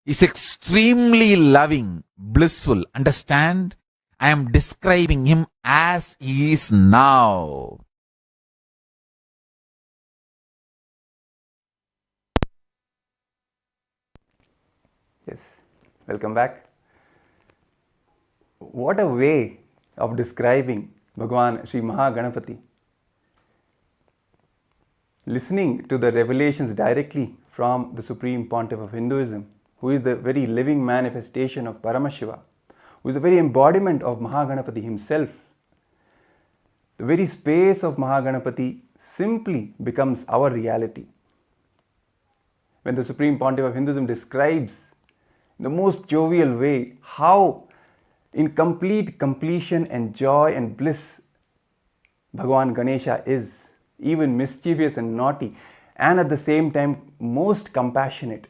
is extremely loving, blissful. Understand? I am describing him as he is now. Yes, welcome back. What a way of describing Bhagavan Sri Maha Ganapathi. Listening to the revelations directly from the Supreme Pontiff of Hinduism, who is the very living manifestation of Paramashivam, who is the very embodiment of Maha Ganapathi himself. The very space of Maha Ganapathi simply becomes our reality. When the Supreme Pontiff of Hinduism describes in the most jovial way how in complete completion and joy and bliss Bhagavan Ganesha is, even mischievous and naughty, and at the same time most compassionate,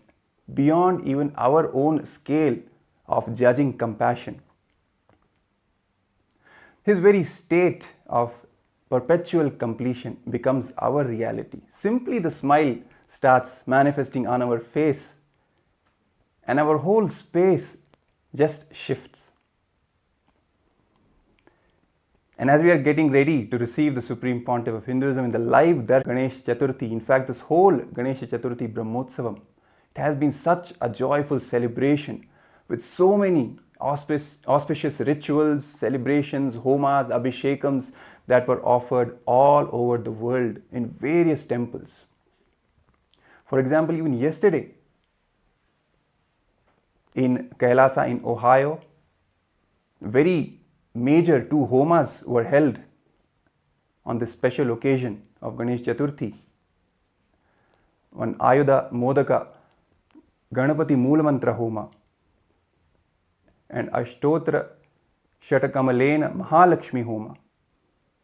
beyond even our own scale of judging compassion. His very state of perpetual completion becomes our reality. Simply the smile starts manifesting on our face, and our whole space just shifts. And as we are getting ready to receive the Supreme Pontiff of Hinduism in the live Darshan Ganesh Chathurthi, in fact this whole Ganesha Chathurthi Brahmotsavam, it has been such a joyful celebration with so many auspicious rituals, celebrations, homas, abhishekams that were offered all over the world in various temples. For example, even yesterday in Kailasa in Ohio, very major 2 homas were held on this special occasion of Ganesh Chathurthi. One Ayudha Modaka Ganapati Moolamantra Homa and Ashtotra Shatakamalena Mahalakshmi Homa.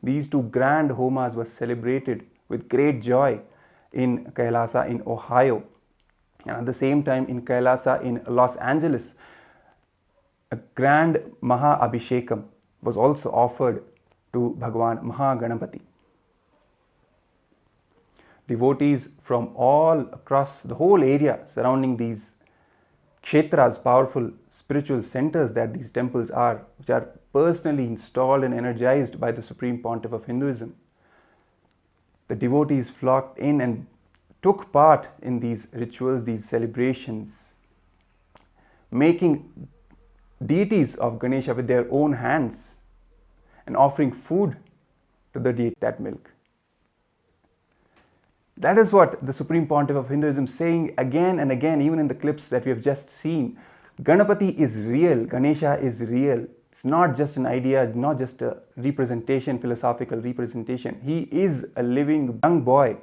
These 2 grand homas were celebrated with great joy in Kailasa in Ohio. And at the same time in Kailasa in Los Angeles, a grand Maha Abhishekam was also offered to Bhagavan Maha Ganapathi. Devotees from all across the whole area surrounding these kshetras, powerful spiritual centers that these temples are, which are personally installed and energized by the Supreme Pontiff of Hinduism. The devotees flocked in and took part in these rituals, these celebrations, making deities of Ganesha with their own hands and offering food to the deity, that milk. That is what the Supreme Pontiff of Hinduism is saying again and again, even in the clips that we have just seen. Ganapati is real, Ganesha is real. It's not just an idea, it's not just a representation, philosophical representation. He is a living young boy.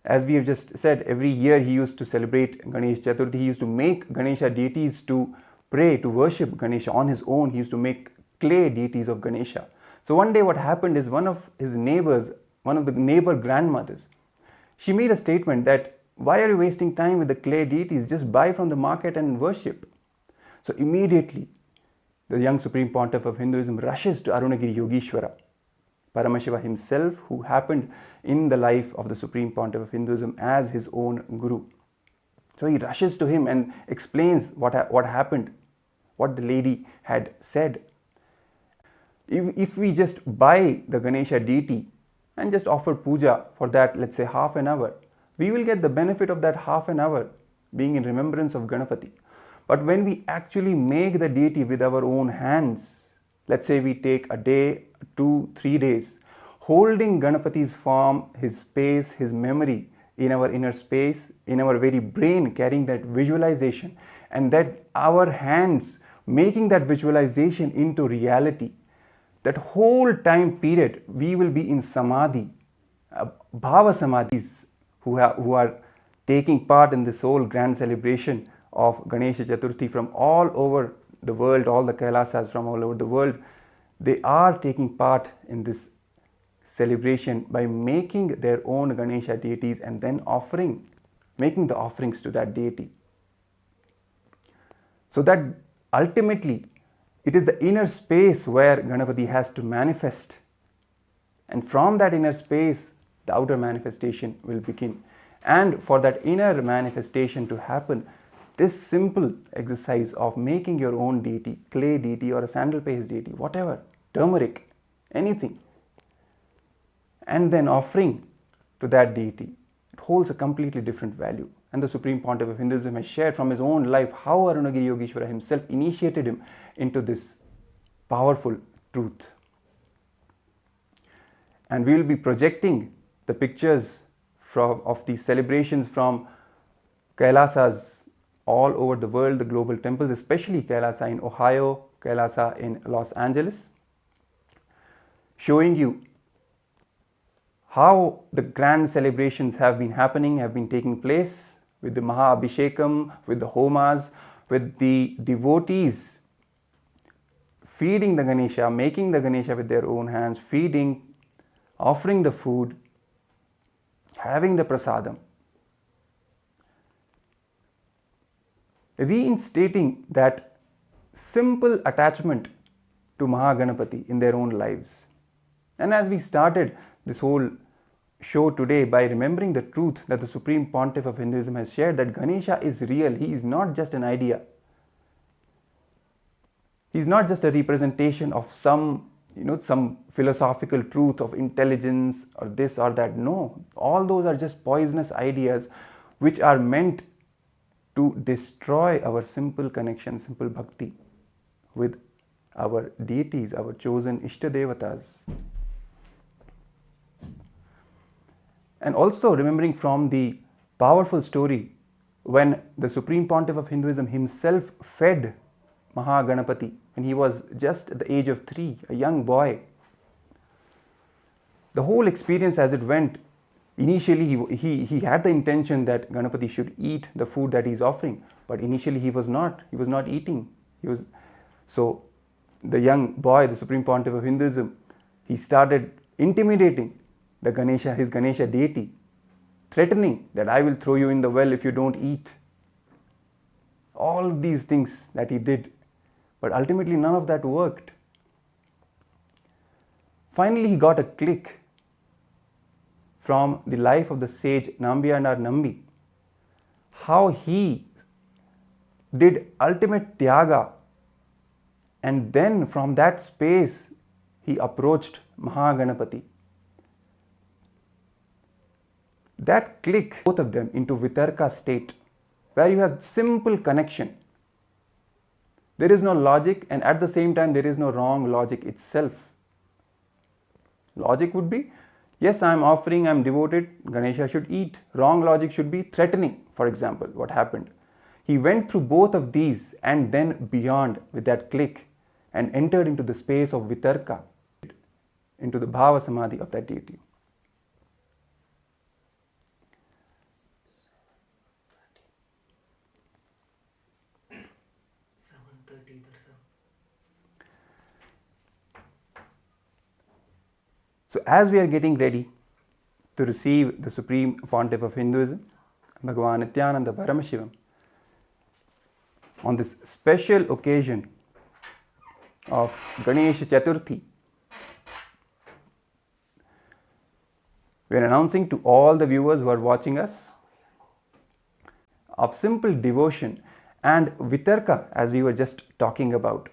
As we have just said, every year he used to celebrate Ganesh Chaturthi. He used to make Ganesha deities to pray, to worship Ganesha on his own. He used to make clay deities of Ganesha. So one day what happened is one of his neighbors, one of the neighbor grandmothers, she made a statement that, why are you wasting time with the clay deities? Just buy from the market and worship. So immediately the young Supreme Pontiff of Hinduism rushes to Arunagiri Yogeshwara, Paramashivam himself, who happened in the life of the Supreme Pontiff of Hinduism as his own guru. So he rushes to him and explains what happened, what the lady had said. If we just buy the Ganesha deity and just offer puja for that, let's say half an hour, we will get the benefit of that half an hour being in remembrance of Ganapati. But when we actually make the deity with our own hands, let's say we take a day, 2, 3 days, holding Ganapati's form, his space, his memory in our inner space, in our very brain, carrying that visualization, and that our hands making that visualization into reality, that whole time period we will be in samadhi, bhava samadhis, who are taking part in this whole grand celebration of Ganesha Chaturthi from all over the world, all the Kailasas from all over the world. They are taking part in this celebration by making their own Ganesha deities and then making the offerings to that deity. So that ultimately it is the inner space where Ganapati has to manifest, and from that inner space the outer manifestation will begin. And for that inner manifestation to happen, This simple exercise of making your own deity, clay deity or a sandal paste deity, whatever, turmeric, anything, and then offering to that deity, it holds a completely different value. And the Supreme Pontiff of Hinduism has shared from his own life how Arunagiri Yogeshwara himself initiated him into this powerful truth. And we will be projecting the pictures of these celebrations from Kailasas all over the world, the global temples, especially Kailasa in Ohio, Kailasa in Los Angeles, showing you how the grand celebrations have been happening, have been taking place with the Maha Abhishekam, with the Homas, with the devotees feeding the Ganesha, making the Ganesha with their own hands, feeding, offering the food, having the prasadam, reinstating that simple attachment to Maha Ganapathi in their own lives. And as we started this whole show today by remembering the truth that the Supreme Pontiff of Hinduism has shared, that Ganesha is real, he is not just an idea. He is not just a representation of some philosophical truth of intelligence or this or that. No, all those are just poisonous ideas which are meant to destroy our simple connection, simple bhakti with our deities, our chosen Ishtadevatas. And also remembering from the powerful story when the Supreme Pontiff of Hinduism himself fed Maha Ganapathi when he was just at the age of 3, a young boy. The whole experience as it went, initially he had the intention that Ganapathi should eat the food that he is offering, but initially he was not eating. So the young boy, the Supreme Pontiff of Hinduism, he started intimidating the Ganesha, his Ganesha deity, threatening that I will throw you in the well if you don't eat. All these things that he did, but ultimately none of that worked. Finally, he got a click from the life of the sage Nambiyanar Nambi, how he did ultimate tyaga, and then from that space he approached Maha Ganapathi. That click both of them into Vitarka state, where you have simple connection. There is no logic, and at the same time there is no wrong logic itself. Logic would be, yes, I am offering, I am devoted, Ganesha should eat. Wrong logic should be threatening, for example, what happened. He went through both of these and then beyond with that click and entered into the space of Vitarka, into the Bhava Samadhi of that deity. So as we are getting ready to receive the Supreme Pontiff of Hinduism, Bhagavan Nithyananda Paramashivam, on this special occasion of Ganesha Chathurthi, we are announcing to all the viewers who are watching us of simple devotion and Vitarka, as we were just talking about.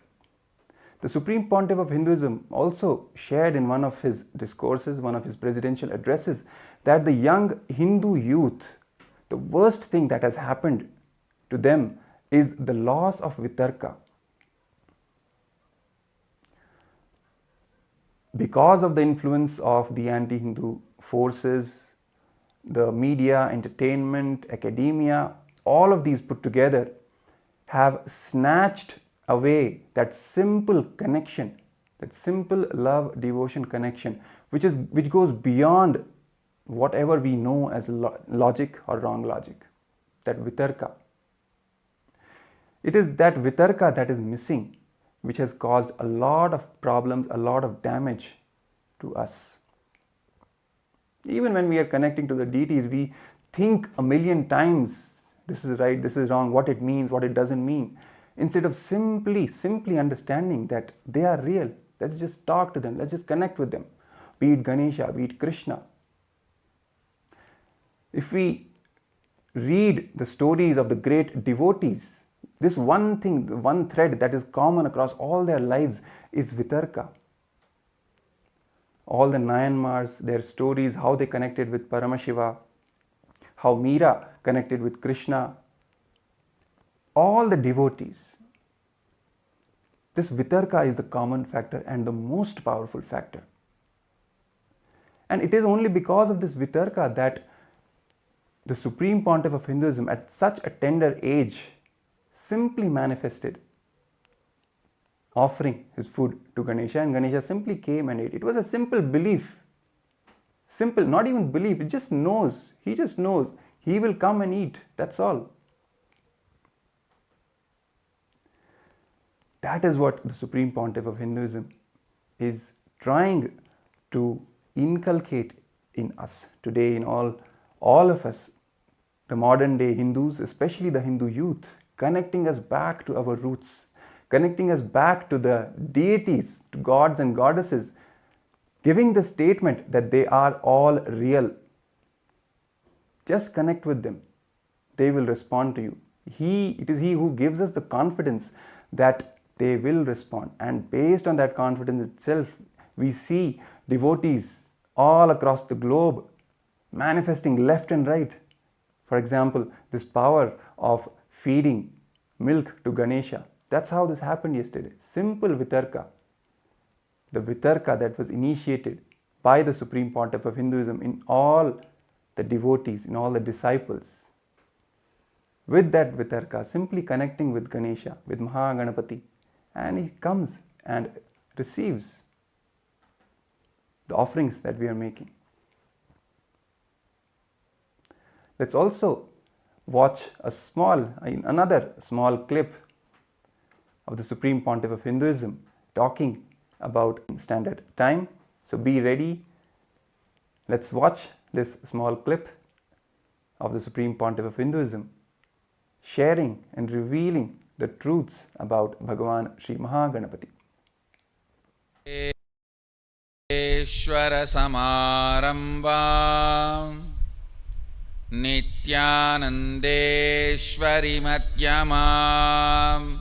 The Supreme Pontiff of Hinduism also shared in one of his discourses, one of his presidential addresses, that the young Hindu youth, the worst thing that has happened to them is the loss of Vitarka. Because of the influence of the anti-Hindu forces, the media, entertainment, academia, all of these put together have snatched away that simple connection, that simple love devotion connection, which goes beyond whatever we know as logic or wrong logic, that Vitarka. It is that Vitarka that is missing, which has caused a lot of problems, a lot of damage to us. Even when we are connecting to the deities, we think a million times, this is right, this is wrong, what it means, what it doesn't mean. Instead of simply understanding that they are real, let's just talk to them, let's just connect with them. Be it Ganesha, be it Krishna. If we read the stories of the great devotees, this one thing, the one thread that is common across all their lives is Vitarka. All the Nayanmars, their stories, how they connected with Paramashiva, how Meera connected with Krishna, all the devotees. This Vitarka is the common factor and the most powerful factor. And it is only because of this Vitarka that the Supreme Pontiff of Hinduism at such a tender age simply manifested, offering his food to Ganesha, and Ganesha simply came and ate. It was a simple belief. Simple, not even belief, it just knows. He just knows. He will come and eat. That's all. That is what the Supreme Pontiff of Hinduism is trying to inculcate in us today, in all of us, the modern day Hindus, especially the Hindu youth, connecting us back to our roots, connecting us back to the deities, to gods and goddesses, giving the statement that they are all real. Just connect with them. They will respond to you. It is He who gives us the confidence that they will respond. And based on that confidence itself, we see devotees all across the globe manifesting left and right. For example, this power of feeding milk to Ganesha. That's how this happened yesterday. Simple Vitarka. The Vitarka that was initiated by the Supreme Pontiff of Hinduism in all the devotees, in all the disciples. With that Vitarka, simply connecting with Ganesha, with Maha Ganapathi, and he comes and receives the offerings that we are making. Let's also watch another small clip of the Supreme Pontiff of Hinduism talking about standard time. So be ready. Let's watch this small clip of the Supreme Pontiff of Hinduism sharing and revealing the truths about Bhagavan Sri Maha Ganapathi. Ishvara Samarambam Nithyanandeshwari Madhyamam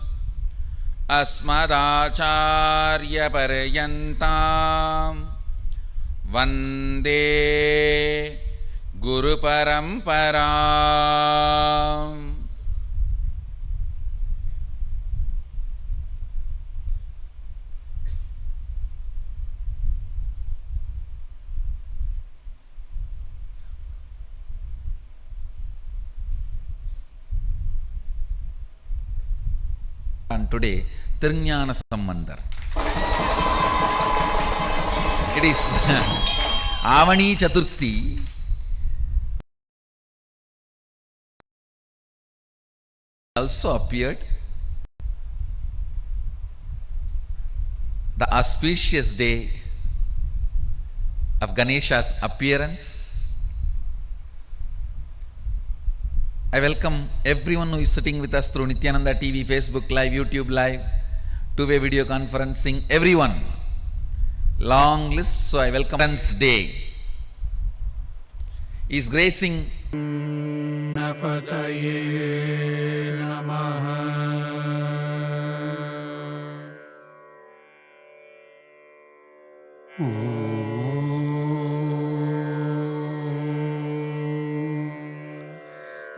Asmadacharya Paryantam Vande Guru Paramparam. And today, Tirnyana Sambandar. It is Avani Chathurthi. Also appeared the auspicious day of Ganesha's appearance. I welcome everyone who is sitting with us through Nithyananda TV, Facebook Live, YouTube Live, two-way video conferencing, everyone. Long list, so I welcome Friends Day. Is gracing Napataye Namaha.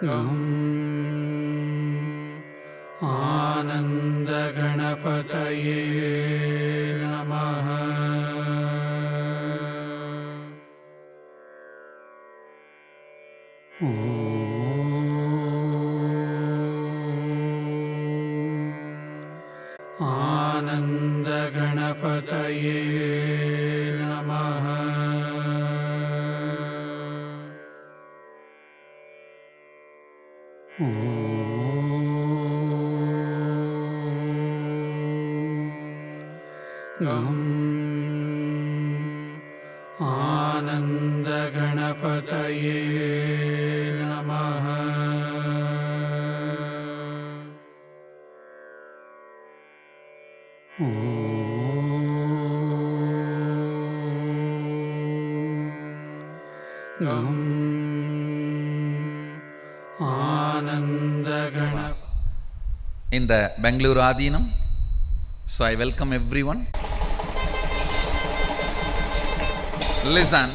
Gam Ananda Ganapataye Namaha. Ananda Ganapataye Namaha. Gam Ananda Ganapataye Namaha. Gam in the Bangalore Adinam. So I welcome everyone. Listen,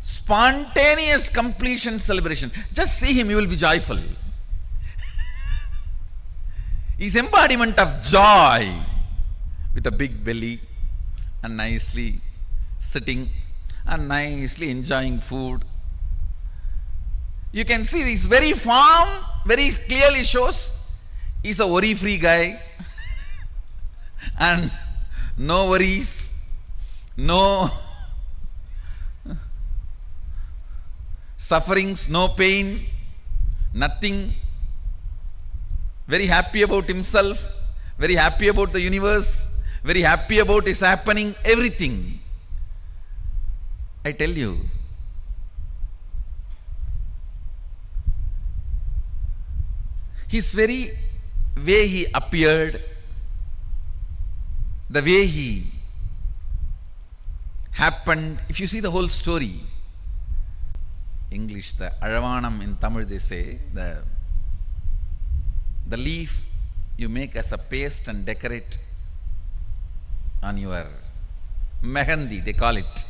spontaneous completion celebration. Just see him, you will be joyful. He's embodiment of joy with a big belly and nicely sitting and nicely enjoying food. You can see this very form very clearly shows he's a worry-free guy and no worries, no sufferings, no pain, nothing. Very happy about himself, very happy about the universe, very happy about his happening, everything. I tell you, his very way he appeared, the way he happened, if you see the whole story, English, the Aravanam in Tamil they say, the leaf you make as a paste and decorate on your mehendi, they call it.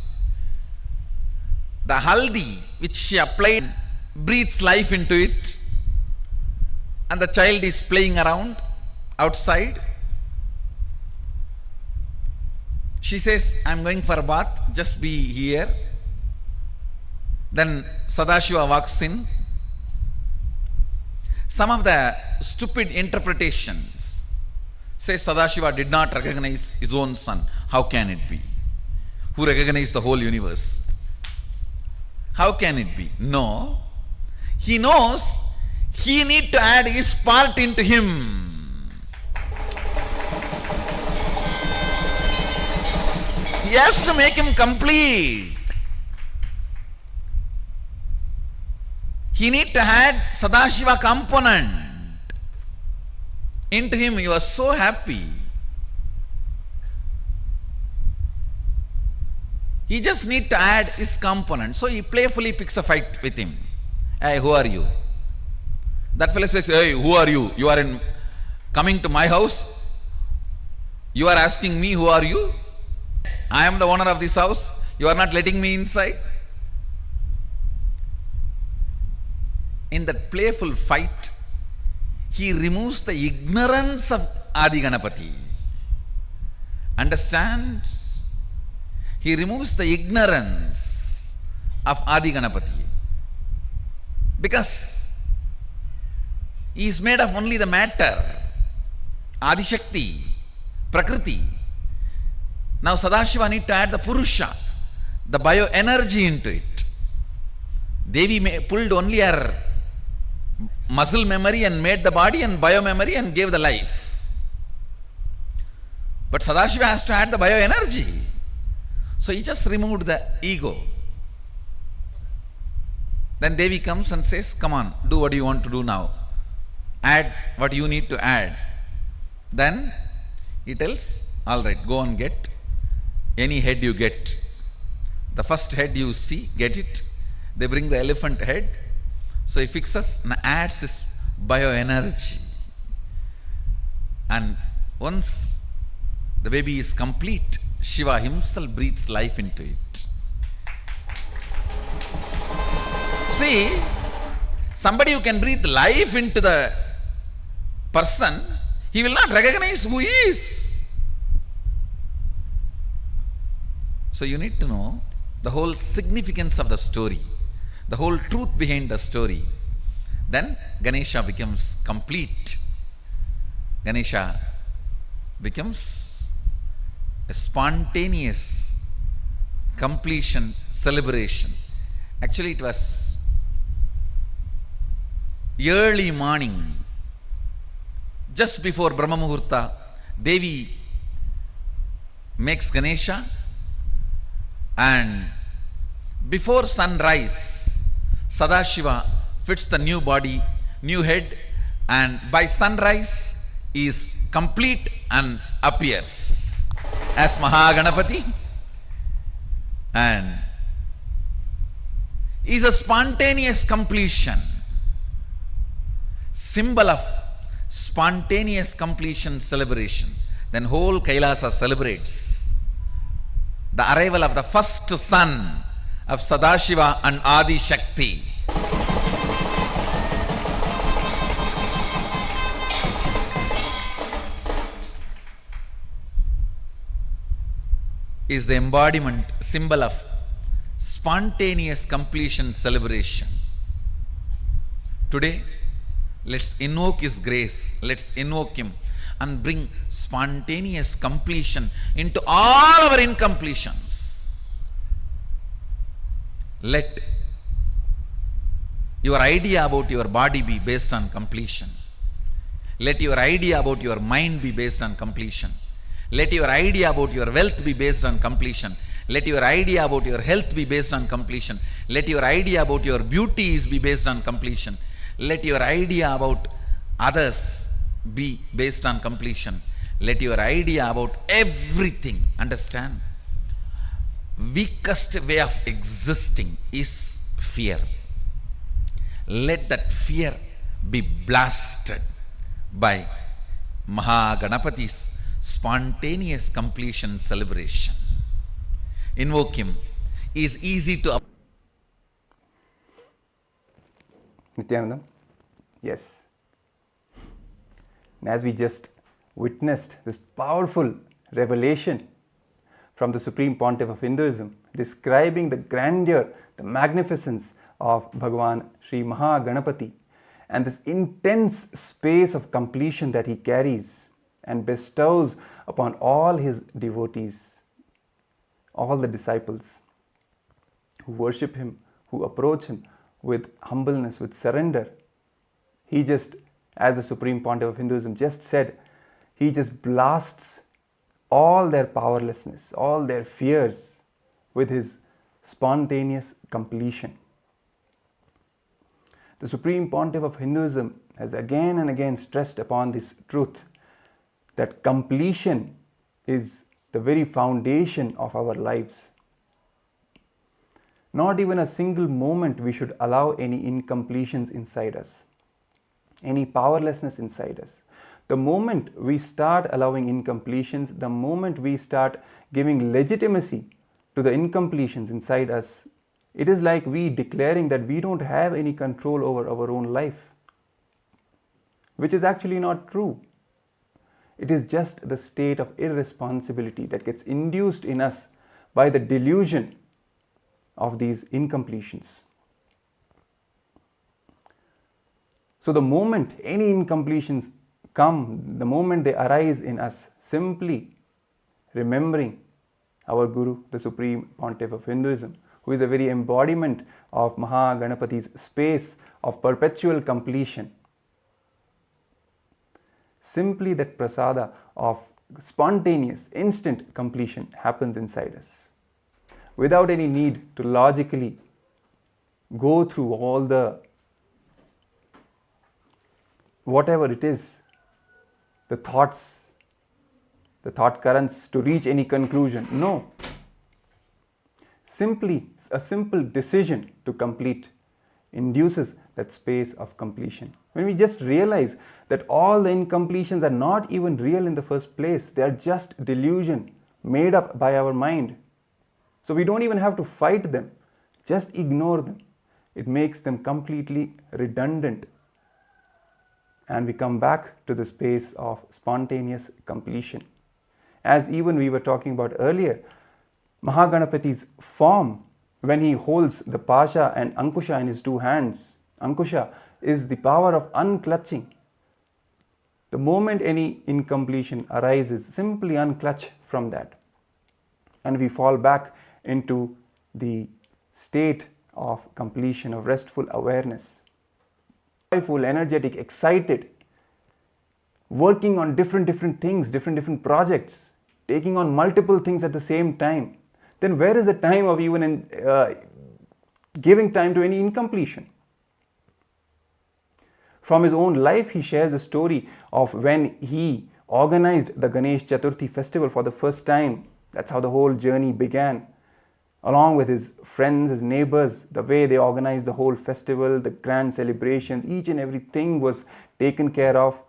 The haldi which she applied breathes life into it, and the child is playing around outside. She says, I'm going for a bath, just be here. Then Sadashiva walks in. Some of the stupid interpretations say Sadashiva did not recognize his own son. How can it be? Who recognized the whole universe? How can it be? No. He knows he need to add his part into him. He has to make him complete. He need to add Sadashiva component into him. He was so happy. He just need to add his component. So he playfully picks a fight with him. Hey, who are you? That fellow says, hey, who are you? You are coming to my house? You are asking me, who are you? I am the owner of this house. You are not letting me inside. In that playful fight, he removes the ignorance of Adi Ganapathi. Understand? He removes the ignorance of Adi Ganapathi. Because he is made of only the matter, Adi Shakti, Prakriti. Now Sadashiva need to add the Purusha, the bioenergy into it. Devi pulled only her muscle memory and made the body and biomemory and gave the life. But Sadashiva has to add the bioenergy. So he just removed the ego. Then Devi comes and says, come on, do what you want to do now. Add what you need to add. Then he tells, all right, go and get any head you get. The first head you see, get it. They bring the elephant head. So he fixes and adds his bioenergy. And once the baby is complete, Shiva himself breathes life into it. See, somebody who can breathe life into the person, he will not recognize who he is. So you need to know the whole significance of the story, the whole truth behind the story. Then Ganesha becomes complete. Ganesha becomes a spontaneous completion celebration. Actually, it was early morning, just before Brahma Muhurta. Devi makes Ganesha, and before sunrise, Sadashiva fits the new body, new head, and by sunrise is complete and appears as Maha Ganapathi, and is a spontaneous completion, symbol of spontaneous completion celebration, then whole Kailasa celebrates the arrival of the first son of Sadashiva and Adi Shakti. Is the embodiment, symbol of spontaneous completion celebration. Today, let's invoke His grace, let's invoke Him and bring spontaneous completion into all our incompletions. Let your idea about your body be based on completion. Let your idea about your mind be based on completion. Let your idea about your wealth be based on completion. Let your idea about your health be based on completion. Let your idea about your beauties be based on completion. Let your idea about others be based on completion. Let your idea about everything, understand? Weakest way of existing is fear. Let that fear be blasted by Maha Ganapathi's spontaneous completion celebration. Invoke him. He is easy to. Nithyananda, yes. And as we just witnessed this powerful revelation from the Supreme Pontiff of Hinduism, describing the grandeur, the magnificence of Bhagavan Sri Maha Ganapathi and this intense space of completion that he carries and bestows upon all his devotees, all the disciples who worship him, who approach him with humbleness, with surrender. He just, as the Supreme Pontiff of Hinduism just said, he just blasts all their powerlessness, all their fears with his spontaneous completion. The Supreme Pontiff of Hinduism has again and again stressed upon this truth that completion is the very foundation of our lives. Not even a single moment we should allow any incompletions inside us, any powerlessness inside us. The moment we start allowing incompletions, the moment we start giving legitimacy to the incompletions inside us, it is like we declaring that we don't have any control over our own life, which is actually not true. It is just the state of irresponsibility that gets induced in us by the delusion of these incompletions. So the moment any incompletions come, the moment they arise in us, simply remembering our Guru, the Supreme Pontiff of Hinduism, who is the very embodiment of Maha Ganapathi's space of perpetual completion. Simply that prasada of spontaneous, instant completion happens inside us, without any need to logically go through all the whatever it is, the thoughts, the thought currents to reach any conclusion. No. Simply a simple decision to complete induces that space of completion. When we just realize that all the incompletions are not even real in the first place, they are just delusion made up by our mind. So we don't even have to fight them, just ignore them. It makes them completely redundant. And we come back to the space of spontaneous completion. As even we were talking about earlier, Maha Ganapathi's form, when he holds the Pasha and Ankusha in his two hands, Ankusha is the power of unclutching. The moment any incompletion arises, simply unclutch from that. And we fall back into the state of completion, of restful awareness. Joyful, energetic, excited, working on different things, different projects, taking on multiple things at the same time. Then where is the time of even giving time to any incompletion? From his own life, he shares a story of when he organized the Ganesh Chathurthi festival for the first time. That's how the whole journey began. Along with his friends, his neighbors, the way they organized the whole festival, the grand celebrations, each and everything was taken care of.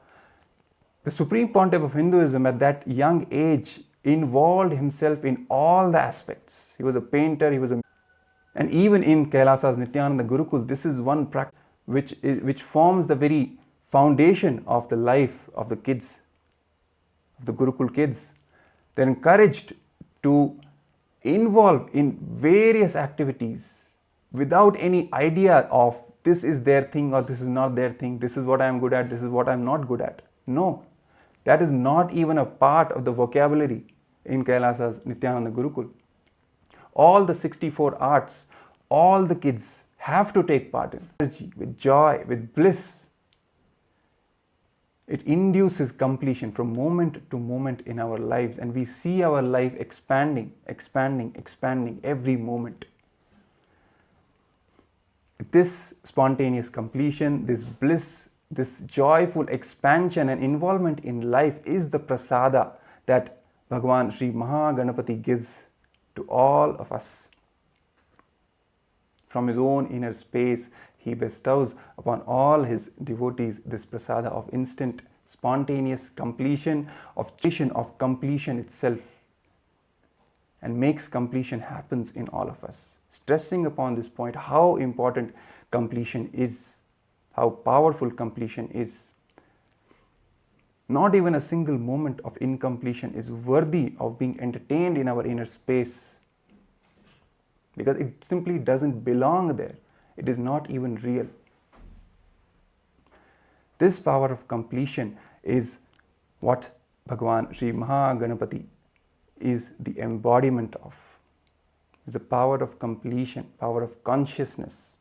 The Supreme Pontiff of Hinduism at that young age involved himself in all the aspects. He was a painter, and even in Kailasa's Nithyananda Gurukul, this is one practice which forms the very foundation of the life of the kids, of the Gurukul kids. They're encouraged to involve in various activities without any idea of this is their thing or this is not their thing, this is what I am good at, this is what I am not good at. No, that is not even a part of the vocabulary in Kailasa's Nithyananda Gurukul. All the 64 arts, all the kids have to take part in. Energy, with joy, with bliss. It induces completion from moment to moment in our lives, and we see our life expanding, expanding, expanding every moment. This spontaneous completion, this bliss, this joyful expansion and involvement in life is the prasada that Bhagavan Sri Maha Ganapathi gives to all of us. From his own inner space, he bestows upon all his devotees this prasada of instant, spontaneous completion, of completion itself, and makes completion happens in all of us. Stressing upon this point, how important completion is, how powerful completion is. Not even a single moment of incompletion is worthy of being entertained in our inner space, because it simply doesn't belong there. It is not even real. This power of completion is what Bhagavan Sri Maha Ganapathi is the embodiment of. It's the power of completion, power of consciousness.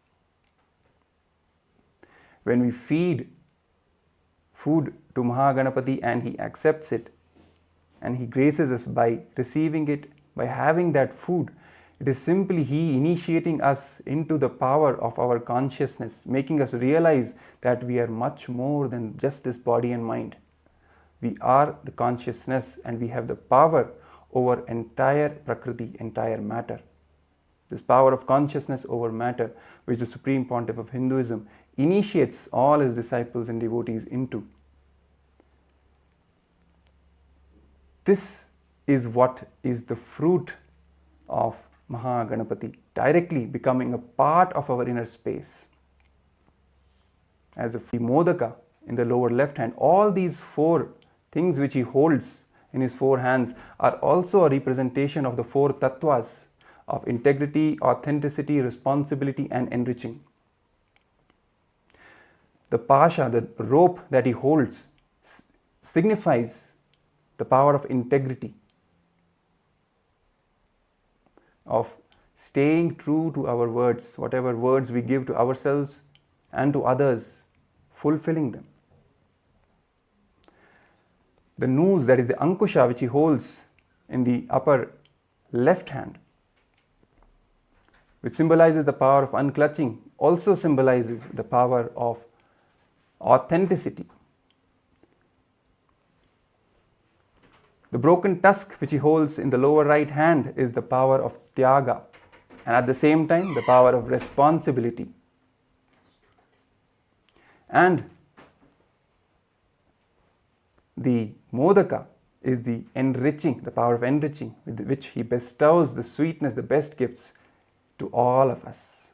When we feed food to Maha Ganapathi and he accepts it and he graces us by receiving it, by having that food, it is simply he initiating us into the power of our consciousness, making us realize that we are much more than just this body and mind. We are the consciousness and we have the power over entire Prakriti, entire matter. This power of consciousness over matter, which the Supreme Pontiff of Hinduism initiates all his disciples and devotees into. This is what is the fruit of Maha Ganapathi, directly becoming a part of our inner space. As a modaka in the lower left hand, all these four things which he holds in his four hands are also a representation of the four tattvas of integrity, authenticity, responsibility and enriching. The pasha, the rope that he holds, signifies the power of integrity, of staying true to our words, whatever words we give to ourselves and to others, fulfilling them. The noose, that is the ankusha, which he holds in the upper left hand, which symbolizes the power of unclutching, also symbolizes the power of authenticity. The broken tusk which he holds in the lower right hand is the power of tyaga, and at the same time the power of responsibility. And the modaka is the enriching, the power of enriching, with which he bestows the sweetness, the best gifts to all of us.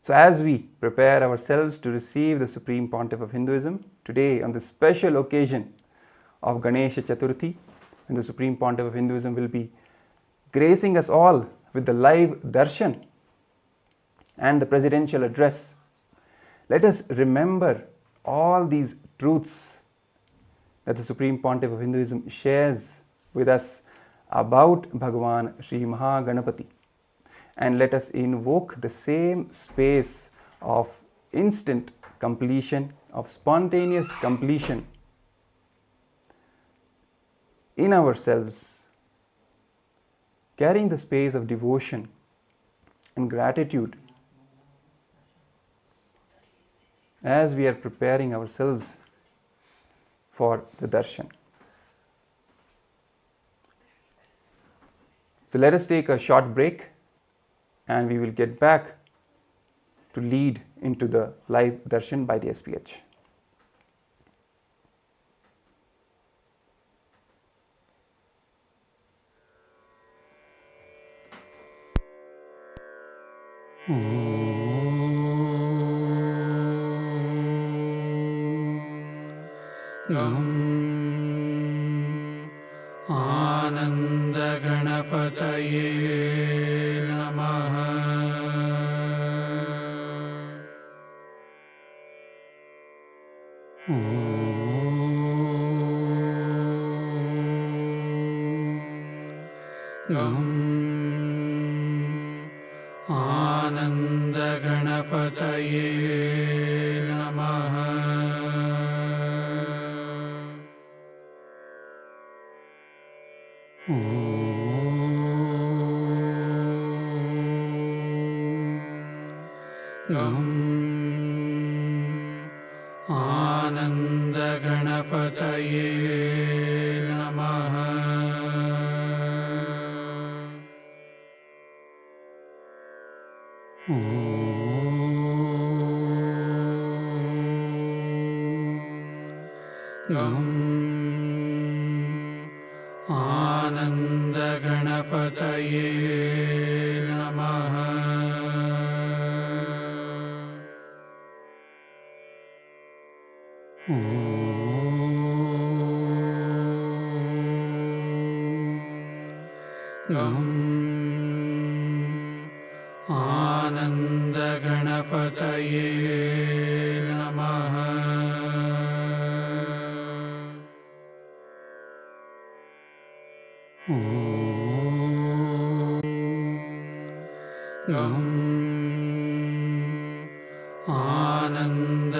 So as we prepare ourselves to receive the Supreme Pontiff of Hinduism, today on the special occasion of Ganesha Chathurthi, when the Supreme Pontiff of Hinduism will be gracing us all with the live Darshan and the presidential address, let us remember all these truths that the Supreme Pontiff of Hinduism shares with us about Bhagavan Sri Maha Ganapathi. And let us invoke the same space of instant completion, of spontaneous completion in ourselves, carrying the space of devotion and gratitude as we are preparing ourselves for the darshan. So let us take a short break and we will get back to lead into the live darshan by the SPH. गं आनन्दगणपतये नमः गं आनन्दगणपतये नमः गं आनन्दगणपतये नमः गं आनन्दगणपतये नमः गं आनन्दगणपतये नमः गं आनन्दगणपतये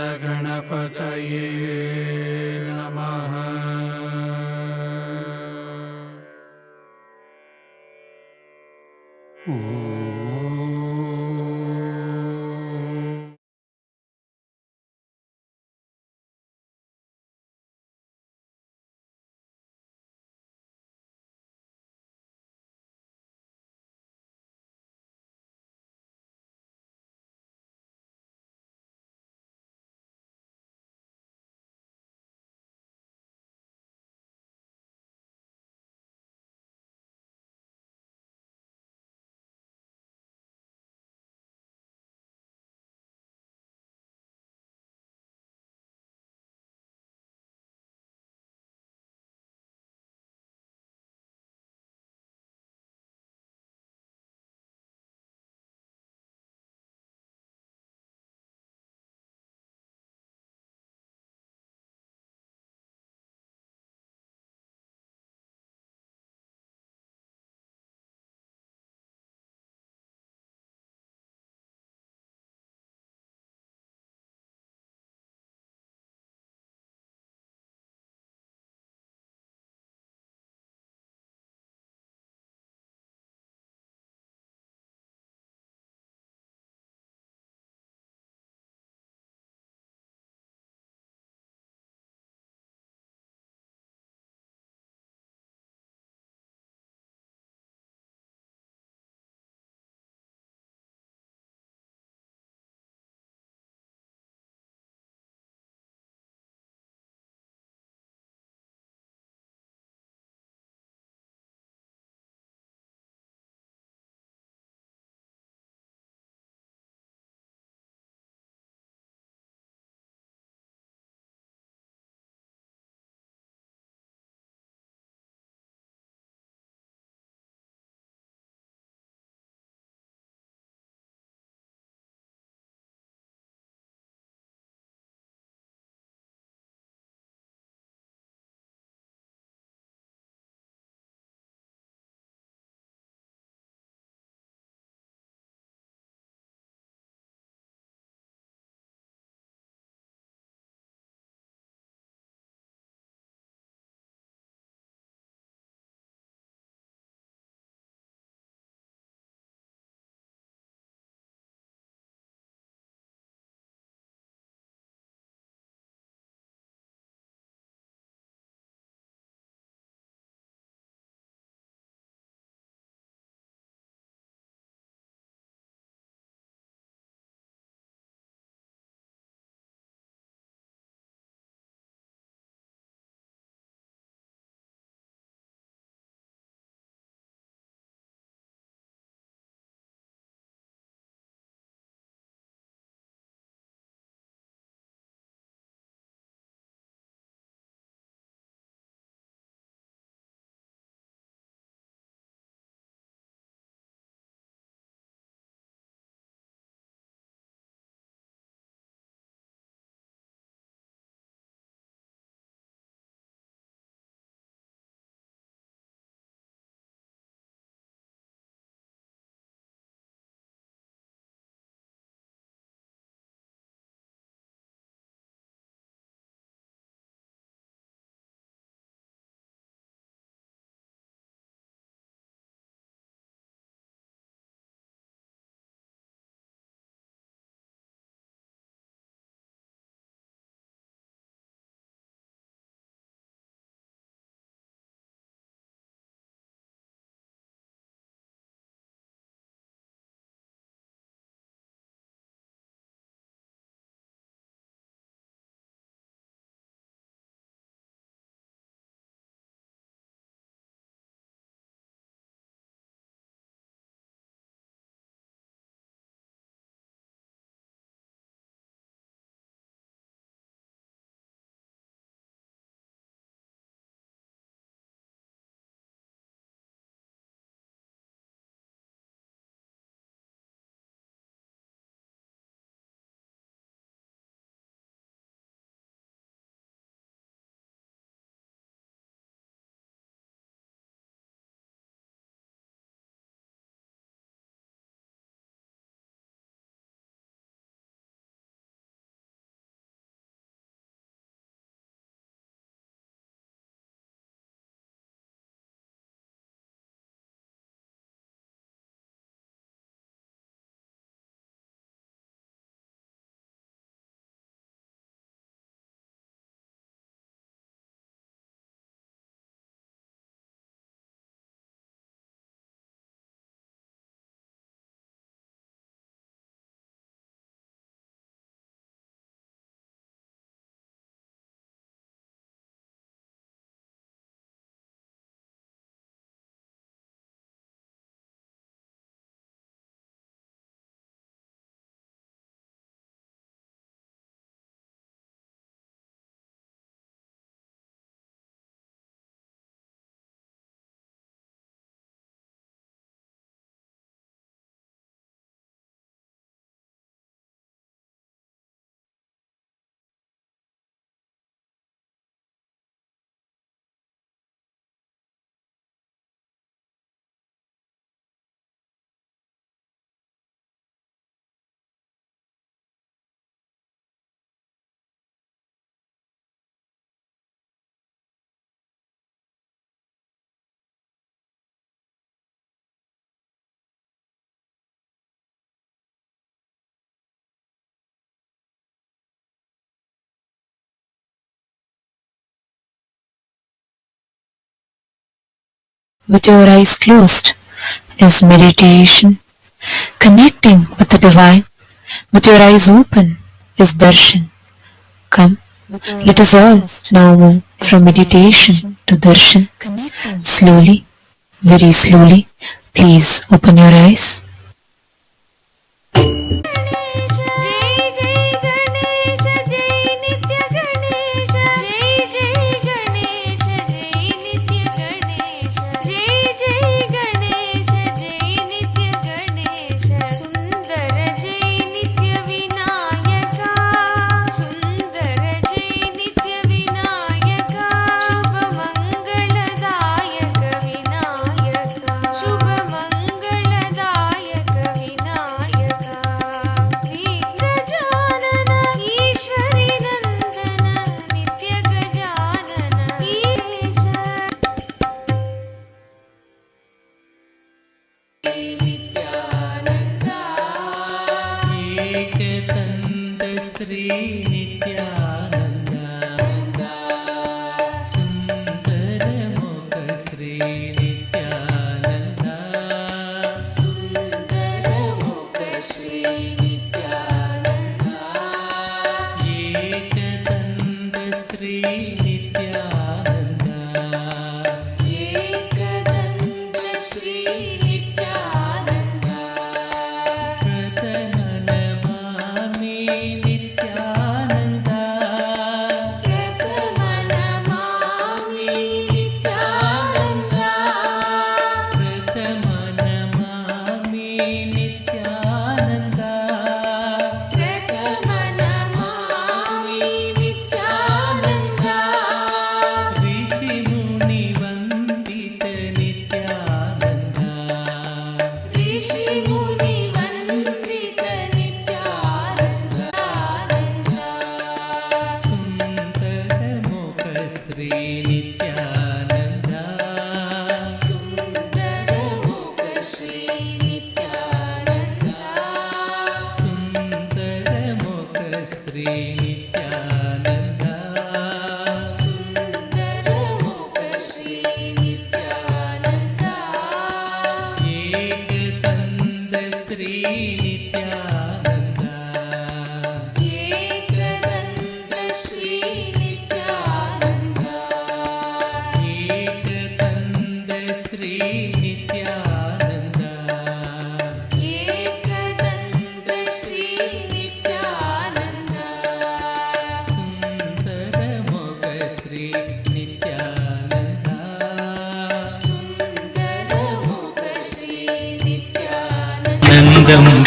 नमः with your eyes closed is meditation. Connecting with the divine with your eyes open is darshan. Come, let us all now move from meditation to darshan. Slowly, very slowly, please open your eyes.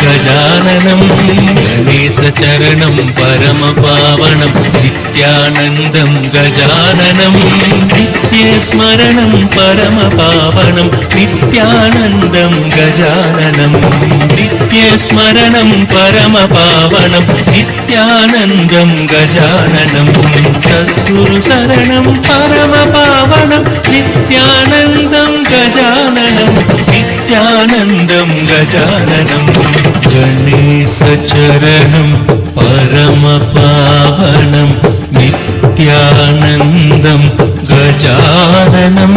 गजाननं गणेशचरणं परमपावनं नित्यानन्दं गजाननं नित्यस्मरणं परमपावनं नित्यानन्दं गजाननं नित्यस्मरणं परमपावनं नित्यानन्दं गजाननं सद्गुरुशरणं परमपावनं नित्यानन्दं गजाननं नित्यानन्दं गजाननं गणेशचरणं परमपावनं नित्यानन्दं गजाननं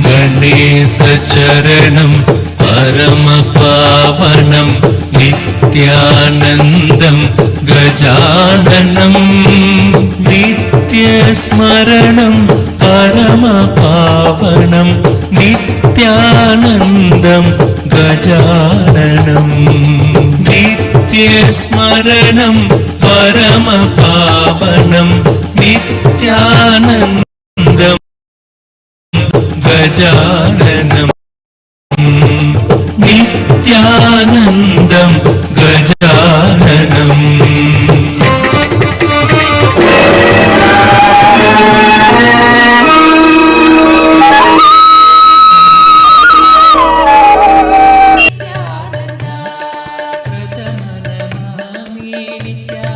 गणेशचरणं परमपावनं नित्यानन्दं गजाननं नित्यस्मरणं परमपावनं नित्यानन्दं गजाननं नित्यस्मरणं परमपावनं नित्यानन्दं गजाननं नित्यानन्दं गजाननम् प्रथमनमामि Nityananda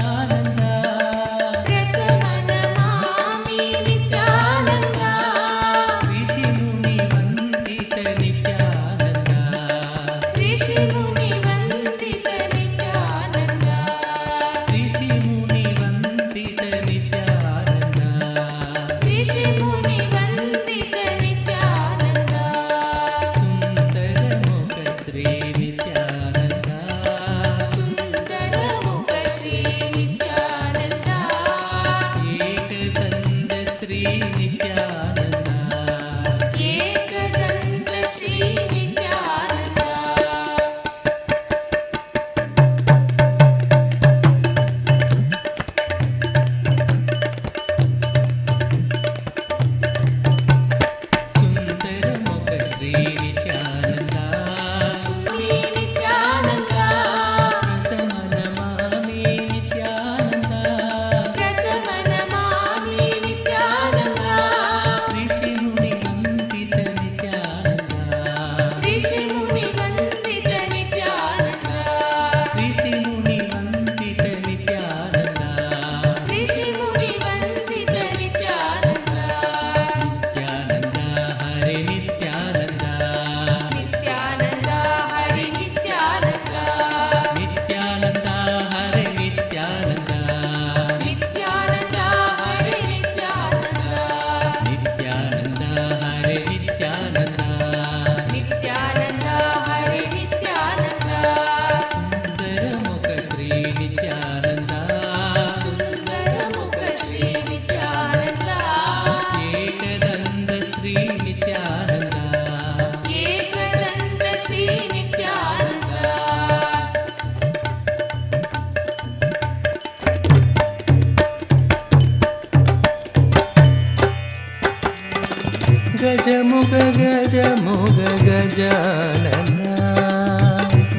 గజముగ గజముగ Gajanana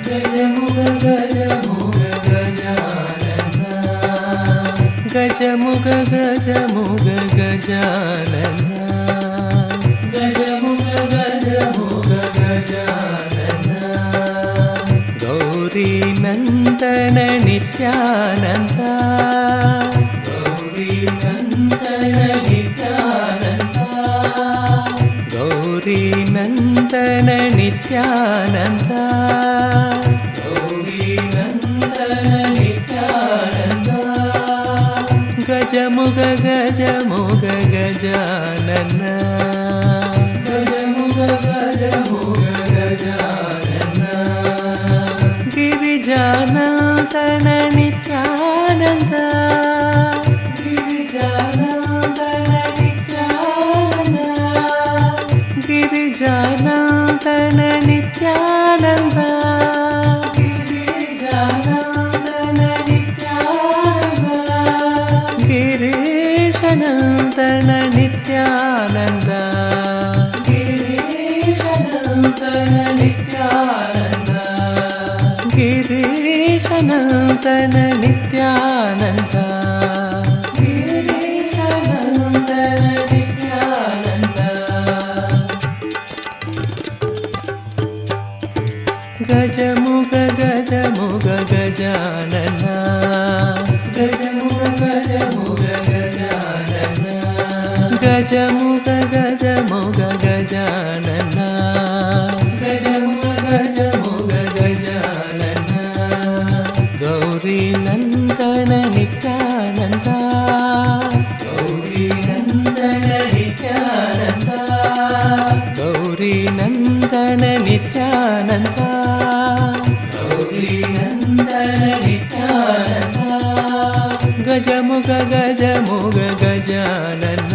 గజముగ గజముగ Gajanana గజముగ గజముగ Gajanana గజముగ గజముగ Gajanana Gauri Nandana Nityananda Gauri Nandana Nityananda Gauri Nandana Nityananda Gauri Nandana Nityananda గజముగ గజముగ Gajanana గజముగ గజముగ Gajanana గిరిజానందన Nityananda గిరిజానందన Nityananda గిరిజానందన Nityananda గిరిజానందన Nityananda గిరీశనందన Nityananda గిరీశనందన Nityananda గిరీశనందన Nityananda గిరీశనందన Nityananda గజముగ గజముగ Gajanana గజముగ గజముగ Gajanana గజముగ గజముగ Gajanana గజముగ గజముగ Gajanana Gauri Nandana Nityananda Gauri Nandana Nityananda Gauri Nandana Nityananda Gauri Nandana Nityananda గజముగ గజముగ Gajanana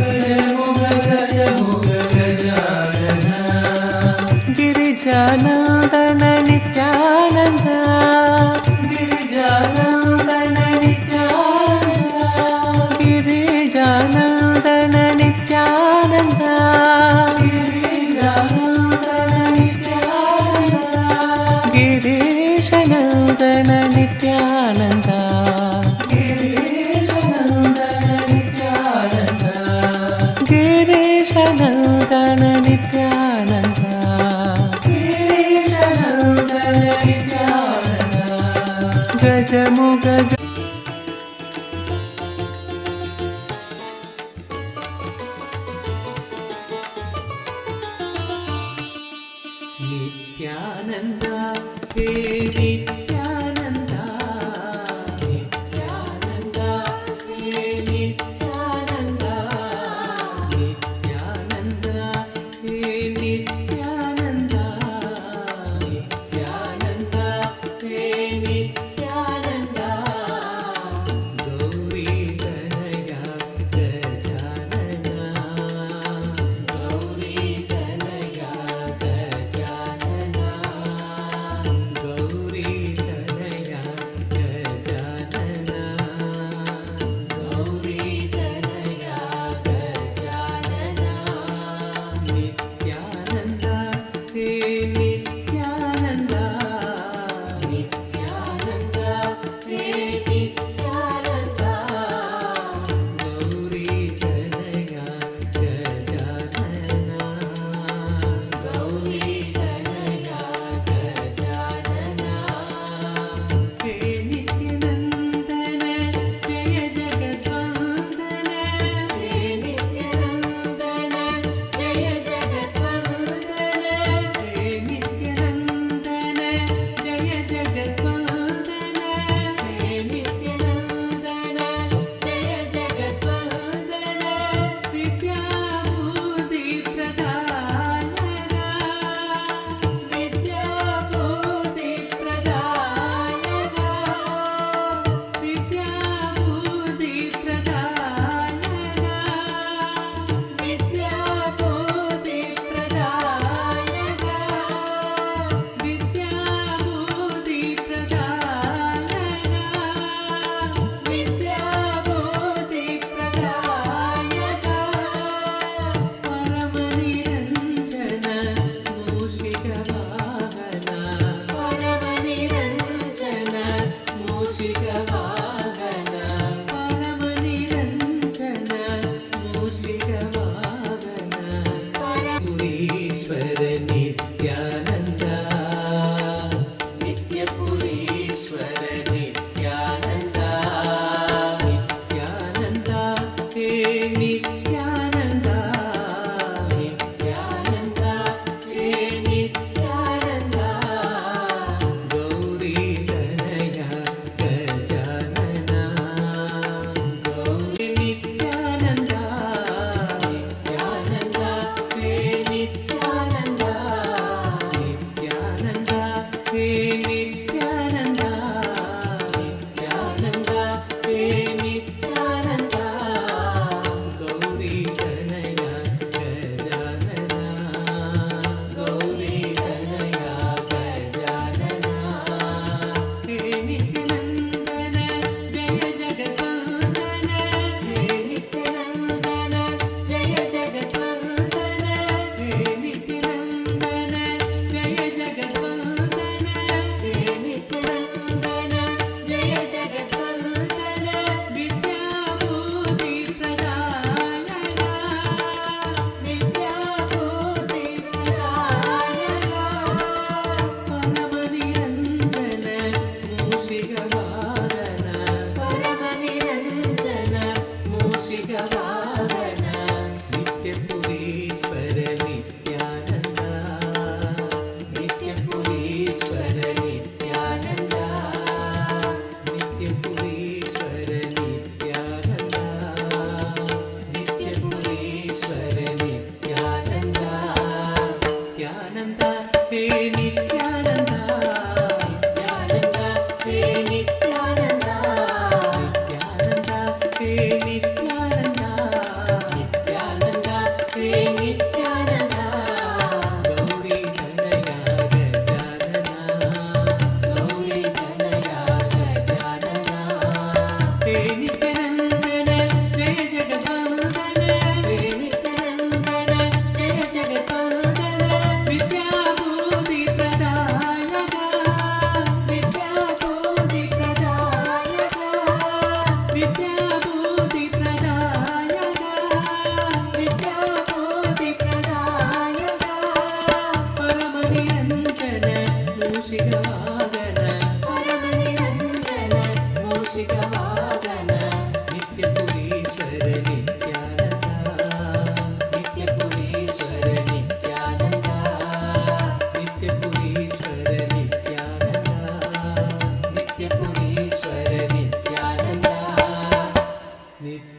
గజముగ గజముగ Gajanana గిరిజానందన Nityananda గిరిజానందన Nityananda గిరిజానందన Nityananda గిరిజానందన Nityananda గిరీశనందన Nityananda గిరీశనందన Nityananda గిరీశనందన Nityananda గిరీశనందన Nityananda గజముగ Nityananda hey Nityananda Nityananda hey Nityananda Nityananda hey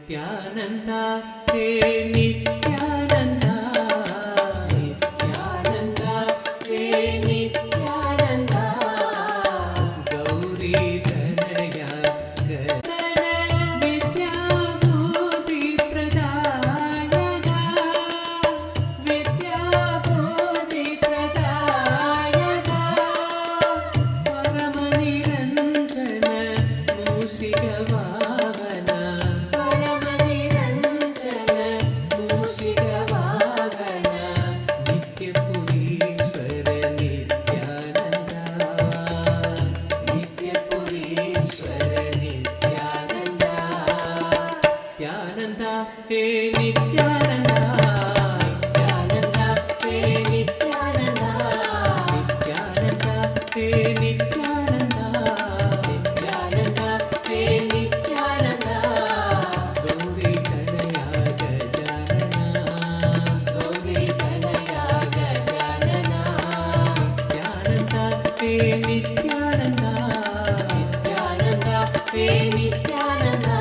Nithyananda, Hey Nithyananda, Nithyananda, Hey Nithyananda, Gauri Dhanaya Vidya Bodhi Pradayaka, Vidya Bodhi Pradayaka, Paramaniranjana Musika Vahana, Paramaniranjana Musika Vahana, Nitya Purishwara Nithyananda, Nitya Purishwara Nithyananda, Nithyananda, Hey Nithyananda, Nithyananda, Hey Nithyananda, Nithyananda, Hey Nithyananda, Nithyananda, Hey Nithyananda, Gauri Dhanaya Gajanana, Gauri Dhanaya Gajanana, Nithyananda, Hey Nithyananda, Nithyananda, Hey Nithyananda,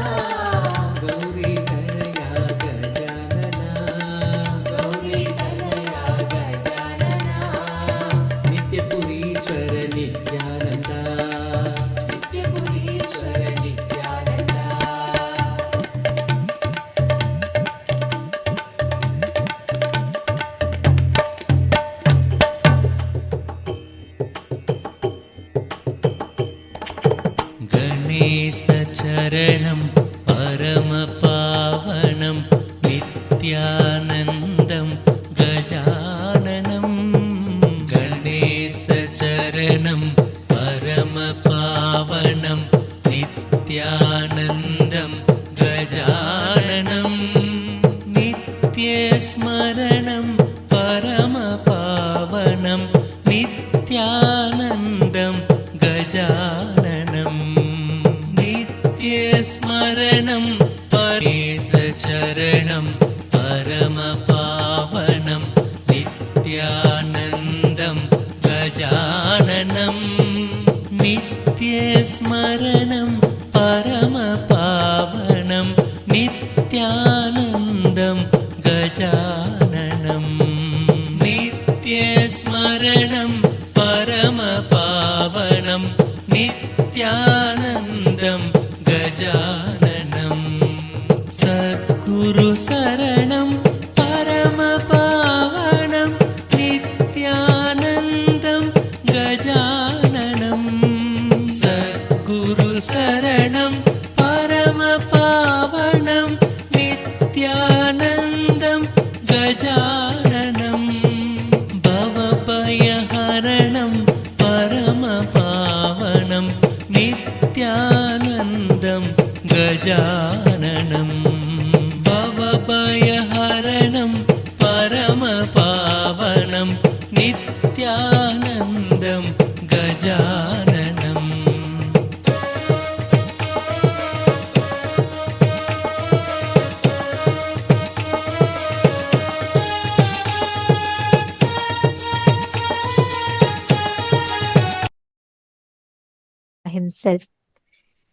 Gauri Dhanaya Gajanana, Gauri Dhanaya Gajanana, Nitya Purishwara Nithyananda, Nitya Purishwara Nithyananda. गणेशचरणं परमपावनं नित्यानन्दं गजाननं, गणेशचरणं परमपावनं नित्यानन्दं गजाननं, नित्यस्मरणं परमपावनं नित्यानन्दं गजाननं, नित्यस्मरणं परेशचरणं परमपावनं नित्यानन्दं गजाननं, नित्यस्मरणं परमपावनं नित्यानन्दं गजाननं, नित्यस्मरणं परमपावनं नित्यानन्दं गजाननं, सद्गुरु शरणं परमपावनं नित्यानन्दं गजाननं, सद्गुरु शरणं परमपावनं नित्यानन्दं गजाननं, भवभयहरणं परमपावनं नित्यानन्दं गजाननं, भवभयहरणं परमपावनं नित्यानन्दं गजाननं. himself.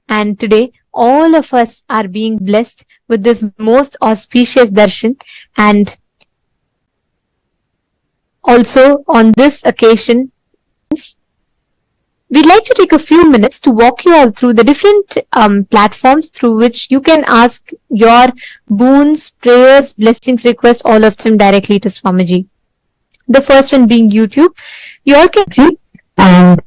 And today, all of us are being blessed with this most auspicious darshan. And also on this occasion, we'd like to take a few minutes to walk you all through the different platforms through which you can ask your boons, prayers, blessings, requests, all of them directly to Swamiji. The first one being YouTube. You all can click and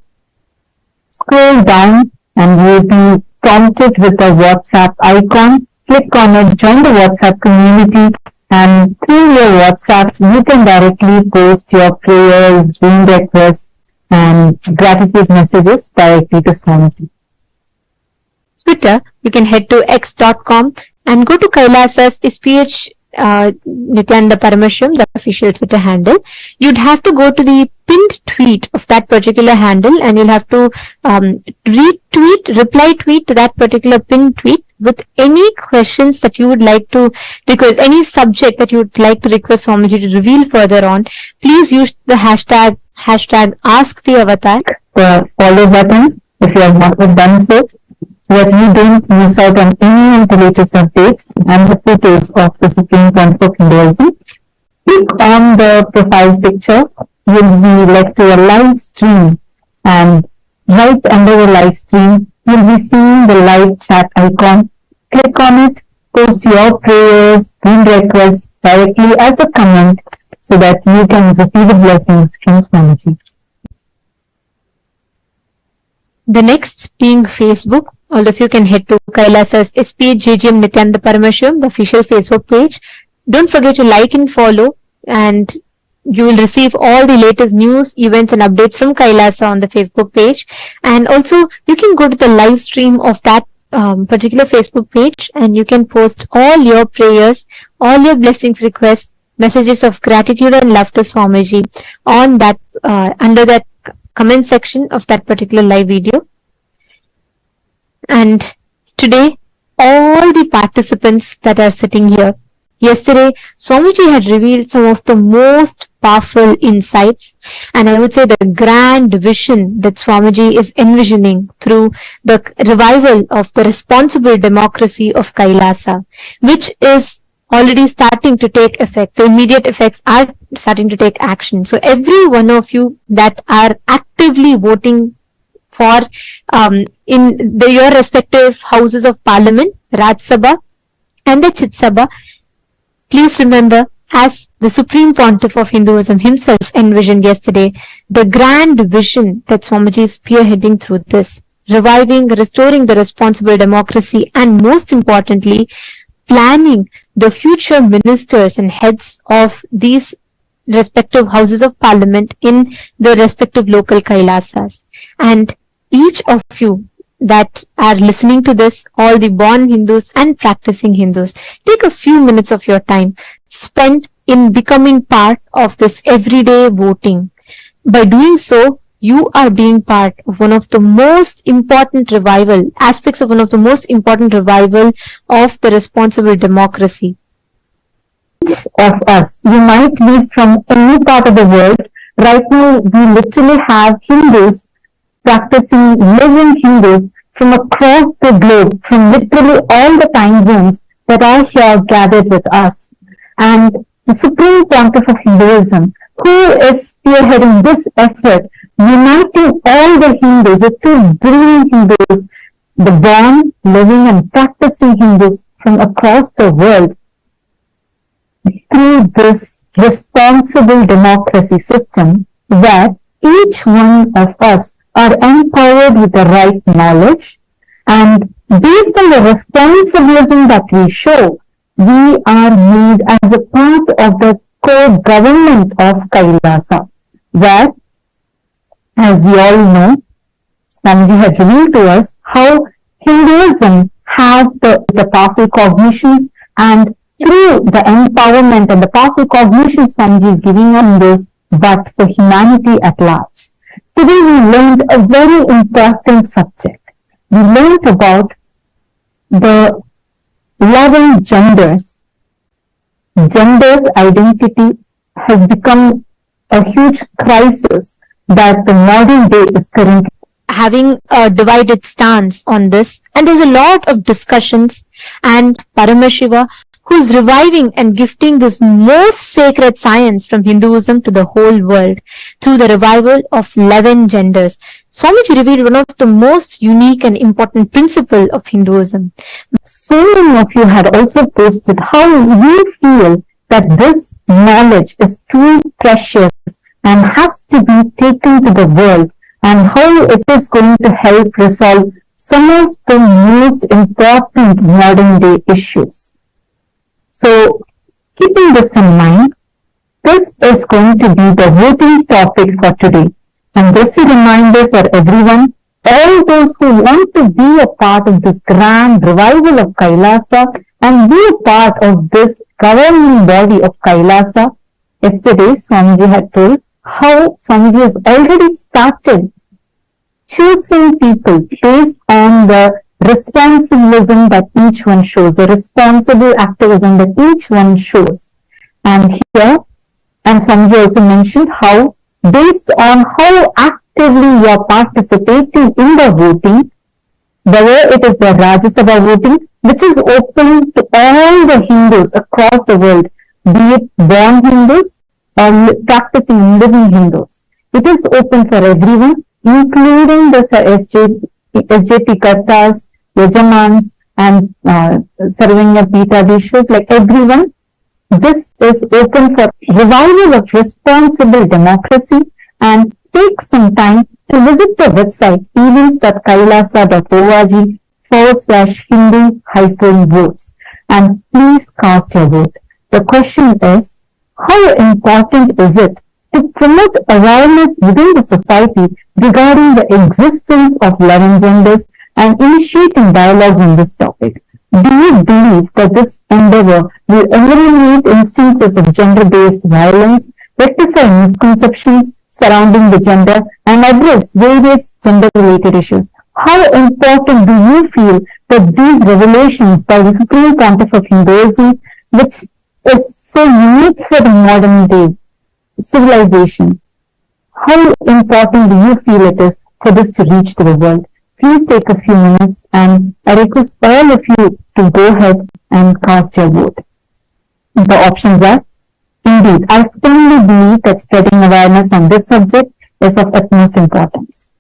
scroll down and you'll be prompted with a WhatsApp icon. Click on it, join the WhatsApp community, and through your WhatsApp, you can directly post your prayers, boon requests, and gratitude messages directly to Swamiji. Twitter, you can head to x.com and go to Kailasa's SPH Nithyananda Paramashivam, the official Twitter handle. You'd have to go to the pinned tweet of that particular handle and you'll have to reply tweet to that particular pinned tweet with any questions that you would like to request, any subject that you would like to request Swamiji to reveal further on. Please use the hashtag #AskTheAvatar, the follow button if you have not yet done so. so that you don't miss out on any of the latest updates and the photos of the Supreme Court of Hinduism. Click on the profile picture. You'll be led to a live stream, and right under the live stream, you'll be seeing the live chat icon. Click on it, post your prayers and requests directly as a comment so that you can receive the blessings from Swamiji. The next being Facebook. All of you can head to Kailasa's SPH Nithyananda Paramashivam, the official Facebook page. Don't forget to like and follow, and you will receive all the latest news, events and updates from Kailasa on the Facebook page. And also you can go to the live stream of that particular Facebook page, and you can post all your prayers, all your blessings requests, messages of gratitude and love to Swamiji on that under that comment section of that particular live video. And today, all the participants that are sitting here, yesterday, Swamiji had revealed some of the most powerful insights, and I would say the grand vision that Swamiji is envisioning through the revival of the responsible democracy of Kailasa, which is already starting to take effect. The immediate effects are starting to take action. So every one of you that are actively voting for in your respective houses of parliament, Raj Sabha and the Chit Sabha, please remember, as the Supreme Pontiff of Hinduism himself envisioned yesterday, the grand vision that Swamiji is spearheading through this, reviving, restoring the responsible democracy, and most importantly, planning the future ministers and heads of these respective houses of parliament in the respective local Kailasas. And each of you that are listening to this, all the born Hindus and practicing Hindus, take a few minutes of your time spent in becoming part of this everyday voting. By doing so, you are being part of one of the most important aspects of one of the most important revival of the responsible democracy. Each of us, you might be from any part of the world. Right now, we literally have Hindus practicing, living Hindus from across the globe, from literally all the time zones that are here gathered with us. And the Supreme Pontiff of Hinduism, who is spearheading this effort, uniting all the Hindus, the 2 billion Hindus, the born, living and practicing Hindus from across the world, through this responsible democracy system where each one of us are empowered with the right knowledge, and based on the responsibilism that we show, we are made as a part of the co-government of Kailasa, where, as we all know, Swamiji had revealed to us how Hinduism has the powerful cognitions, and through the empowerment and the powerful cognitions Swamiji is giving on this, but for humanity at large. Today we learned a very important subject. We learned about the 11 genders. Gender identity has become a huge crisis that the modern day is currently having a divided stance on this, and there's a lot of discussions, and Paramashiva, who's reviving and gifting this most sacred science from Hinduism to the whole world through the revival of 11 genders. Swamiji revealed one of the most unique and important principle of Hinduism. So many of you had also posted how you feel that this knowledge is too precious and has to be taken to the world, and how it is going to help resolve some of the most important modern day issues. So, keeping this in mind, this is going to be the voting topic for today. And just a reminder for everyone, all those who want to be a part of this grand revival of Kailasa and be a part of this governing body of Kailasa, yesterday Swamiji had told how Swamiji has already started choosing people based on the responsibilism that each one shows, the responsible activism that each one shows. And here, and Swamiji also mentioned how based on how actively you are participating in the voting, whether it is the Rajya Sabha voting, which is open to all the Hindus across the world, be it born Hindus or practicing living Hindus. It is open for everyone, including the SJP Kartas, Yajamans, and Sarvanya Pitadishwas, like everyone. This is open for revival of responsible democracy, and take some time to visit the website events.kailasa.org/Hindu-votes and please cast your vote. The question is, how important is it to promote awareness within the society regarding the existence of 11 genders and initiating dialogues on this topic? Do you believe that this endeavor will eliminate instances of gender-based violence, rectify misconceptions surrounding the gender, and address various gender-related issues? How important do you feel that these revelations by the Supreme Pontiff of Hinduism, which is so unique for the modern day civilization, how important do you feel it is for this to reach to the world? Please take a few minutes, and I request all of you to go ahead and cast your vote. The options are, indeed, I firmly believe that spreading awareness on this subject is of utmost importance.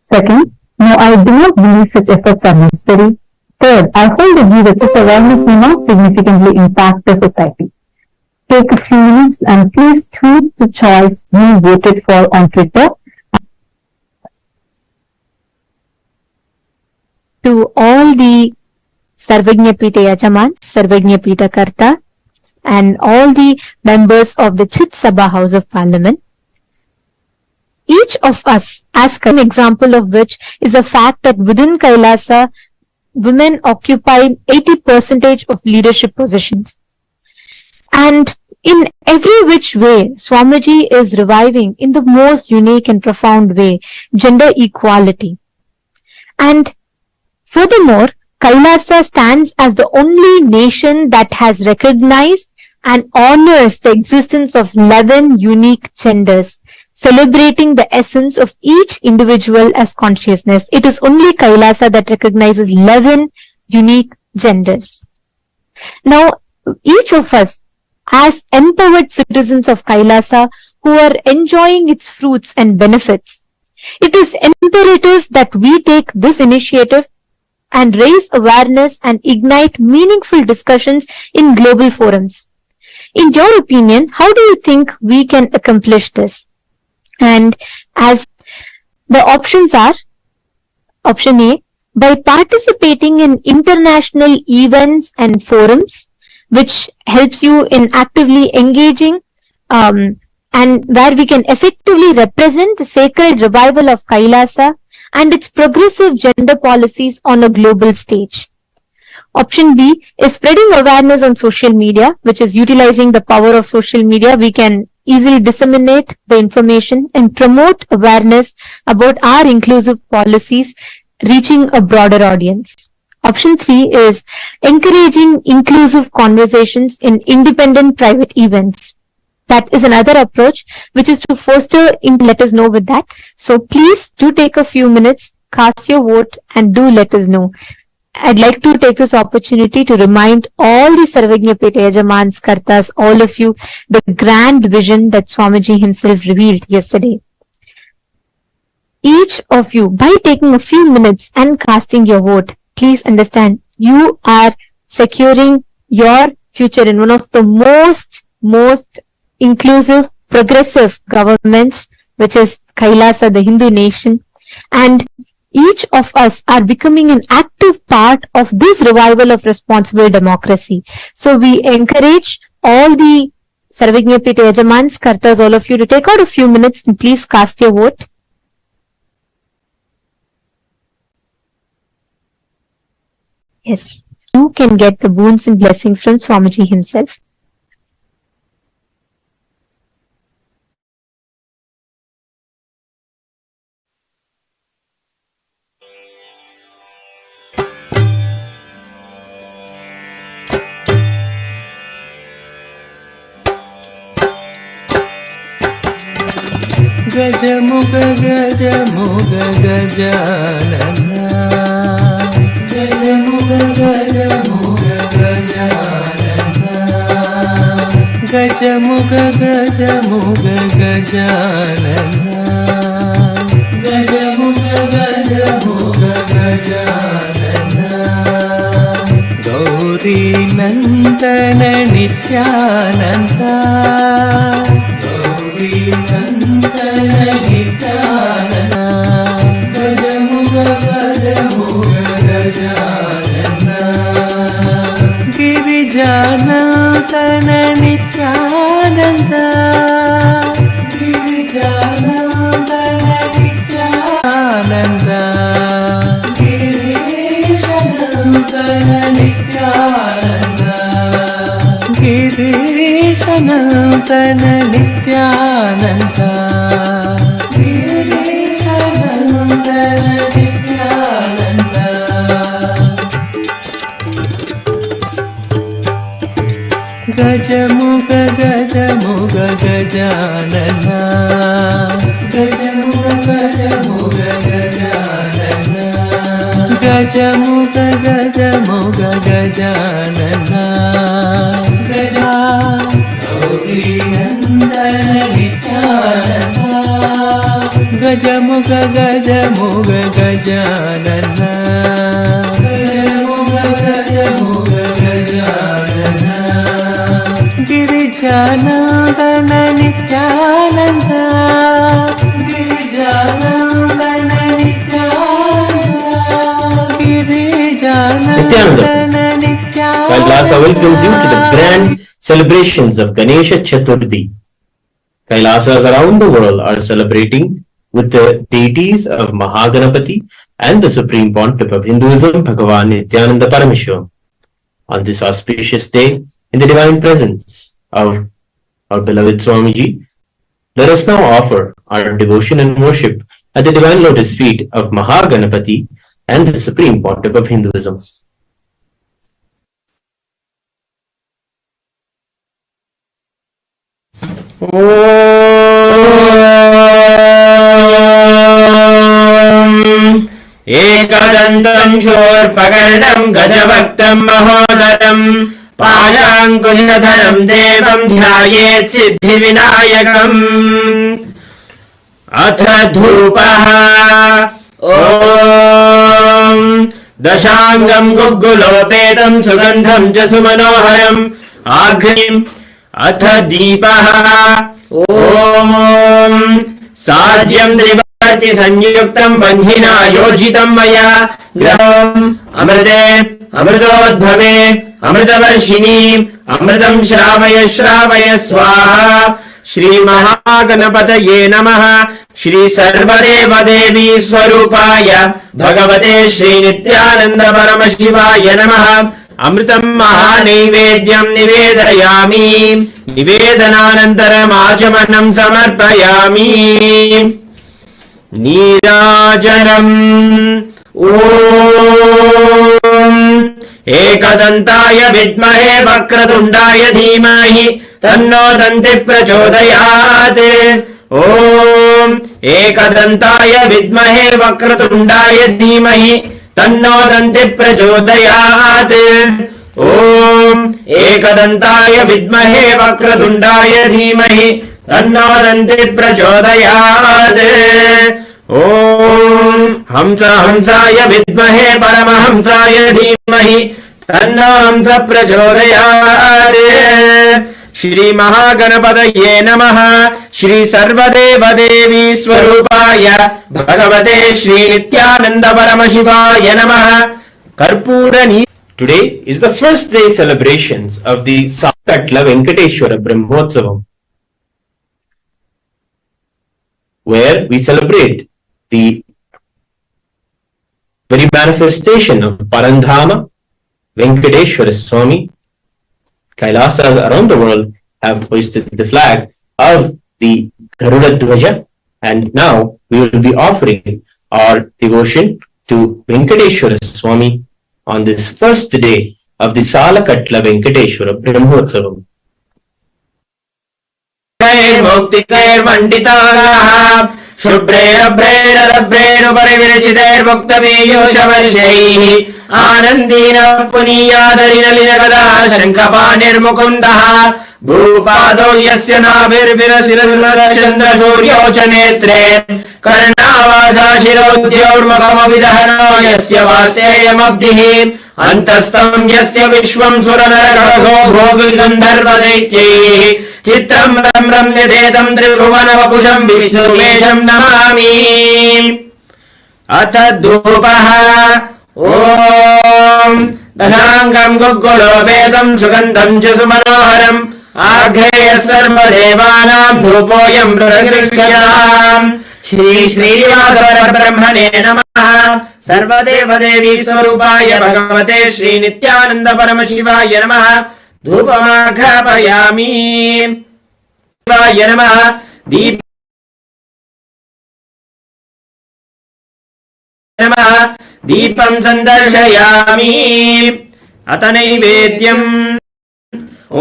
Second, no, I do not believe such efforts are necessary. Third, I hold the view that such awareness may not significantly impact the society. Take a few minutes and please tweet the choice you voted for on Twitter. To all the Sarvajñapita Yajaman, Sarvajñapita Karta, and all the members of the Chit Sabha House of Parliament, each of us, as an example of which is the fact that within Kailasa, women occupy 80% of leadership positions. And in every which way, Swamiji is reviving in the most unique and profound way, gender equality. And furthermore, Kailasa stands as the only nation that has recognized and honors the existence of 11 unique genders, celebrating the essence of each individual as consciousness. It is only Kailasa that recognizes 11 unique genders. Now, each of us, as empowered citizens of Kailasa who are enjoying its fruits and benefits, it is imperative that we take this initiative and raise awareness and ignite meaningful discussions in global forums. In your opinion, how do you think we can accomplish this? And as the options are, option A, by participating in international events and forums, which helps you in actively engaging and where we can effectively represent the sacred revival of Kailasa and its progressive gender policies on a global stage. Option B is spreading awareness on social media, which is utilizing the power of social media. We can easily disseminate the information and promote awareness about our inclusive policies, reaching a broader audience. Option 3 is encouraging inclusive conversations in independent private events. That is another approach, which is to foster let us know with that. So please do take a few minutes, cast your vote, and do let us know. I'd like to take this opportunity to remind all the Sarvajñapita Yajamans, Kartas, all of you, the grand vision that Swamiji himself revealed yesterday. Each of you, by taking a few minutes and casting your vote, please understand you are securing your future in one of the most inclusive, progressive governments, which is Kailasa, the Hindu nation. And each of us are becoming an active part of this revival of responsible democracy. So we encourage all the Sarvajñapita Yajamans, Kartas, all of you to take out a few minutes and please cast your vote. Yes, you can get the boons and blessings from Swamiji himself. गजमुग गजमुग Gajanan गजमुग गजमुग Gajanan गजमुग गजमुग Gajanan गजमुग गजमुग Gajanan Gauri Nandan Nityanand Gauri Nandan Nityanand गजमुग गजमुग Gajanan Girijanandan Nityanand Girijanandan Nityanand गिरीशनंदन Nityanand गिरीशनंदन Nityanand गिरीशनंदन Nityanand गजमुग गजमुग Gajanan गजमुग गजमुग Gajanan गजमुग गजमुग Gajanan Gaza Gauri Nandan Nityanand गजमुग गजमुग Gajanan गजमुग गजमुग Gajanan Girijanandan Nityanand Girijanandan Nityanand Girijanandan Nityanand Kailasa welcomes you to the grand celebrations of Ganesha Chathurthi. Kailasas around the world are celebrating with the deities of Maha Ganapathi and the Supreme Pontiff of Hinduism, Bhagavan Nithyananda Paramashivam. On this auspicious day, in the divine presence of our beloved Swamiji, let us now offer our devotion and worship at the divine lotus feet of Maha Ganapathi and the Supreme Pontiff of Hinduism. एकदन्तं शूर्पकर्णं गजभक्तं महोदरं पाशाङ्कुशधरं देवं ध्यायेत् सिद्धिविनायकम् अथ धूपः ॐ दशाङ्गं गुग्गुलोपेतं सुगन्धं च सुमनोहरम् आघ्निम् अथ दीपः ॐ साज्यं त्रिवर्ति संयुक्तं बन्धिना योजितं मया ग्रहम् अमृते अमृतोद्भवे अमृतवर्षिणीम् अमृतं श्रावय श्रावय स्वाहा श्री महागणपतये नमः श्री सर्वदेव देवी स्वरूपाय भगवते श्री नित्यानंद परमशिवाय नमः अमृतं महानैवेद्यं निवेदयामि निवेदनानन्तरमाचमनं समर्पयामि नीराजनम् ॐ एकदन्ताय विद्महे वक्रतुण्डाय धीमहि तन्नो दन्तिः प्रचोदयात् ॐ एकदन्ताय विद्महे वक्रतुण्डाय धीमहि तन्नो दन्तिः प्रचोदयात् ॐ एकदन्ताय विद्महे वक्रतुण्डाय धीमहि तन्नो दन्तिः प्रचोदयात् ॐ हंसाय विद्महे परमहंसाय धीमहि तन्नो हंस प्रचोदयात् श्री महागणपतये नमः श्री सर्वदेव देवी स्वरूपाय भगवते श्री नित्यानंद परमशिवाय नमः कर्पूरनी. Today is the first day celebrations of the Sakatla Venkateshwara Brahmotsavam, where we celebrate the very manifestation of Parandhama Venkateshwara Swami. Kailasas around the world have hoisted the flag of the Garuda Dhwaja, and now we will be offering our devotion to Venkateshwara Swami on this first day of the Salakatla Venkateshwara Brahmotsavam. मौक्तिकैर्मण्डिताः शुभ्रैरभ्रैरभ्रैरुपरि विरचितैर्मुक्तपीयूषवर्षैः आनन्दीनः पुनीयादरिनलिनगदा शङ्खपाणिर्मुकुन्दः भूपादौ यस्य नाभिर्विरसिरचन्द्रसूर्यौ च नेत्रे कर्णावासा शिरोद्योर्मुखमविदहनो यस्य वासेयमब्धिः अन्तस्तम् यस्य विश्वम् सुरनरकहो भोगिगन्धर्वदैत्यैः चित्रम् रम्यधेदम् त्रिभुवनवपुषम् विष्णुवेशम् नमामि। अथ धूपः ॐ दशाङ्गम् गुग्गुलोपेतम् सुगन्धम् च सुमनोहरम् आघ्रेयः सर्वदेवानाम् धूपोऽयम् प्रगृह्याम्। श्री श्रीनिवासपरब्रह्मणे नमः। सर्वदेवदेवी स्वरूपाय भगवते श्री नित्यानन्द परमशिवाय नमः। धूपमाघ्रापयामि। शिवाय नमः। दीपं सन्दर्शयामि। अत नैवेद्यम् ॐ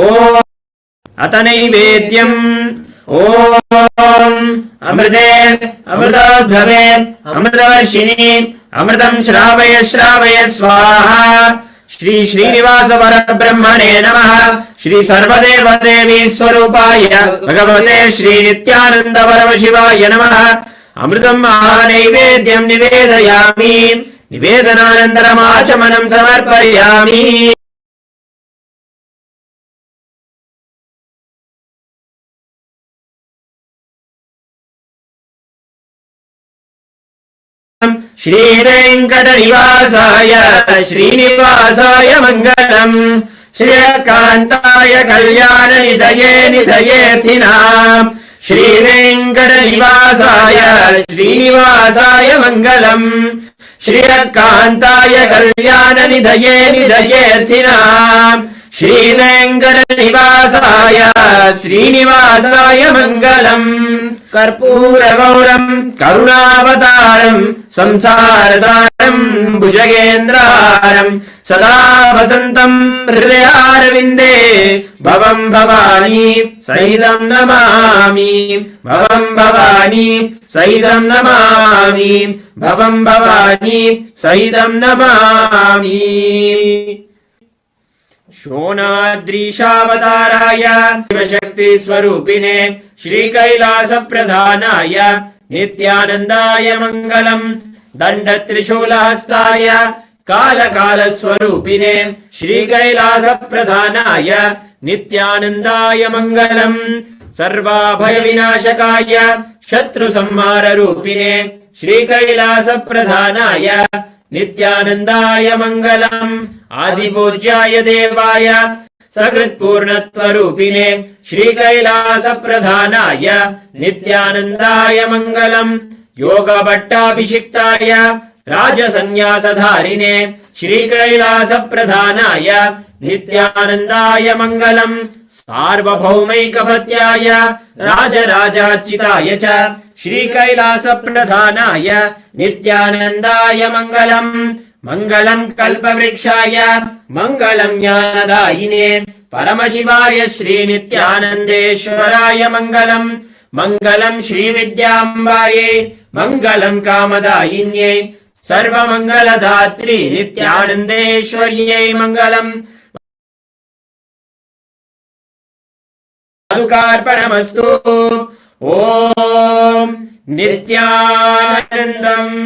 अमृते अमृतोद्भवे अमृतवर्षिणि अमृतं श्रावय श्रावय स्वाहा। श्री श्रीनिवास परब्रह्मणे नमः। श्री सर्वदेवदेवी स्वरूपाय भगवते श्री नित्यानन्द परमशिवाय नमः। अमृतम् महानैवेद्यम् निवेदयामि। निवेदनानन्तरमाचमनम् समर्पयामि। श्रीवेङ्कटनिवासाय श्रीनिवासाय मङ्गलम्। श्रियकान्ताय कल्याणनिधये निधयेऽर्थिनाम्। श्रीवेङ्कटनिवासाय श्रीनिवासाय मङ्गलम्। श्रियकान्ताय कल्याणनिधये निधयेऽर्थिनाम्। श्रीवेङ्कटनिवासाय श्रीनिवासाय मङ्गलम्। कर्पूरगौरम् करुणावतारम् संसारसारम् भुजगेन्द्रहारम् सदा वसन्तम् हृदयारविन्दे भवम् भवानी सहितम् नमामि। भवम् भवानी सहितम् नमामि। भवम् भवानी सहितम् नमामि। शोणाद्रीशावताराय शिवशक्ति स्वरूपिणे श्रीकैलासप्रधानाय नित्यानन्दाय मङ्गलम्। दण्डत्रिशूलहस्ताय कालकालस्वरूपिणे श्रीकैलासप्रधानाय नित्यानन्दाय मङ्गलम्। सर्वाभयविनाशकाय शत्रुसंहाररूपिणे श्रीकैलासप्रधानाय नित्यानन्दाय मङ्गलम्। आदिपूज्याय देवाय सकृत्पूर्णत्वरूपिणे श्रीकैलासप्रधानाय नित्यानन्दाय मङ्गलम्। योगभट्टाभिषिक्ताय राजसन्न्यासधारिणे श्रीकैलासप्रधानाय नित्यानन्दाय मङ्गलम्। सार्वभौमैकपत्याय राजराजार्चिताय च श्रीकैलासप्रधानाय नित्यानन्दाय मङ्गलम्। मङ्गलम् कल्पवृक्षाय मङ्गलम् ज्ञानदायिने परमशिवाय श्रीनित्यानन्देश्वराय मङ्गलम्। मङ्गलम् श्रीविद्याम्बायै मङ्गलम् कामदायिन्यै सर्वमङ्गलदात्री नित्यानन्देश्वर्यै मङ्गलम्। पादुकार्पणमस्तु। ॐ नित्यानन्दम्।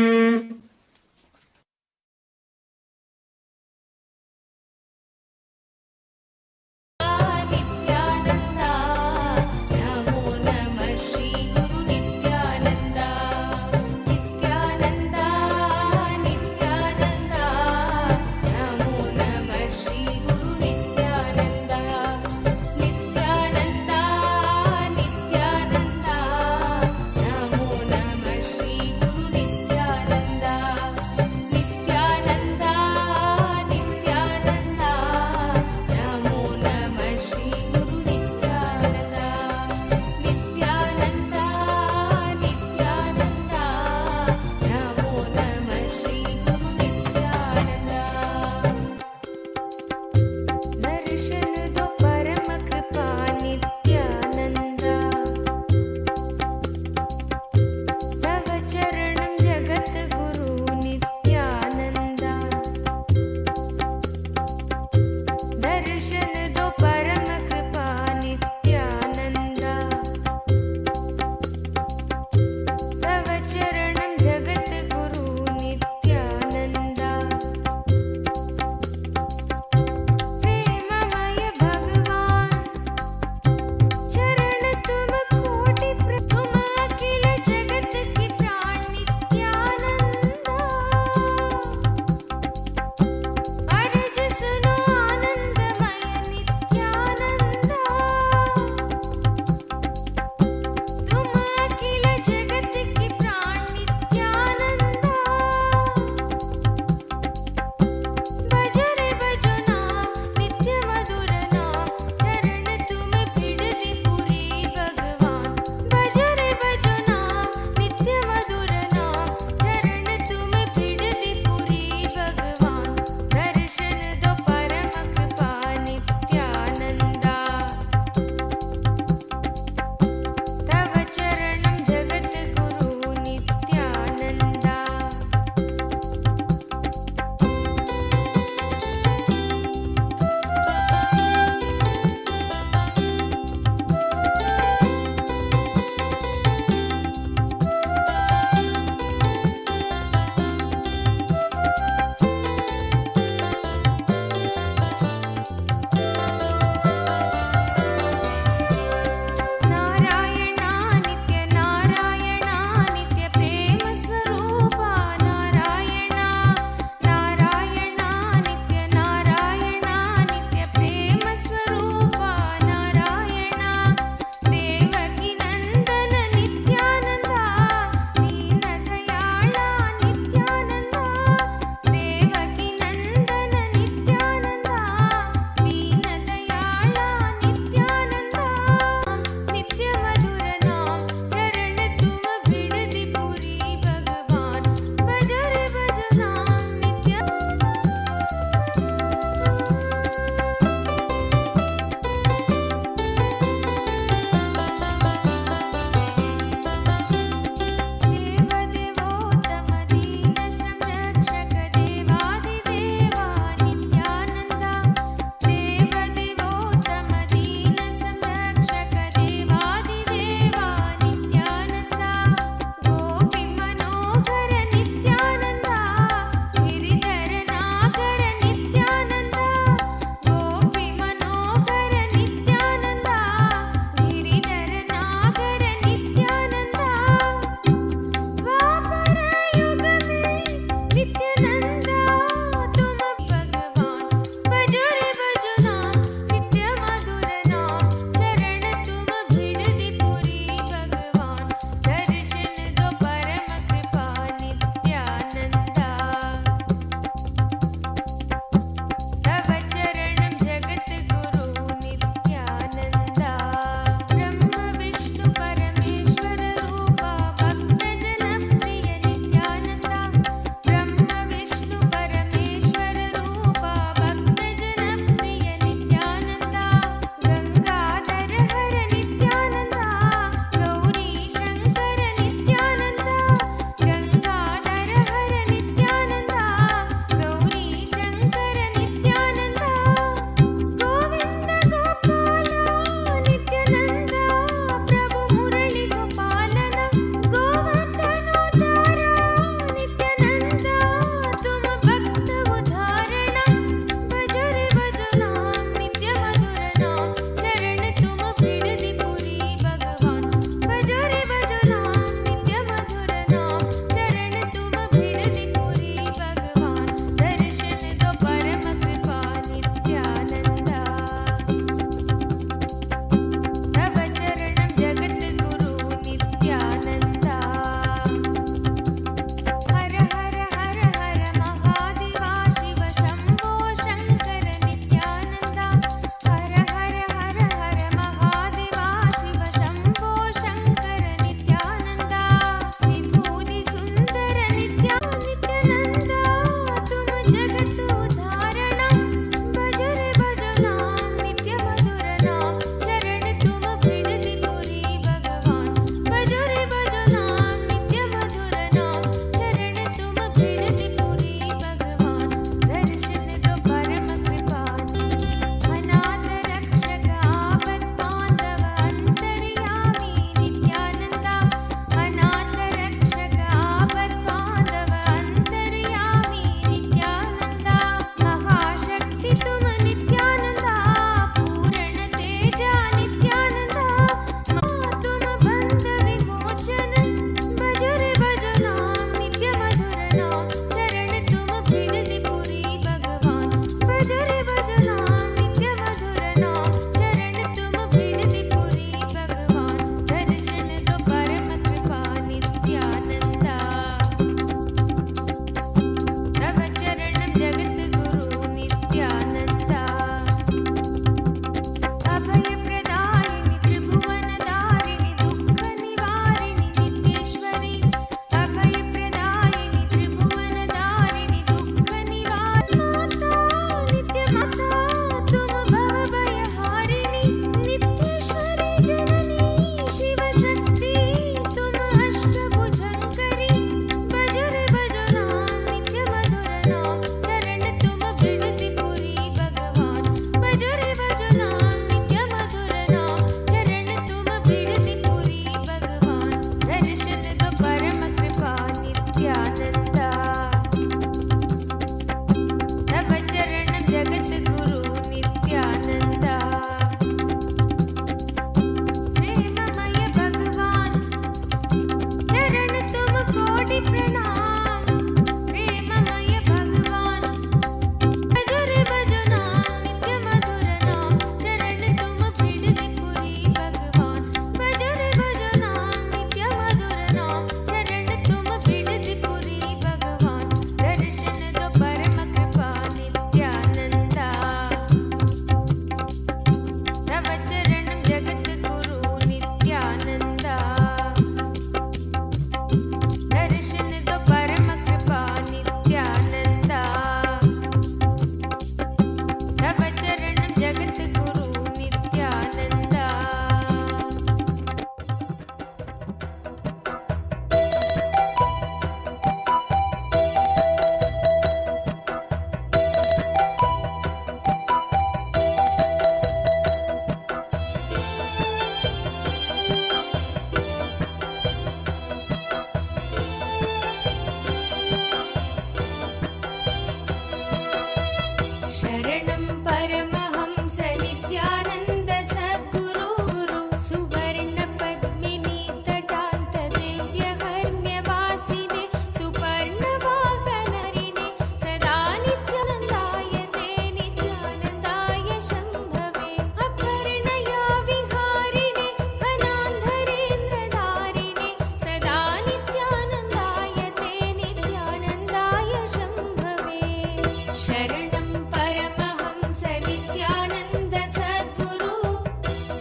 शरणं परमहंस नित्यानन्द सद्गुरु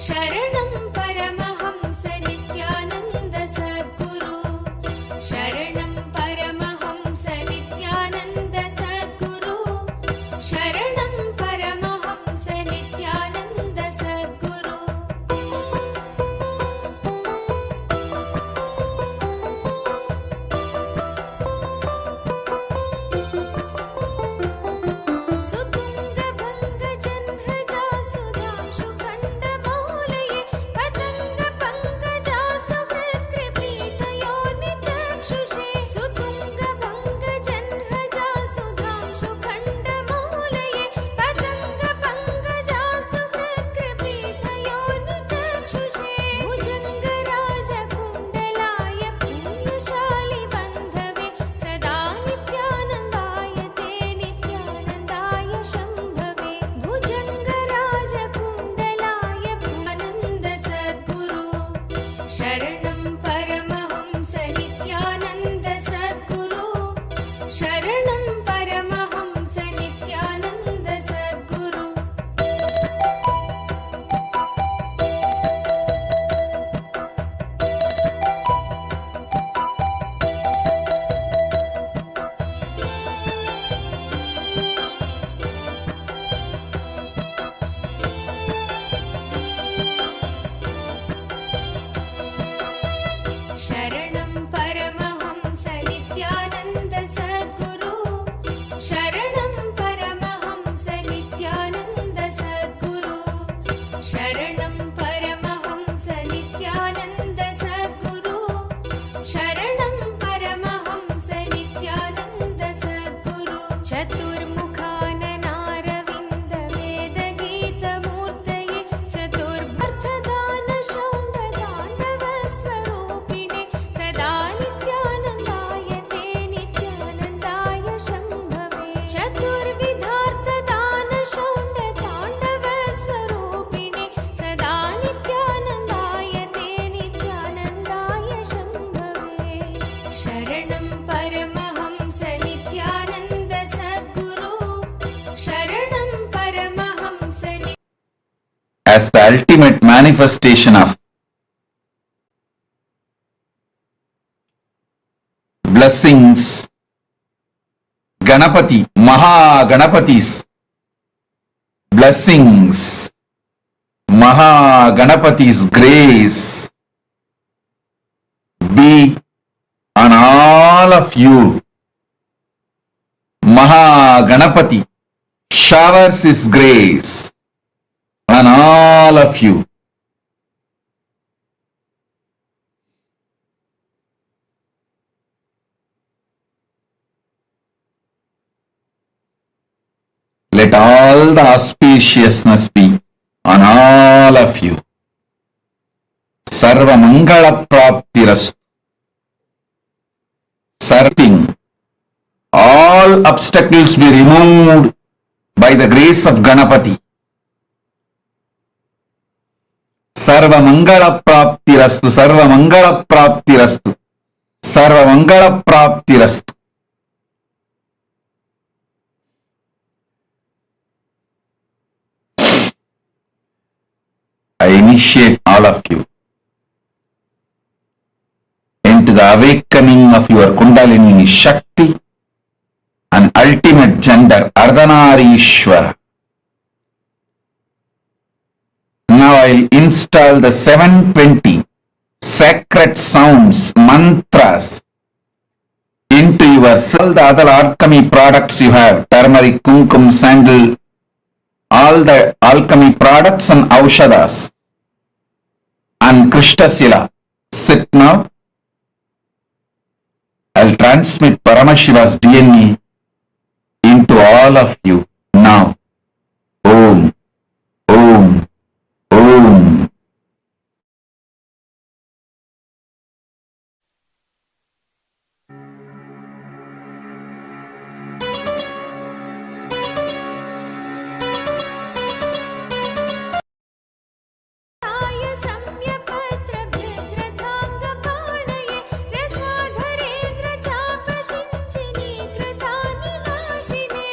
शरणं परमहंस नित्यानन्द सद्गुरु शरणं परमहंस नित्यानन्द सद्गुरु शरणं परमहंस नित्यानन्द सद्गुरु सुतुङ्गभङ्गजह्नजासुधांशु खण्डमौलये पतङ्गपङ्कजासु हृत्कृपीठयोनिचक्षुषे सुतुङ्गभङ्गजह्नजासुधांशु खण्डमौलये पतङ्गपङ्कजासु हृत्कृपीठयोनिचक्षुषे भुजङ्गराजकुण्डलाय पुण्यशालि बन्धवे सदा नित्यानन्दाय ते नित्यानन्दाय शम्भवे भुजङ्गराजकुण्डलाय पुनन्द सद्गुरु शरणं परमहंस नित्यानन्द सद्गुरु शरणं परमहंस नित्यानन्द सद्गुरु शरणं परमहंस नित्यानन्द सद्गुरु शरणं परमहंस नित्यानन्द सद्गुरु शरणं परमहंस नित्यानन्द सद्गुरु शरणं परमहंस नित्यानन्द सद्गुरु चतुर्मुखाननारविन्द वेदगीतमूर्तये चतुर्भर्थदानशौण्डताण्डवस्वरूपिणे सदा नित्यानन्दाय ते नित्यानन्दाय शम्भवे चतुर्विधार्थदानशौण्डताण्डवस्वरूपिणे सदा नित्यानन्दाय ते नित्यानन्दाय शम्भवे शरणं परमहंस नित्यानन्द सद्गुरु शरणं Paramhans as the ultimate manifestation of blessings, Ganapati, Maha Ganapathi's blessings, Maha Ganapathi's grace be on all of you. Maha Ganapathi showers his grace on all of you. Let all the auspiciousness be on all of you. Sarva Mangala Praptirastu. Sarting. All obstacles be removed by the grace of Ganapati. Sarva Mangala Praptirastu. Sarva Mangala Praptirastu. Sarva Mangala Praptirastu. I initiate all of you into the awakening of your Kundalini Shakti and ultimate gender Ardhanarishwara. Now I'll install the 720 sacred sounds, mantras into your cell. The other alchemy products you have, turmeric, kumkum, sandal, all the alchemy products and aushadas and Krishnasila. Sit now. I'll transmit Paramashiva's DNA into all of you now. Om, Om, Om. श्वसाधरेन्द्र चापशिञ्चिनीकृतानि नाशिने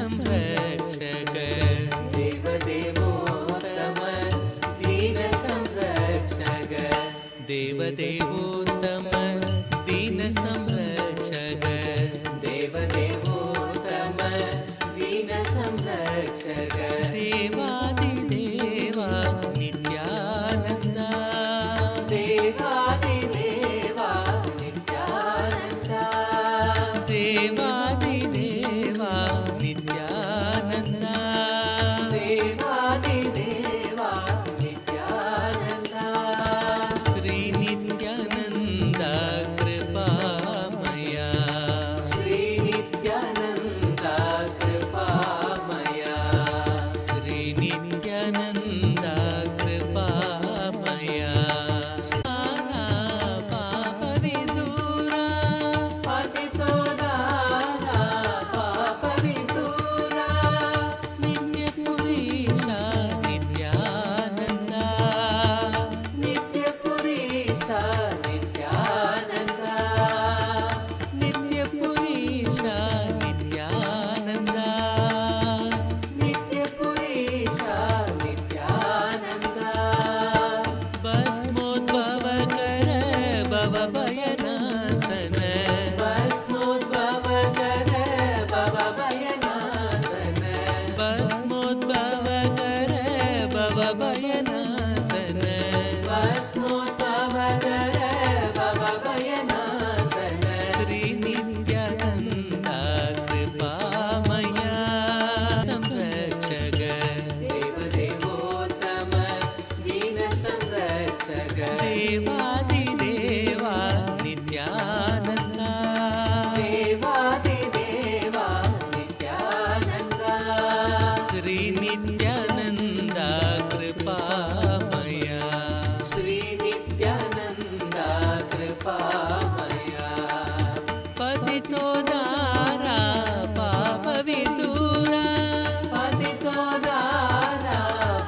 संरक्षक देवदेवोत्तम दीन संरक्षक देवदेवोत्तम दीन संरक्षक देवदेवोत्तम दीन संरक्षक देवादिदेवा नित्यानन्दा देवादिदेवा नित्यानन्दा देवादिदेवा नित्यानन्दा देवादिदेवा नित्यानन्दा श्री नित्यानन्दा कृपामया श्री नित्यानन्दा कृपामया श्री नित्यानन्दा कृपामया सारा पापविदूरा पतितो दारा पापविदूरा नित्यपुरीशा नित्यानन्दा नित्यपुरीशा नित्यानन्दा नित्यपुरीशा नित्यानन्दा नित्यपुरीशा नित्यानन्दा भस्मोद्भवकर भवभयनाशन भस्मोद्भवकर भवभयनाशन भस्मोद्भवकर भवभयनाशन भस्मोद्भवकर भवभयनाशन श्री नित्यानन्दा कृपामया संरक्षक देवदेवोत्तम दीन संरक्षक देवादिदेवा नित्यानन्दा देवादिदेवा नित्यानन्दा श्री नित्यानन्दा कृपामया श्री नित्यानन्दा कृपामया पतितो दारा पापविदूरा पतितो दारा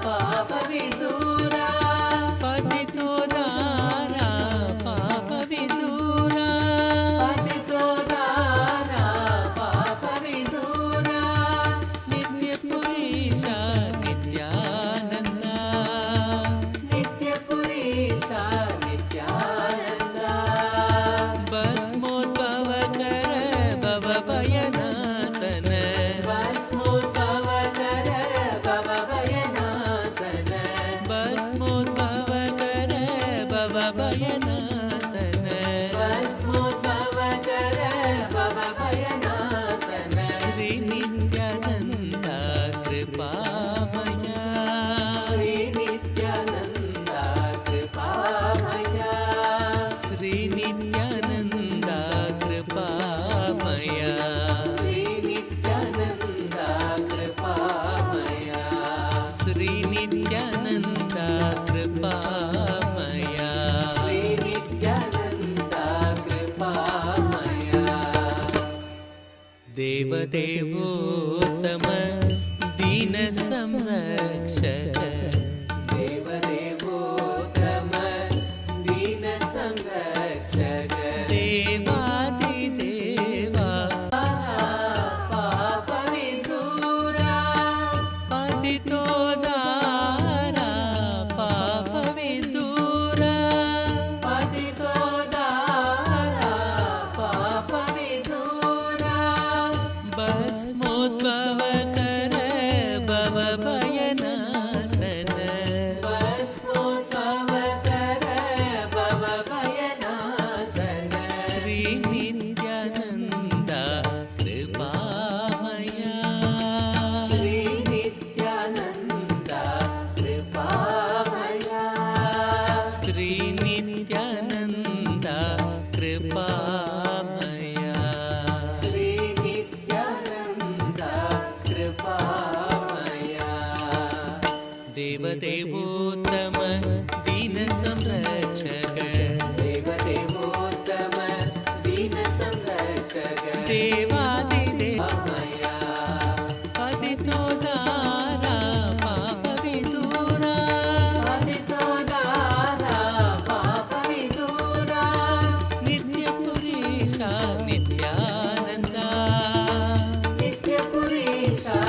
पापविदूरा पतितो दारा पापविदूरा पतितो दारा पापविदूरा नित्यपुरीशा नित्यानन्दा नित्यपुरीशा नित्यानन्दा भस्मोद्भवकर भवभयनाशन भस्मोद्भवकर भवभयनाशन भस्मोद्भवकर भवभयनाशन भस्मोद्भवकर भवभयनाशन श्री नित्यानन्दा कृपामया श्री नित्यानन्दा कृपामया श्री नित्यानन्दा कृपामया श्री नित्यानन्दा कृपामया श्री नित्यानन्दा कृपामया श्री नित्यानन्दा कृपामया देवदेवोत्तम दीन संरक्षक देवदेवोत्तम दीन संरक्षक देवादिदेवा पापविदूरा पतितो दारा पापविदूरा पतितो दारा पापविदूरा भस्मोद्भवकर भवभयनाशन भस्मोद्भवकर भवभयनाशन श्री नित्यानन्दा कृपामया श्री नित्यानन्दा कृपामया श्री नित्यानन्दा कृपामया श्री नित्यानन्दा कृपामया देवदेवोत्तम दीन संरक्षक देवदेवोत्तम दीन संरक्षक देवादिदेवमया पतितो दारा पापविदूरा पतितो दारा पापविदूरा नित्यपुरीशा नित्यानन्दा नित्यपुरीशा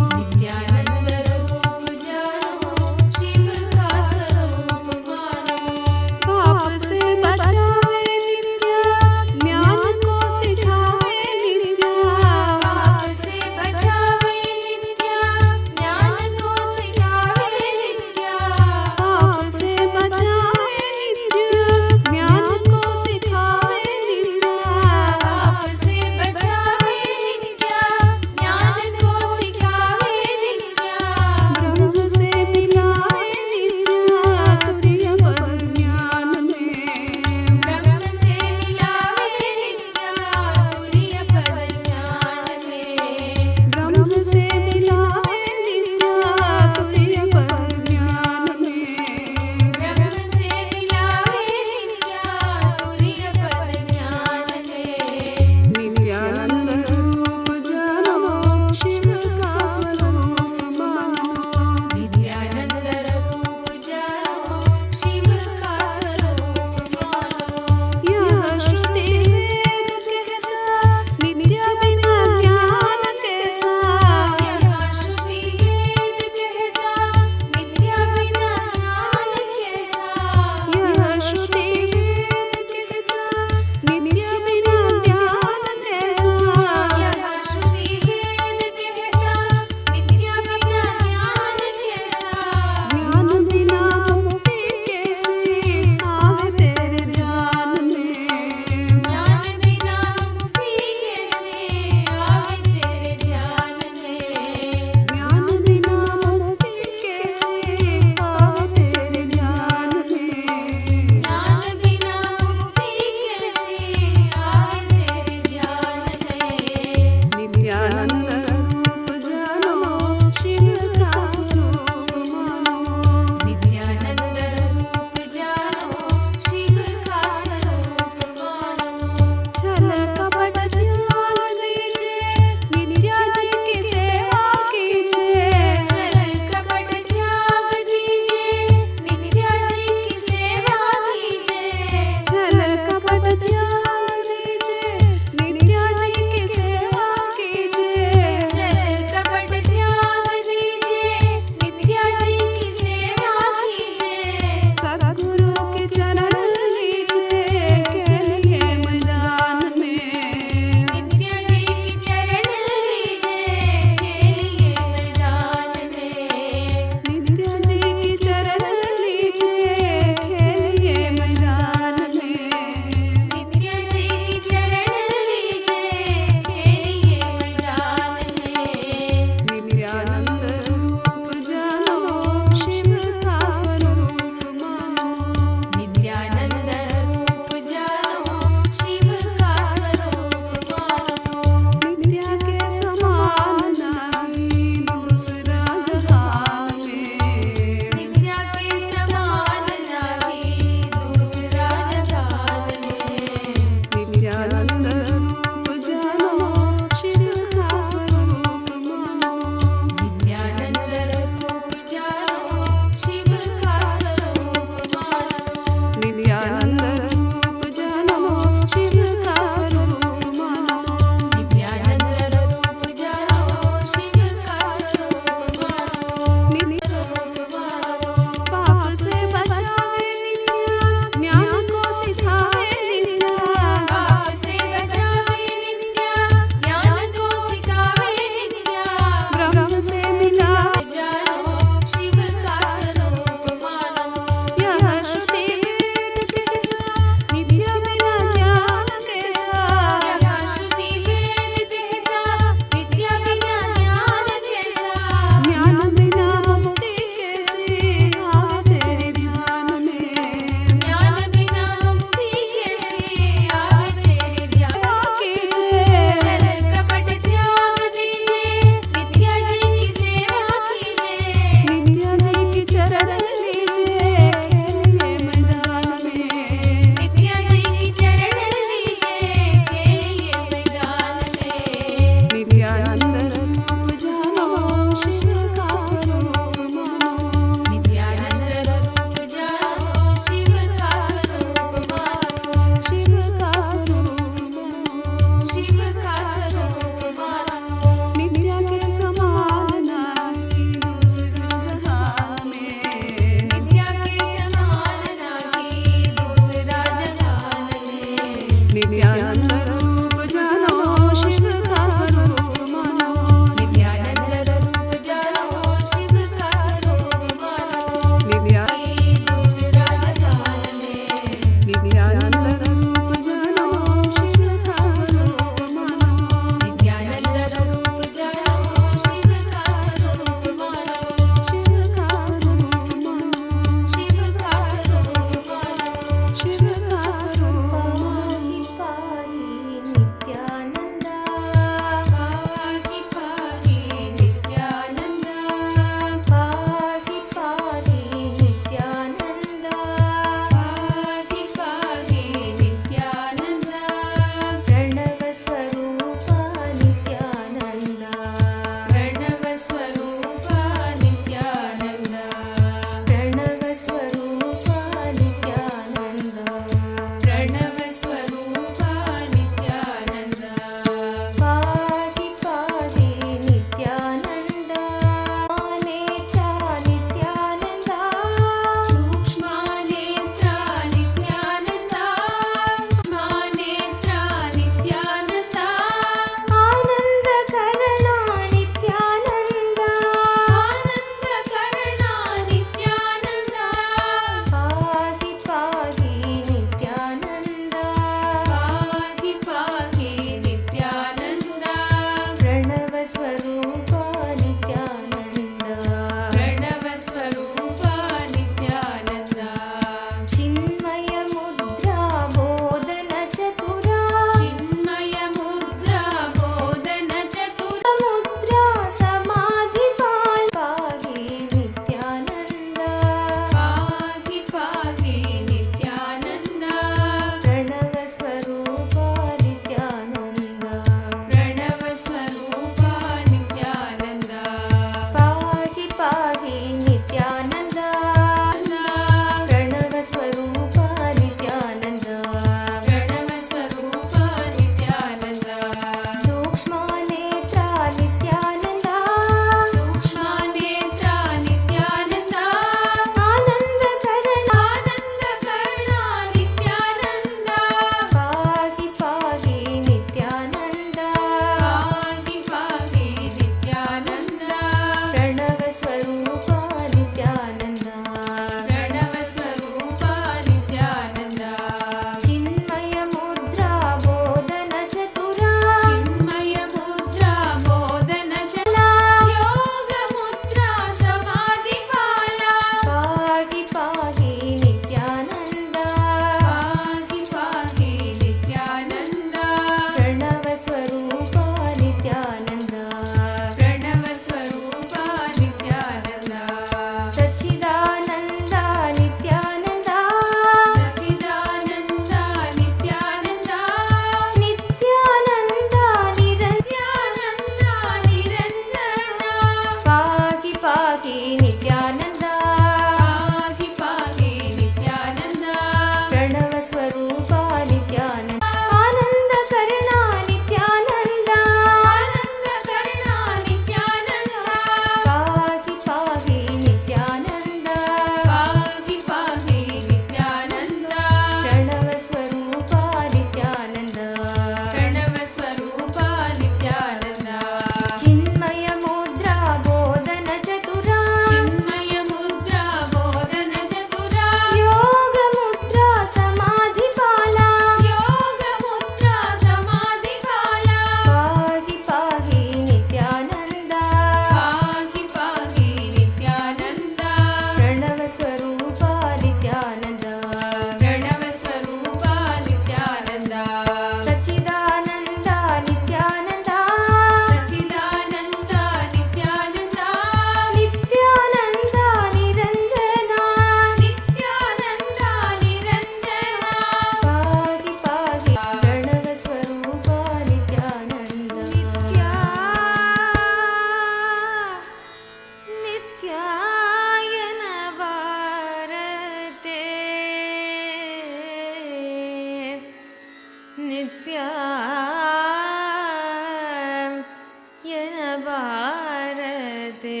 ನಿತ್ಯಾಯನ ಭಾರತೆ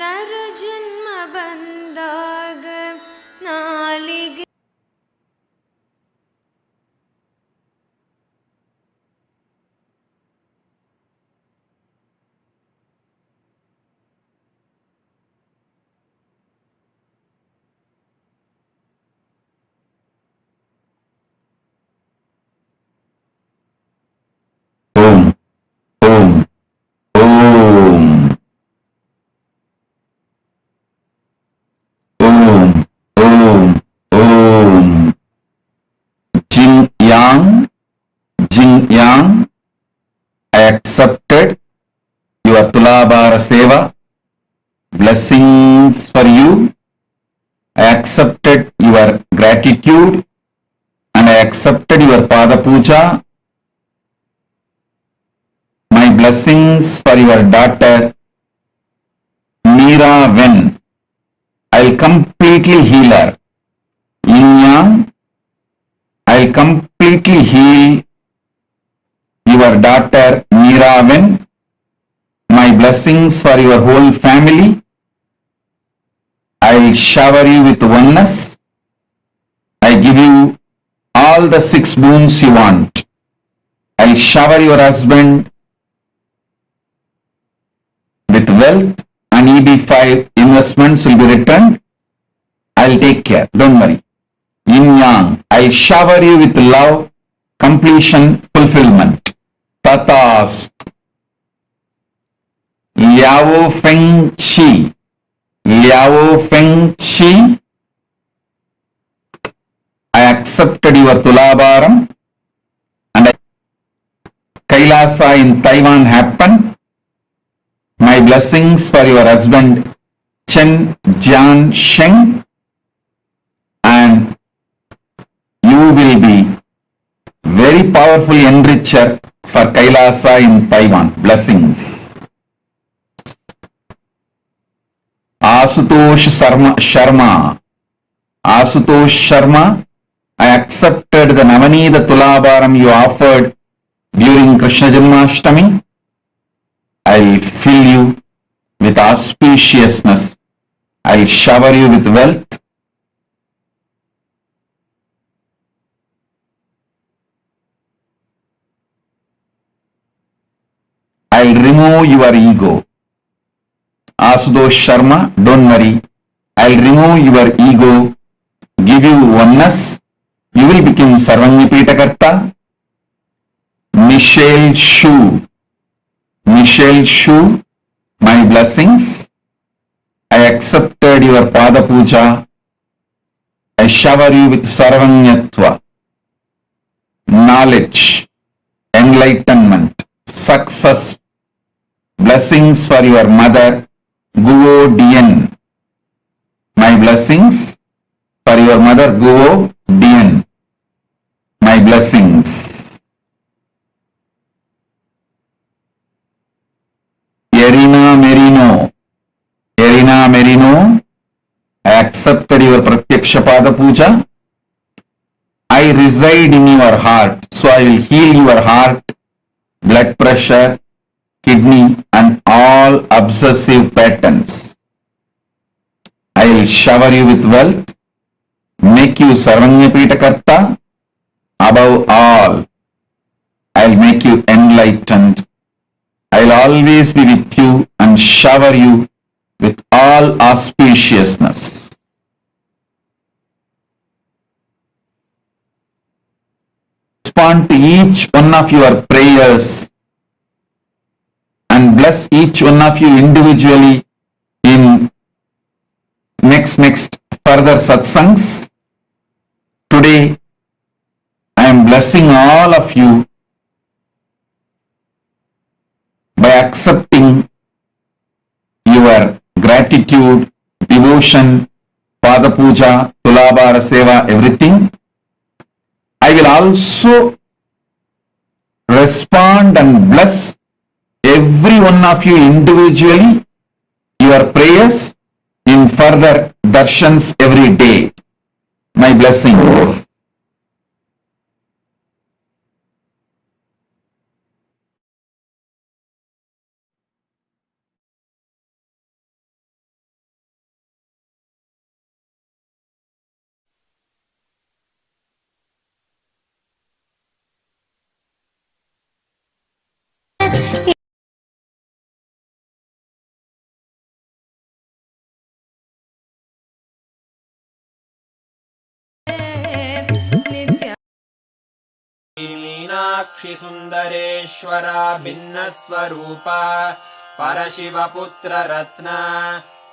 ನರ ಜನ್ಮ ಬಂದಾಗ ನಾಲಿಗೆ Om, Om, Om, Om, Om, Om. Jin Yang, Jin Yang, I accepted your Tulabara Seva, blessings for you. I accepted your gratitude and I accepted your Pada Puja. My blessings for your daughter Meera Ven. I'll completely heal her. Yin Yang, I'll completely heal your daughter Meera Ven. My blessings for your whole family. I'll shower you with oneness. I give you all the 6 boons you want. I'll shower your husband with wealth and EB5 investments will be returned. I'll take care. Don't worry. Yin Yang, I'll shower you with love, completion, fulfillment. Tatast. Liao Feng Chi. Liao Feng Chi. I accepted your Tulabaram and Kailasa in Taiwan happened. My blessings for your husband Chen Jian Sheng, and you will be very powerful enricher for Kailasa in Taiwan. Blessings. Asutosh Sharma. Asutosh Sharma, I accepted the Navanida Tulabaram you offered during Krishna Janmashtami. I'll fill you with auspiciousness. I'll shower you with wealth. I'll remove your ego. Asutosh Sharma, don't worry. I'll remove your ego, give you oneness. You will become Sarvanyapitakarta. Michelle Shu. Michelle Shu, my blessings. I accepted your Pada Puja. I shower you with Sarvanyatva, knowledge, enlightenment, success, blessings for your mother, Guo Dien. My blessings for your mother, Guo Dien. My blessings. Erina Merino, I accepted your Pratyaksha Pada Puja. I reside in your heart, so I will heal your heart, blood pressure, kidney and all obsessive patterns. I will shower you with wealth, make you Sarvanyapitakarta. Above all, I'll make you enlightened. I'll always be with you and shower you with all auspiciousness. Respond to each one of your prayers and bless each one of you individually in next further satsangs. Today, I am blessing all of you by accepting your gratitude, devotion, Pada Puja, Tulabara Seva, everything. I will also respond and bless every one of you individually, your prayers in further darshans every day. My blessings. Meenakshi सुन्दरेश्वरा भिन्नस्वरूप परशिवपुत्र रत्न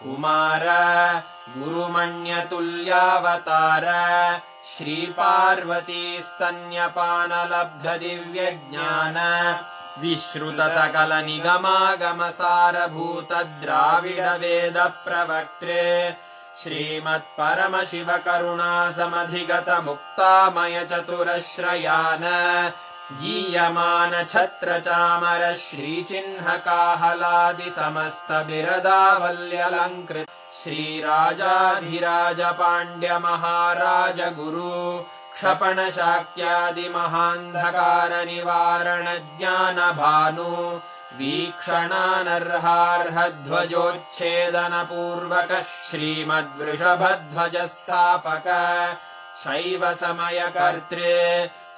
कुमार गुरुमण्यतुल्यावतार श्रीपार्वती स्तन्यपानलब्ध दिव्यज्ञान विश्रुत सकल निगमागमसारभूत द्राविड वेद प्रवक्त्रे श्रीमत्परमशिव करुणा समधिगत मुक्तामय चतुरश्रयान गीयमान छत्र चामर श्रीचिह्न काहलादि समस्त बिरदावल्यलङ्कृत श्रीराजाधिराज पाण्ड्य महाराज गुरु क्षपण शाक्यादि महान्धकार निवारण ज्ञान भानु वीक्षणानर्हार्हध्वजोच्छेदन पूर्वक श्रीमद्वृषभध्वजस्थापक शैव समय कर्त्रे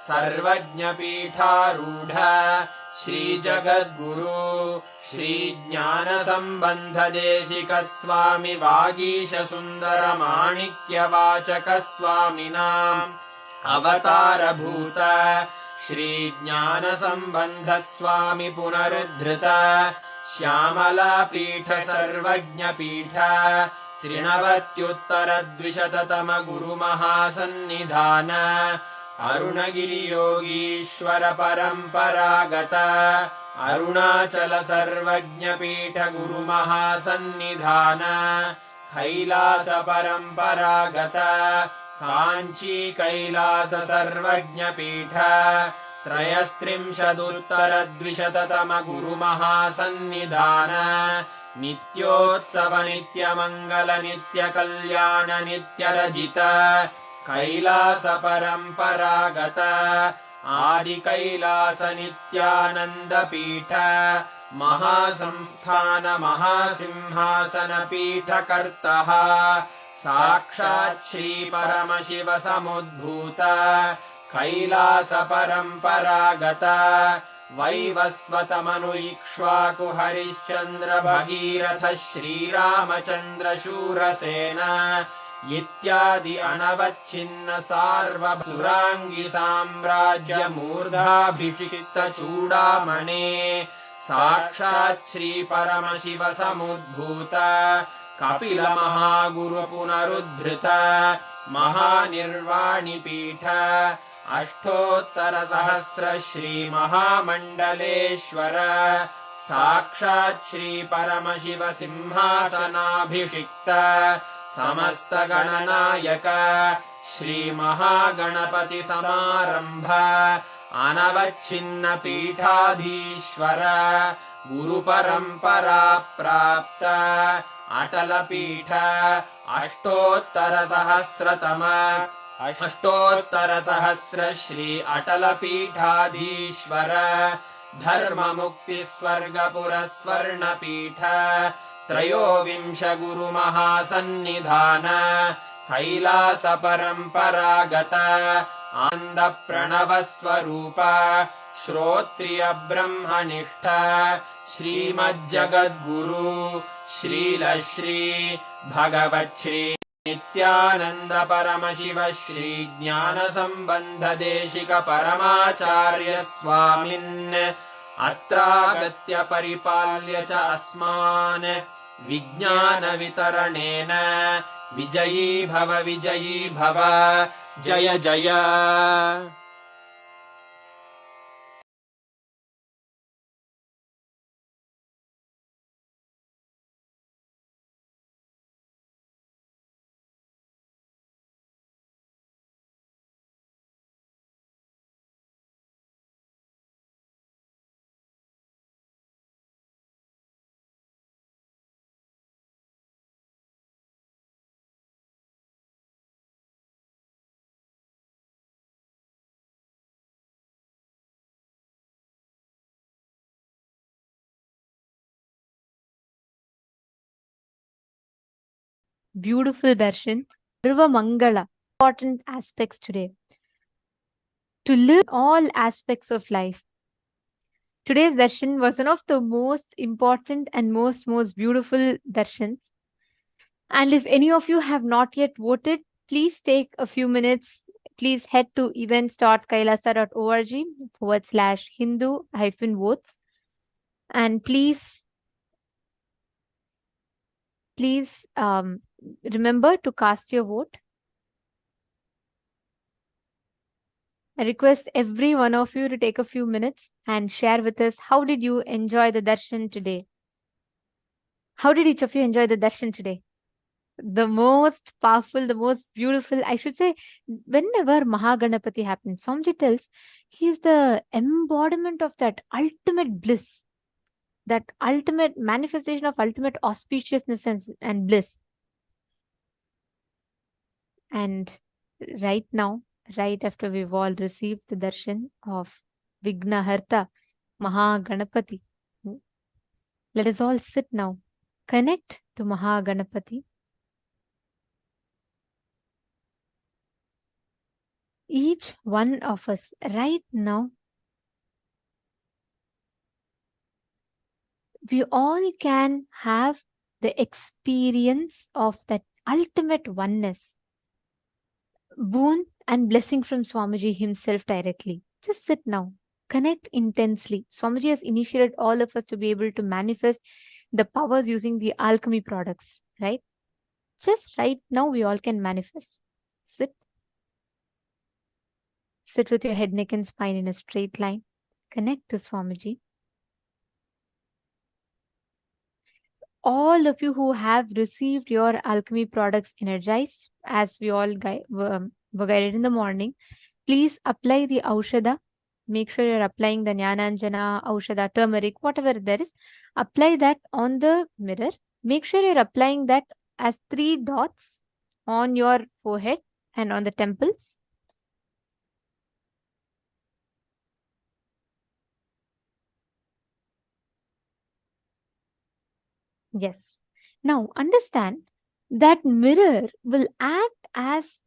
सर्वज्ञपीठारूढ श्रीजगद्गुरु श्रीज्ञानसम्बन्ध देशिक स्वामि वागीश सुन्दर माणिक्यवाचक स्वामिनाम् अवतारभूत श्रीज्ञानसम्बन्ध स्वामि पुनरुद्धृत श्यामलापीठ सर्वज्ञपीठ त्रिनवत्युत्तरद्विशततम गुरुमहासन्निधान अरुणगिरियोगीश्वर परम्परागत अरुणाचल सर्वज्ञपीठ गुरुमहासन्निधान कैलास परम्परागत काञ्ची कैलास सर्वज्ञपीठ त्रयस्त्रिंशदुत्तरद्विशततम गुरुमहासन्निधान नित्योत्सव नित्यमङ्गल नित्यकल्याण नित्यरजित कैलास परम्परागत आदिकैलास नित्यानन्दपीठ महासंस्थान महासिंहासन पीठकर्तः साक्षात् श्री परमशिव समुद्भूत कैलास परम्परागत वैवस्वतमनु इक्ष्वाकु हरिश्चन्द्र भगीरथ श्रीरामचन्द्र शूरसेन इत्यादि अनवच्छिन्न सार्वसुराङ्गि साम्राज्य मूर्धाभिषिक्त चूडामणे साक्षात् श्री परमशिव समुद्भूत कपिल महागुरु पुनरुद्धृत महानिर्वाणिपीठ अष्टोत्तर सहस्र श्री महामण्डलेश्वर साक्षात् श्री परमशिव सिंहासनाभिषिक्त समस्त गणनायक श्री महागणपति समारंभ अनवच्छिन्न पीठाधीश्वर गुरुपरम्परा प्राप्त अटलपीठ अष्टोत्तर सहस्र श्री अटलपीठाधीश्वर धर्ममुक्ति स्वर्गपुर स्वर्णपीठ त्रयोविंश गुरुमहासन्निधान कैलास परम्परागत आनन्द प्रणव स्वरूप श्रोत्रिय ब्रह्मनिष्ठ श्रीमज्जगद्गुरु श्रीलश्री भगवच्छ्री नित्यानन्द परमशिव श्री ज्ञानसम्बन्ध देशिक परमाचार्य स्वामिन् अत्रागत्य परिपाल्य च अस्मान् विज्ञान वितरणेन विजयी भव जय जय। beautiful darshan, Sarva Mangala, important aspects today. To live all aspects of life. Today's darshan was one of the most important and most beautiful darshans. And if any of you have not yet voted, please take a few minutes. Please head to events.kailasa.org/Hindu-votes. And please remember to cast your vote. I request every one of you to take a few minutes and share with us how did you enjoy the darshan today? How did each of you enjoy the darshan today? The most powerful, the most beautiful, I should say, whenever Maha Ganapathi happens, Swamiji tells he is the embodiment of that ultimate bliss, that ultimate manifestation of ultimate auspiciousness and bliss. And right now, right after we've all received the darshan of Vignaharta, Maha Ganapathi, let us all sit now, connect to Maha Ganapathi. Each one of us right now, we all can have the experience of that ultimate oneness, boon and blessing from Swamiji himself directly. Just sit now, connect intensely. Swamiji has initiated all of us to be able to manifest the powers using the alchemy products, right? Just right now, we all can manifest. Sit. Sit with your head, neck and spine in a straight line. Connect to Swamiji. All of you who have received your alchemy products energized, as we all were guided in the morning, please apply the Aushada. Make sure you're applying the Jnananjana, Aushada, turmeric, whatever there is. Apply that on the mirror. Make sure you're applying that as 3 dots on your forehead and on the temples. Yes. Now understand that mirror will act as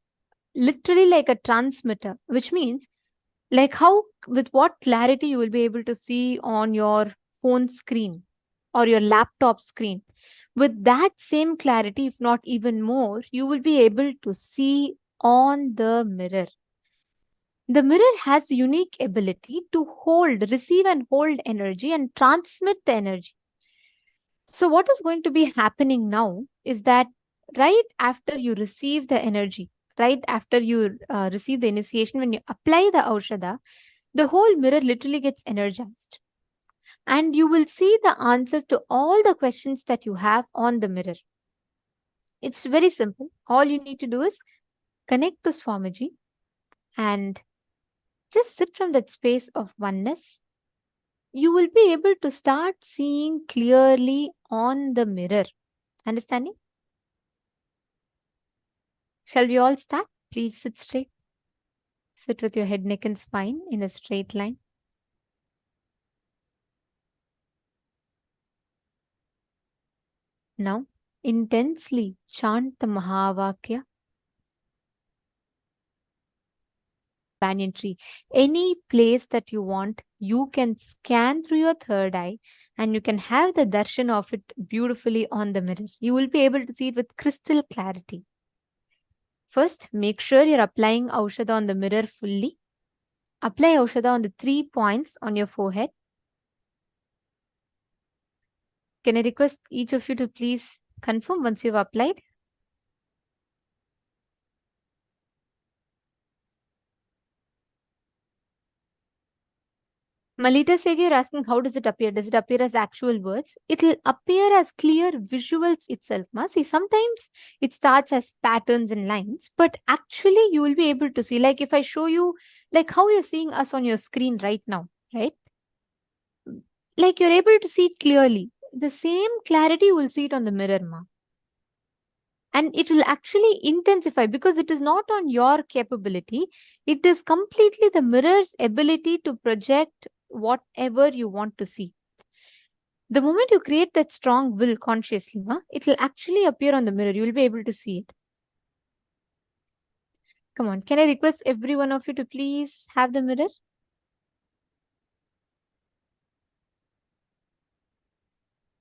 literally like a transmitter, which means like how, with what clarity you will be able to see on your phone screen or your laptop screen. With that same clarity, if not even more, you will be able to see on the mirror. The mirror has a unique ability to receive and hold energy and transmit the energy. So what is going to be happening now is that right after you receive the energy, right after you receive the initiation, when you apply the Aushada, the whole mirror literally gets energized. And you will see the answers to all the questions that you have on the mirror. It's very simple. All you need to do is connect to Swamiji and just sit from that space of oneness. You will be able to start seeing clearly on the mirror. Understanding? Shall we all start? Please sit straight. Sit with your head, neck and spine in a straight line. Now, intensely chant the Mahavakya. Banyan tree. Any place that you want, you can scan through your third eye and you can have the darshan of it beautifully on the mirror. You will be able to see it with crystal clarity. First, make sure you're applying Aushada on the mirror fully. Apply Aushada on the 3 points on your forehead. Can I request each of you to please confirm once you've applied? Malita Sege, you're asking how does it appear? Does it appear as actual words? It will appear as clear visuals itself. See, sometimes it starts as patterns and lines, but actually you will be able to see, like if I show you, like how you're seeing us on your screen right now, right? Like you're able to see it clearly. The same clarity you will see it on the mirror, ma. And it will actually intensify because it is not on your capability. It is completely the mirror's ability to project whatever you want to see. The moment you create that strong will consciously, it will actually appear on the mirror. You will be able to see it. Come on, can I request every one of you to please have the mirror?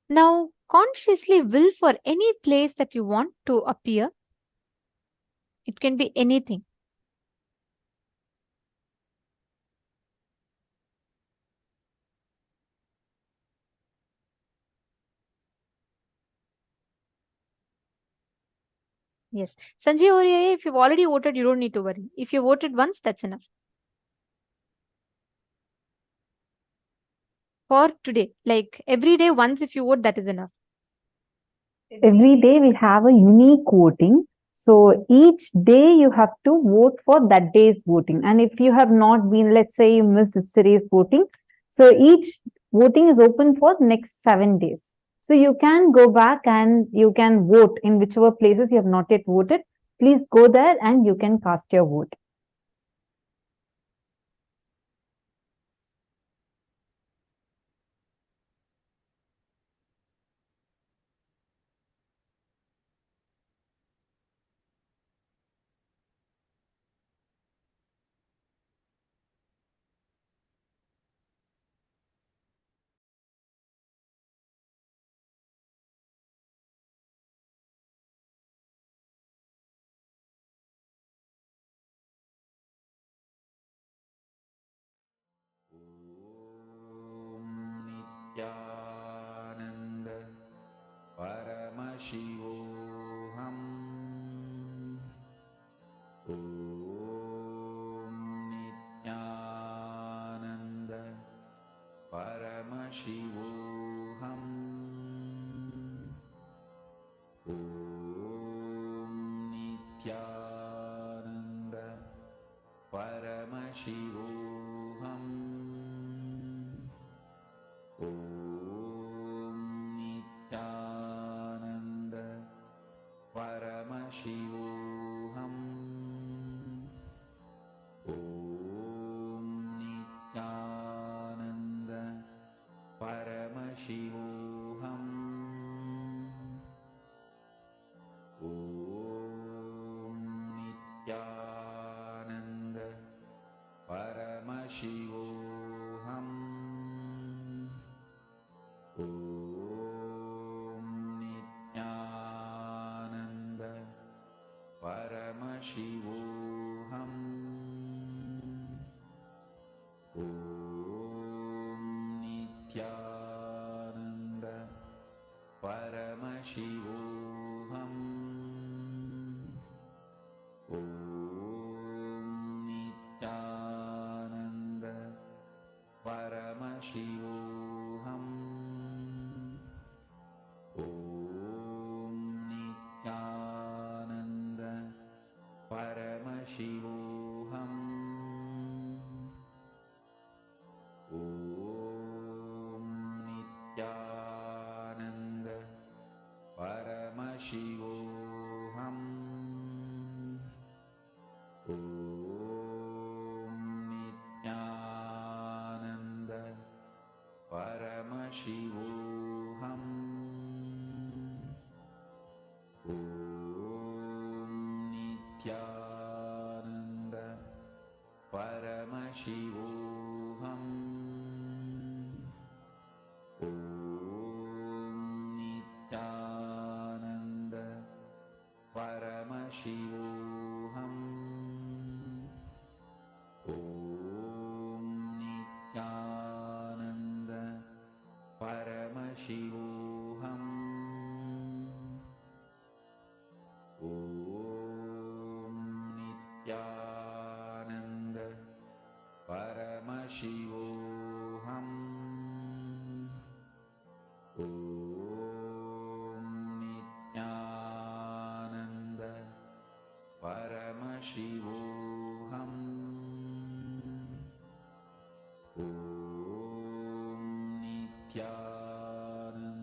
Now, consciously will for any place that you want to appear. It can be anything. Yes. Sanjay over here, if you've already voted, you don't need to worry. If you voted once, that's enough. For today, like every day, once if you vote, that is enough. Every day we have a unique voting. So each day you have to vote for that day's voting. And if you have not been, let's say you missed yesterday's voting, so each voting is open for next 7 days. So you can go back and you can vote in whichever places you have not yet voted. Please go there and you can cast your vote. Nithyananda Paramashivam Om Nithyananda Paramashivam Om Nithyananda Paramashivam Om Nithyananda Paramashivam Om Nithyananda Paramashivam Om Nithyananda Paramashivam Om Nithyananda Paramashivam Om Nithyananda Paramashivam Om Nithyananda Paramashivam Om Nithyananda Paramashivam Om Nithyananda Paramashivam Om Nithyananda Paramashivam Om Nithyananda Paramashivam Om Nithyananda Paramashivam Om Nithyananda Paramashivam Om Nithyananda Paramashivam Om Nithyananda Paramashivam Om Nithyananda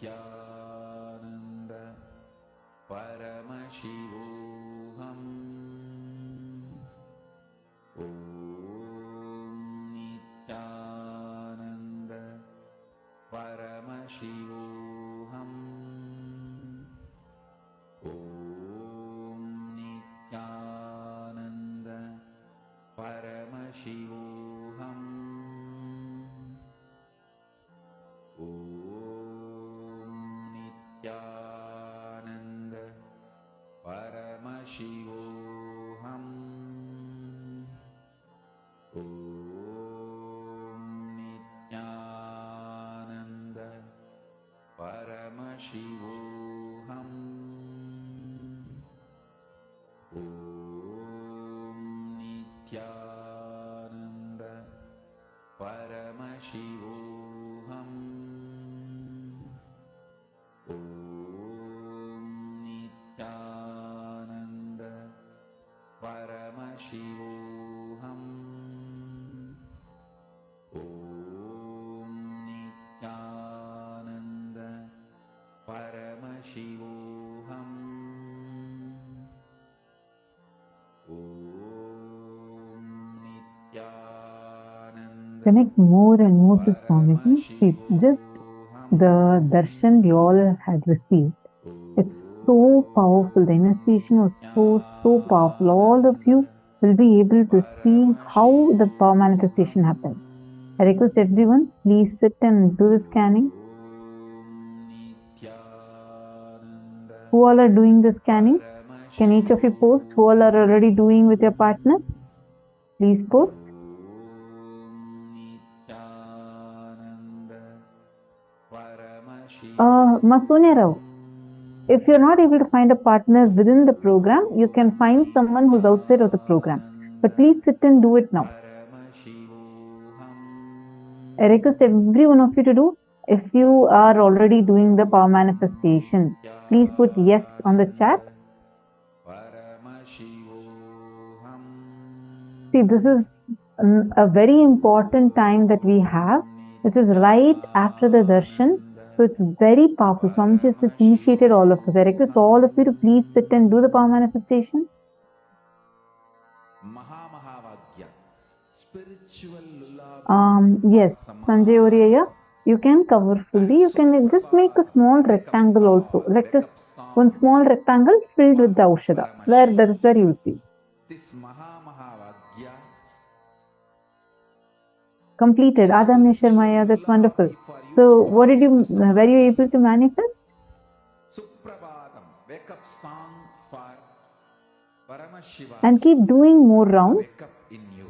Nithyananda Paramashivoham. Om Nithyananda Paramashivoham. Om Nithyananda Paramashivoham. Om Nithyananda Paramashivoham. Om Nithyananda Paramashivoham. Om Nithyananda Paramashivoham. Om Nithyananda Paramashivoham. Om Nithyananda Paramashivoham. Om Nithyananda Connect more and more to Swamiji. See, just the darshan we all had received. It's so powerful. The initiation was so powerful. All of you will be able to see how the power manifestation happens. I request everyone, please sit and do the scanning. Who all are doing the scanning? Can each of you post who all are already doing with your partners? Please post. Masonia Rao, if you're not able to find a partner within the program, you can find someone who's outside of the program. But please sit and do it now. I request every one of you to do. If you are already doing the power manifestation, please put yes on the chat. See, this is a very important time that we have, which is right after the darshan. So it's very powerful. Swamiji has just initiated all of us. I request all of you to please sit and do the power manifestation. Yes, Sanjay Oriya, you can cover fully. You can just make a small rectangle also. Like just one small rectangle filled with the Aushadha. That is where you will see. This Mahavagya completed. Adamya Sharmaya, that's wonderful. So, were you able to manifest? Wake up song for Paramashivam. And keep doing more rounds. Wake up in you.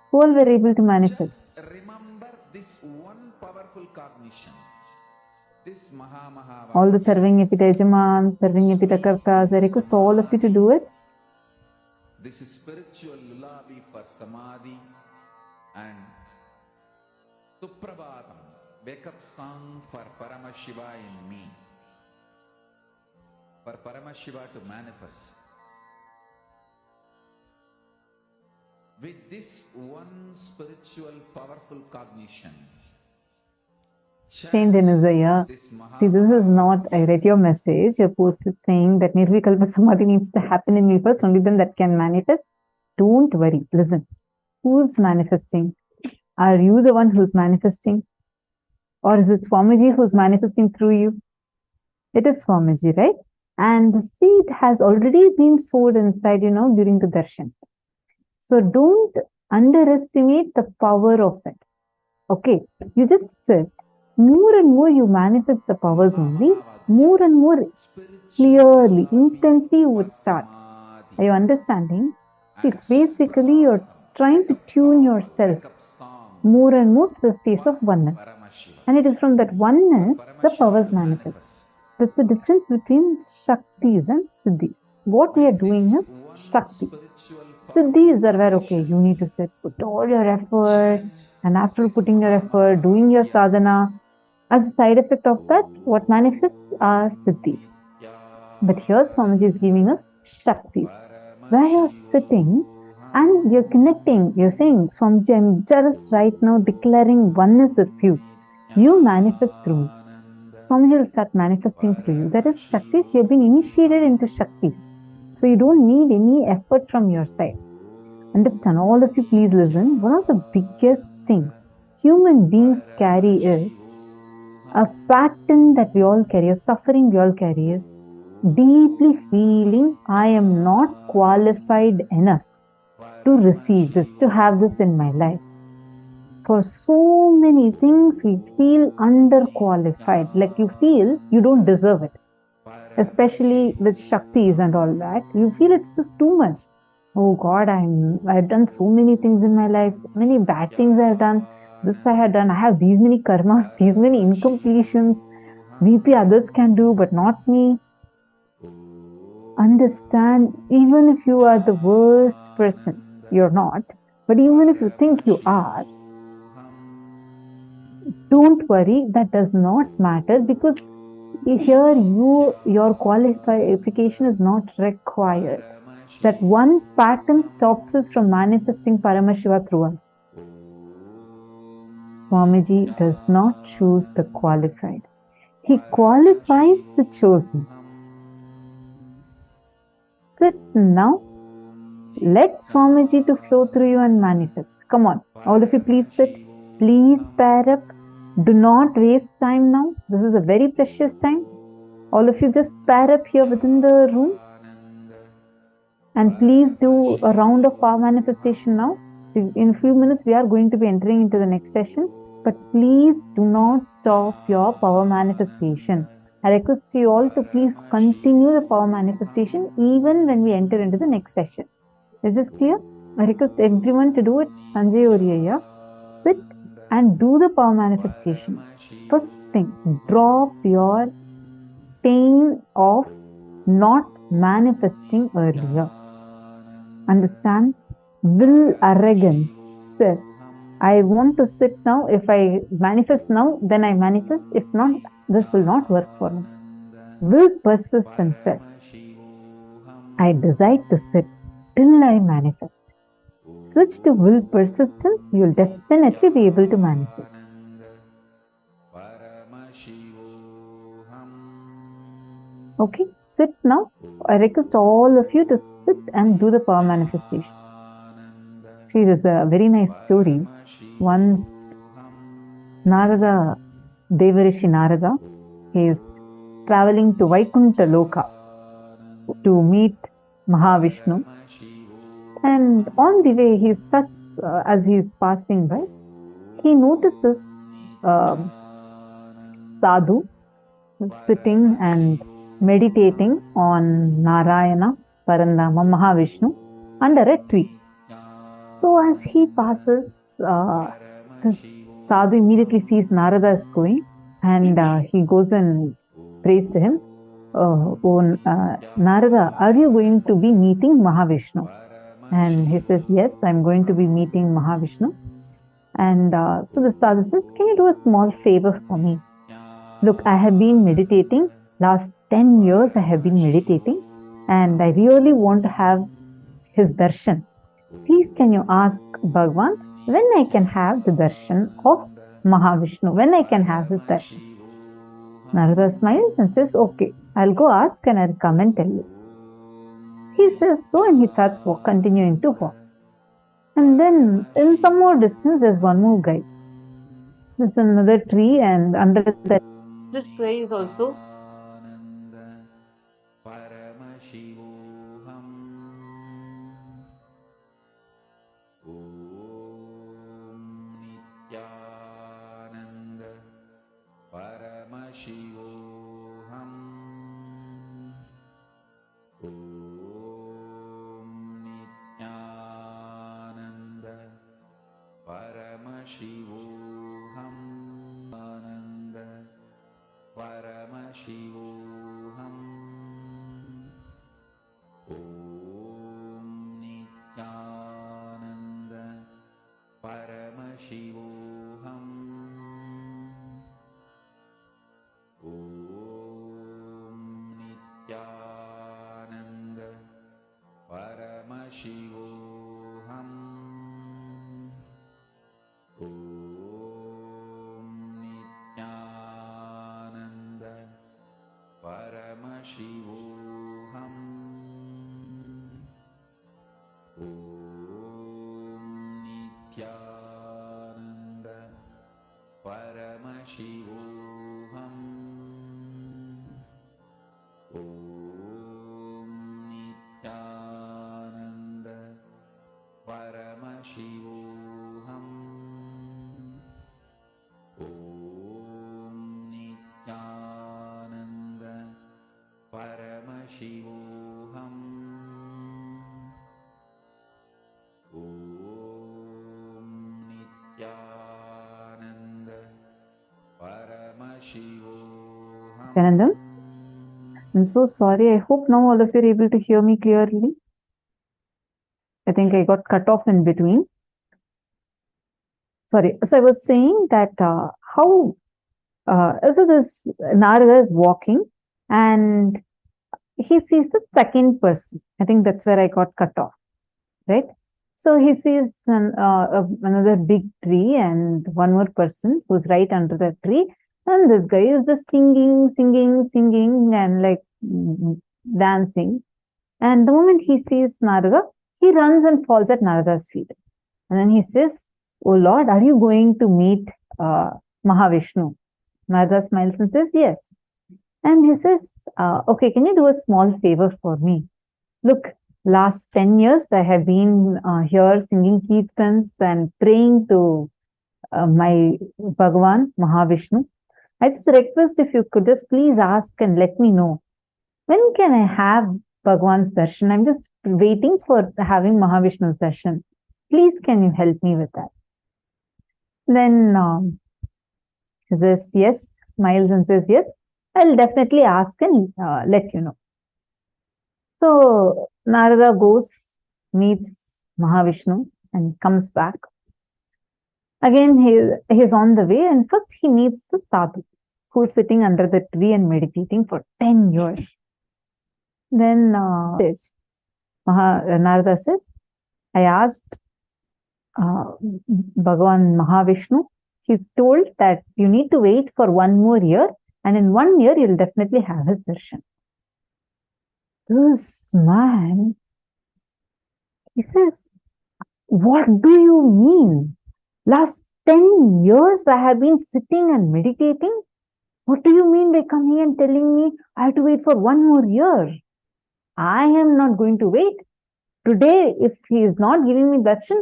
Who all were able to manifest? Just remember this one powerful cognition. This Mahavagya. All the serving Epita Yajaman, serving Epita Kartas, I request all of you to do it. This is spiritual lullaby for Samadhi and Suprabhatam, wake up song for Paramashiva in me. For Paramashiva to manifest. With this one spiritual powerful cognition. See, this is not, I read your message, your post is saying that Nirvikalpa Samadhi needs to happen in me first, only then that can manifest. Don't worry, listen. Who's manifesting? Are you the one who's manifesting? Or is it Swamiji who's manifesting through you? It is Swamiji, right? And the seed has already been sowed inside, during the darshan. So don't underestimate the power of it. Okay, you just sit. More and more you manifest the powers only, more and more clearly, intensely you would start. Are you understanding? See, it's basically you're trying to tune yourself more and more to the space of oneness. And it is from that oneness the powers manifest. That's the difference between Shaktis and Siddhis. What we are doing is Shakti. Siddhis are where, okay, you need to sit, put all your effort, and after putting your effort, doing your sadhana, as a side effect of that, what manifests are Siddhis. But here Swamiji is giving us Shaktis, where you're sitting and you're connecting. You're saying, Swamiji, I'm just right now declaring oneness with you. You manifest through me. Swamiji will start manifesting through you. That is Shaktis. You have been initiated into Shaktis. So you don't need any effort from your side. Understand, all of you please listen. One of the biggest things human beings carry is a pattern that we all carry, a suffering we all carry is deeply feeling I am not qualified enough to receive this, to have this in my life. For so many things, we feel underqualified, like you feel you don't deserve it. Especially with Shaktis and all that, you feel it's just too much. Oh God, I've done so many things in my life, so many bad things I've done. This I had done. I have these many karmas, these many incompletions. Maybe others can do, but not me. Understand, even if you are the worst person, you're not. But even if you think you are, don't worry, that does not matter, because here your qualification is not required. That one pattern stops us from manifesting Paramashiva through us. Swamiji does not choose the qualified. He qualifies the chosen. Sit now. Let Swamiji to flow through you and manifest. Come on, all of you please sit. Please pair up. Do not waste time now. This is a very precious time. All of you just pair up here within the room. And please do a round of power manifestation now. So in a few minutes, we are going to be entering into the next session. But please do not stop your power manifestation. I request you all to please continue the power manifestation even when we enter into the next session. Is this clear? I request everyone to do it. Sanjay Oriya, sit and do the power manifestation. First thing, drop your pain of not manifesting earlier. Understand? Will arrogance says, I want to sit now. If I manifest now, then I manifest. If not, this will not work for me. Will persistence says, I decide to sit till I manifest. Switch to will persistence, you'll definitely be able to manifest. Okay, sit now. I request all of you to sit and do the power manifestation. See, there's a very nice story. Once Narada, Devarishi Narada, he is traveling to Vaikuntha Loka to meet Mahavishnu. And on the way, as he is passing by, he notices Sadhu sitting and meditating on Narayana, Parandama, Mahavishnu under a tree. So as he passes, this Sadhu immediately sees Narada is going, and he goes and prays to him. Narada, are you going to be meeting Mahavishnu? And he says, yes, I'm going to be meeting Mahavishnu. And so the Sadhu says, can you do a small favor for me? Look, I have been meditating. Last 10 years I have been meditating. And I really want to have his darshan. Please can you ask Bhagavan when I can have the darshan of Mahavishnu? When I can have his darshan? Narada smiles and says, okay, I'll go ask and I'll come and tell you. He says so, and he starts continuing to walk. And then in some more distance, there's one more guy. There's another tree, and under that, this guy is also Paramashivoham. Paramashivoham. Om Nithyananda Paramashivoham. Nithyananda, I'm so sorry. I hope now all of you are able to hear me clearly. I think I got cut off in between. Sorry. So I was saying that so this Narada is walking and he sees the second person. I think that's where I got cut off, right? So he sees another big tree and one more person who's right under the tree. And this guy is just singing and like dancing. And the moment he sees Narada, he runs and falls at Narada's feet. And then he says, "Oh Lord, are you going to meet Mahavishnu?" Narada smiles and says, "Yes." And he says, "Okay, can you do a small favor for me? Look, last 10 years I have been here singing kirtans and praying to my Bhagavan, Mahavishnu. I just request if you could just please ask and let me know, when can I have Bhagavan's darshan? I'm just waiting for having Mahavishnu's darshan. Please, can you help me with that?" Then he says, "Yes," smiles and says, "Yes, I'll definitely ask and let you know." So Narada goes, meets Mahavishnu and comes back. Again, he's on the way and first he meets the sadhu who's sitting under the tree and meditating for 10 years. Then Narada says, "I asked Bhagavan Mahavishnu. He told that you need to wait for 1 more year and in 1 year you'll definitely have his darshan." This man, he says, "What do you mean? Last 10 years I have been sitting and meditating. What do you mean by coming and telling me I have to wait for 1 more year? I am not going to wait. Today, if he is not giving me darshan,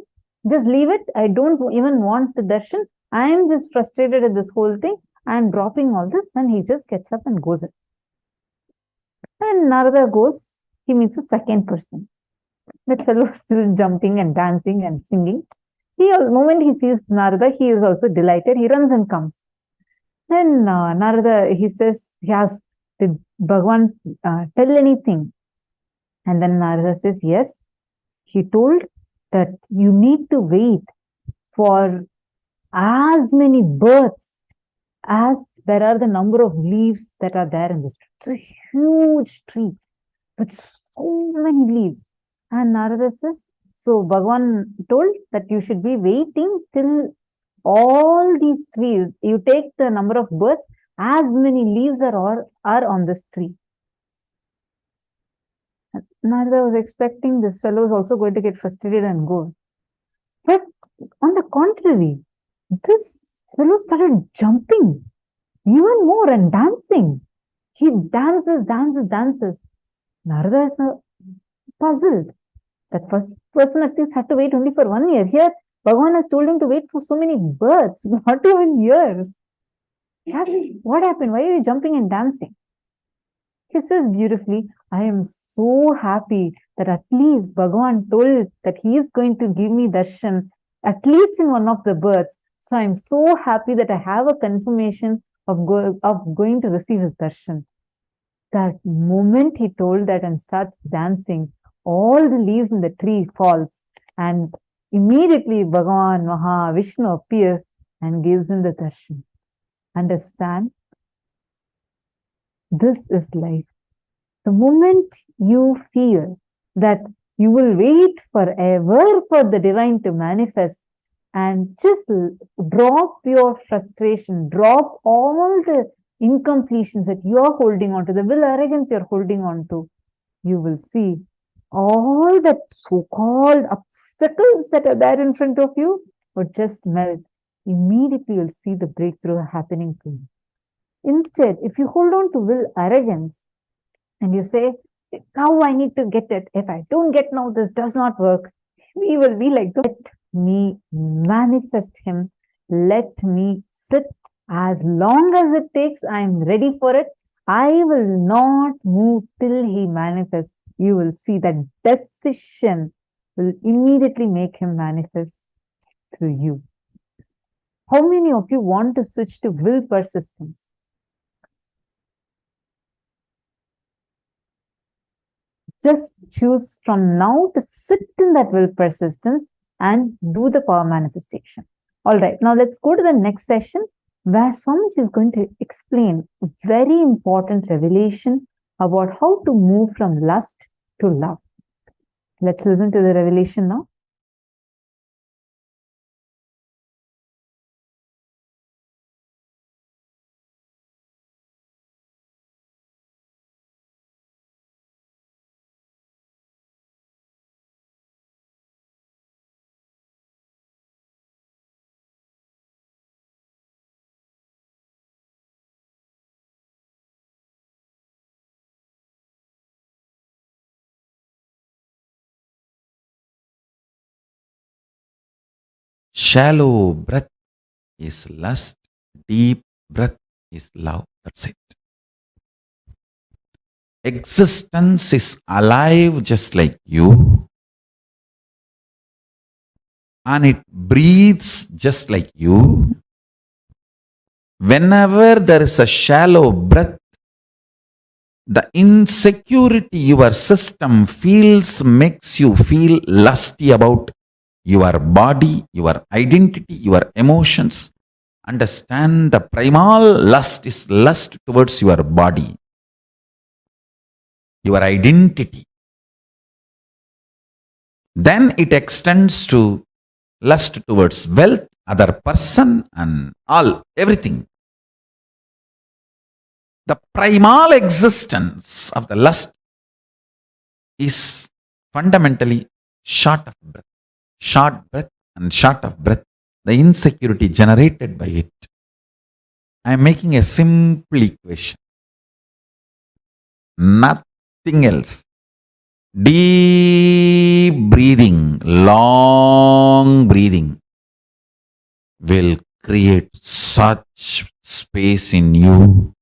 just leave it. I don't even want the darshan. I am just frustrated at this whole thing. I am dropping all this." And he just gets up and goes in. And Narada goes, he meets a second person. That fellow is still jumping and dancing and singing. The moment he sees Narada, he is also delighted. He runs and comes. Then Narada, he says, he asks, "Did Bhagavan tell anything?" And then Narada says, "Yes. He told that you need to wait for as many births as there are the number of leaves that are there in this tree." It's a huge tree with so many leaves. And Narada says, so Bhagavan told that you should be waiting till all these trees, you take the number of birds, as many leaves are on this tree. Narada was expecting this fellow is also going to get frustrated and go. But on the contrary, this fellow started jumping even more and dancing. He dances. Narada is puzzled. That first person at least had to wait only for 1 year. Here, Bhagavan has told him to wait for so many births, not even years. What happened? Why are you jumping and dancing? He says beautifully, "I am so happy that at least Bhagavan told that he is going to give me darshan, at least in one of the births. So I am so happy that I have a confirmation of going to receive his darshan." That moment he told that and starts dancing, all the leaves in the tree falls and immediately Bhagavan Mahavishnu appears and gives him the darshan. Understand? This is life. The moment you feel that you will wait forever for the divine to manifest and just drop your frustration, drop all the incompletions that you are holding on to, the will arrogance you're holding on to, you will see all the so-called obstacles that are there in front of you would just melt. Immediately you'll see the breakthrough happening to you. Instead, if you hold on to will arrogance and you say, now I need to get it. If I don't get now, this does not work. We will be like, let me manifest him. Let me sit as long as it takes. I am ready for it. I will not move till he manifests. You will see that decision will immediately make him manifest through you. How many of you want to switch to will persistence? Just choose from now to sit in that will persistence and do the power manifestation. All right, now let's go to the next session where Swamiji is going to explain a very important revelation about how to move from lust to love. Let's listen to the revelation now. Shallow breath is lust, deep breath is love. That's it. Existence is alive just like you, and it breathes just like you. Whenever there is a shallow breath, the insecurity your system feels makes you feel lusty about your body, your identity, your emotions. Understand the primal lust is lust towards your body, your identity. Then it extends to lust towards wealth, other person, and all, everything. The primal existence of the lust is fundamentally short of breath. Short breath and short of breath, the insecurity generated by it. I am making a simple equation. Nothing else. Deep breathing, long breathing will create such space in you.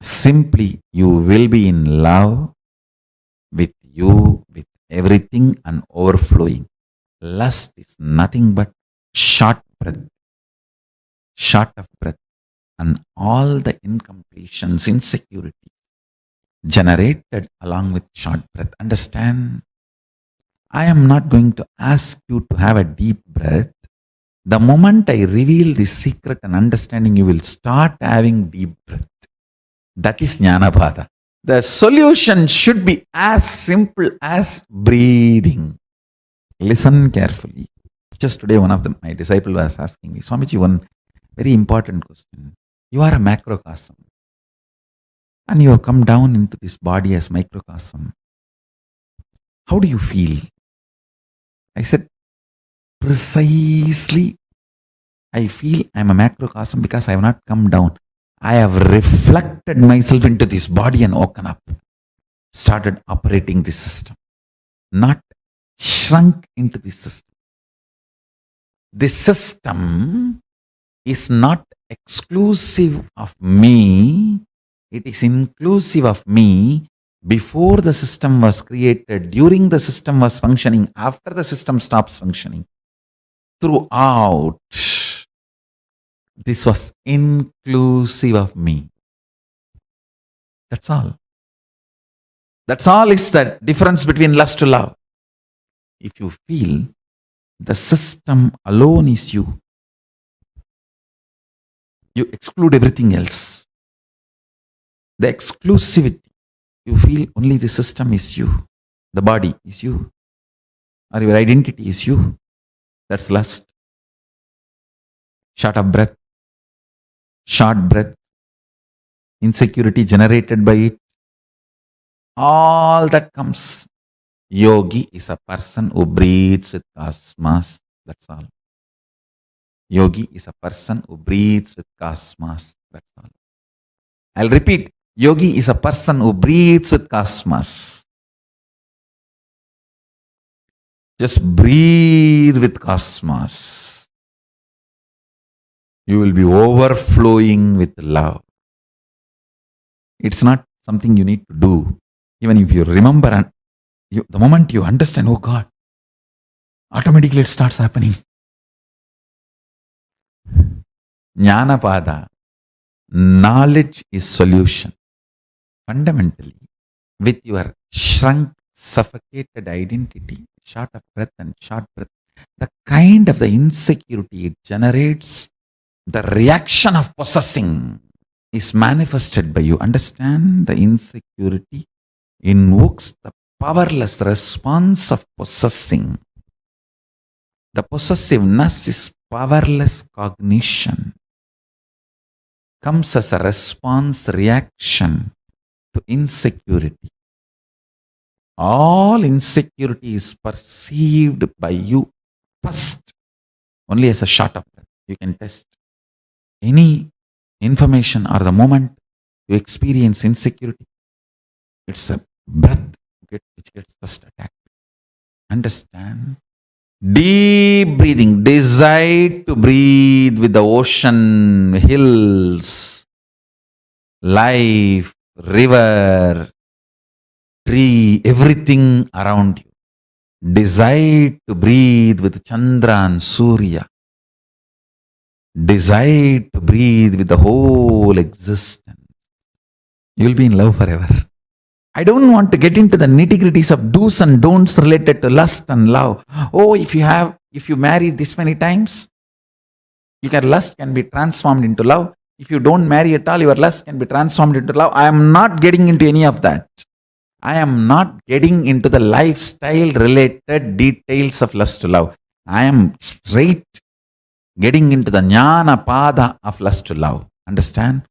Simply, you will be in love with you, with everything and overflowing. Lust is nothing but short breath, short of breath, and all the incompletions, insecurity generated along with short breath. Understand? I am not going to ask you to have a deep breath. The moment I reveal this secret and understanding, you will start having deep breath. That is Jnanapada. The solution should be as simple as breathing. Listen carefully. Just today, one of my disciples was asking me, Swamiji, one very important question. You are a macrocosm, and you have come down into this body as microcosm. How do you feel? I said, precisely, I feel I am a macrocosm because I have not come down. I have reflected myself into this body and woken up, started operating this system, not shrunk into this system. This system is not exclusive of me, it is inclusive of me before the system was created, during the system was functioning, after the system stops functioning. Throughout, this was inclusive of me. That's all. That's all is the difference between lust to love. If you feel the system alone is you, you exclude everything else. The exclusivity, you feel only the system is you, the body is you, or your identity is you. That's lust. Short of breath, short breath, insecurity generated by it, all that comes. Yogi is a person who breathes with cosmos. That's all. Yogi is a person who breathes with cosmos. That's all. I'll repeat. Yogi is a person who breathes with cosmos. Just breathe with cosmos. You will be overflowing with love. It's not something you need to do. Even if you remember and the moment you understand, oh God, automatically it starts happening. Jnanapada, knowledge is solution. Fundamentally, with your shrunk, suffocated identity, short of breath and short breath, the kind of the insecurity it generates, the reaction of possessing is manifested by you. Understand, the insecurity invokes the powerless response of possessing. The possessiveness is powerless cognition. Comes as a response reaction to insecurity. All insecurity is perceived by you first only as a short of breath. You can test any information or the moment you experience insecurity. It's a breath which gets first attacked. Understand? Deep breathing. Decide to breathe with the ocean, hills, life, river, tree, everything around you. Decide to breathe with Chandra and Surya. Decide to breathe with the whole existence. You'll be in love forever. I don't want to get into the nitty-gritties of do's and don'ts related to lust and love. Oh, if you marry this many times, lust can be transformed into love. If you don't marry at all, your lust can be transformed into love. I am not getting into any of that. I am not getting into the lifestyle related details of lust to love. I am straight getting into the jnana pada of lust to love. Understand?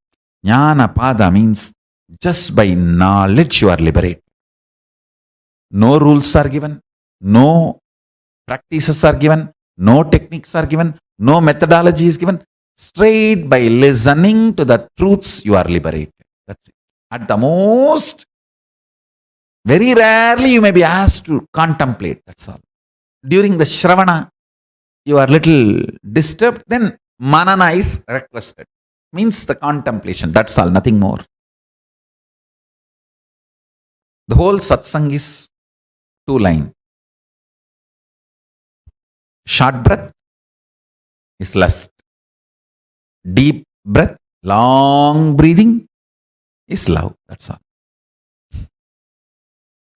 Jnana pada means just by knowledge you are liberated. No rules are given, no practices are given, no techniques are given, no methodology is given. Straight by listening to the truths you are liberated. That's it. At the most, very rarely you may be asked to contemplate. That's all. During the Shravana, you are little disturbed, then manana is requested. Means the contemplation. That's all, nothing more. The whole satsang is 2 lines. Short breath is lust. Deep breath, long breathing is love. That's all.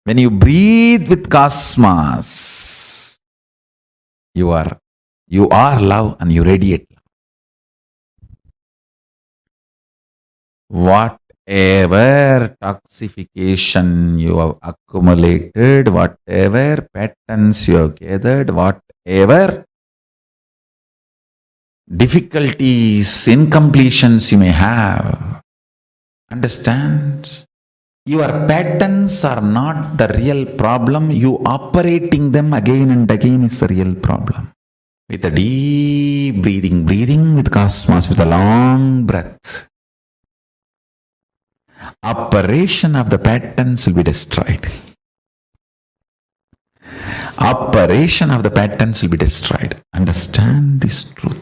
When you breathe with cosmos, you are love and you radiate love. Whatever toxification you have accumulated, whatever patterns you have gathered, whatever difficulties, incompletions you may have, understand? Your patterns are not the real problem. You operating them again and again is the real problem. With a deep breathing with cosmos, with a long breath, operation of the patterns will be destroyed. Operation of the patterns will be destroyed. Understand this truth.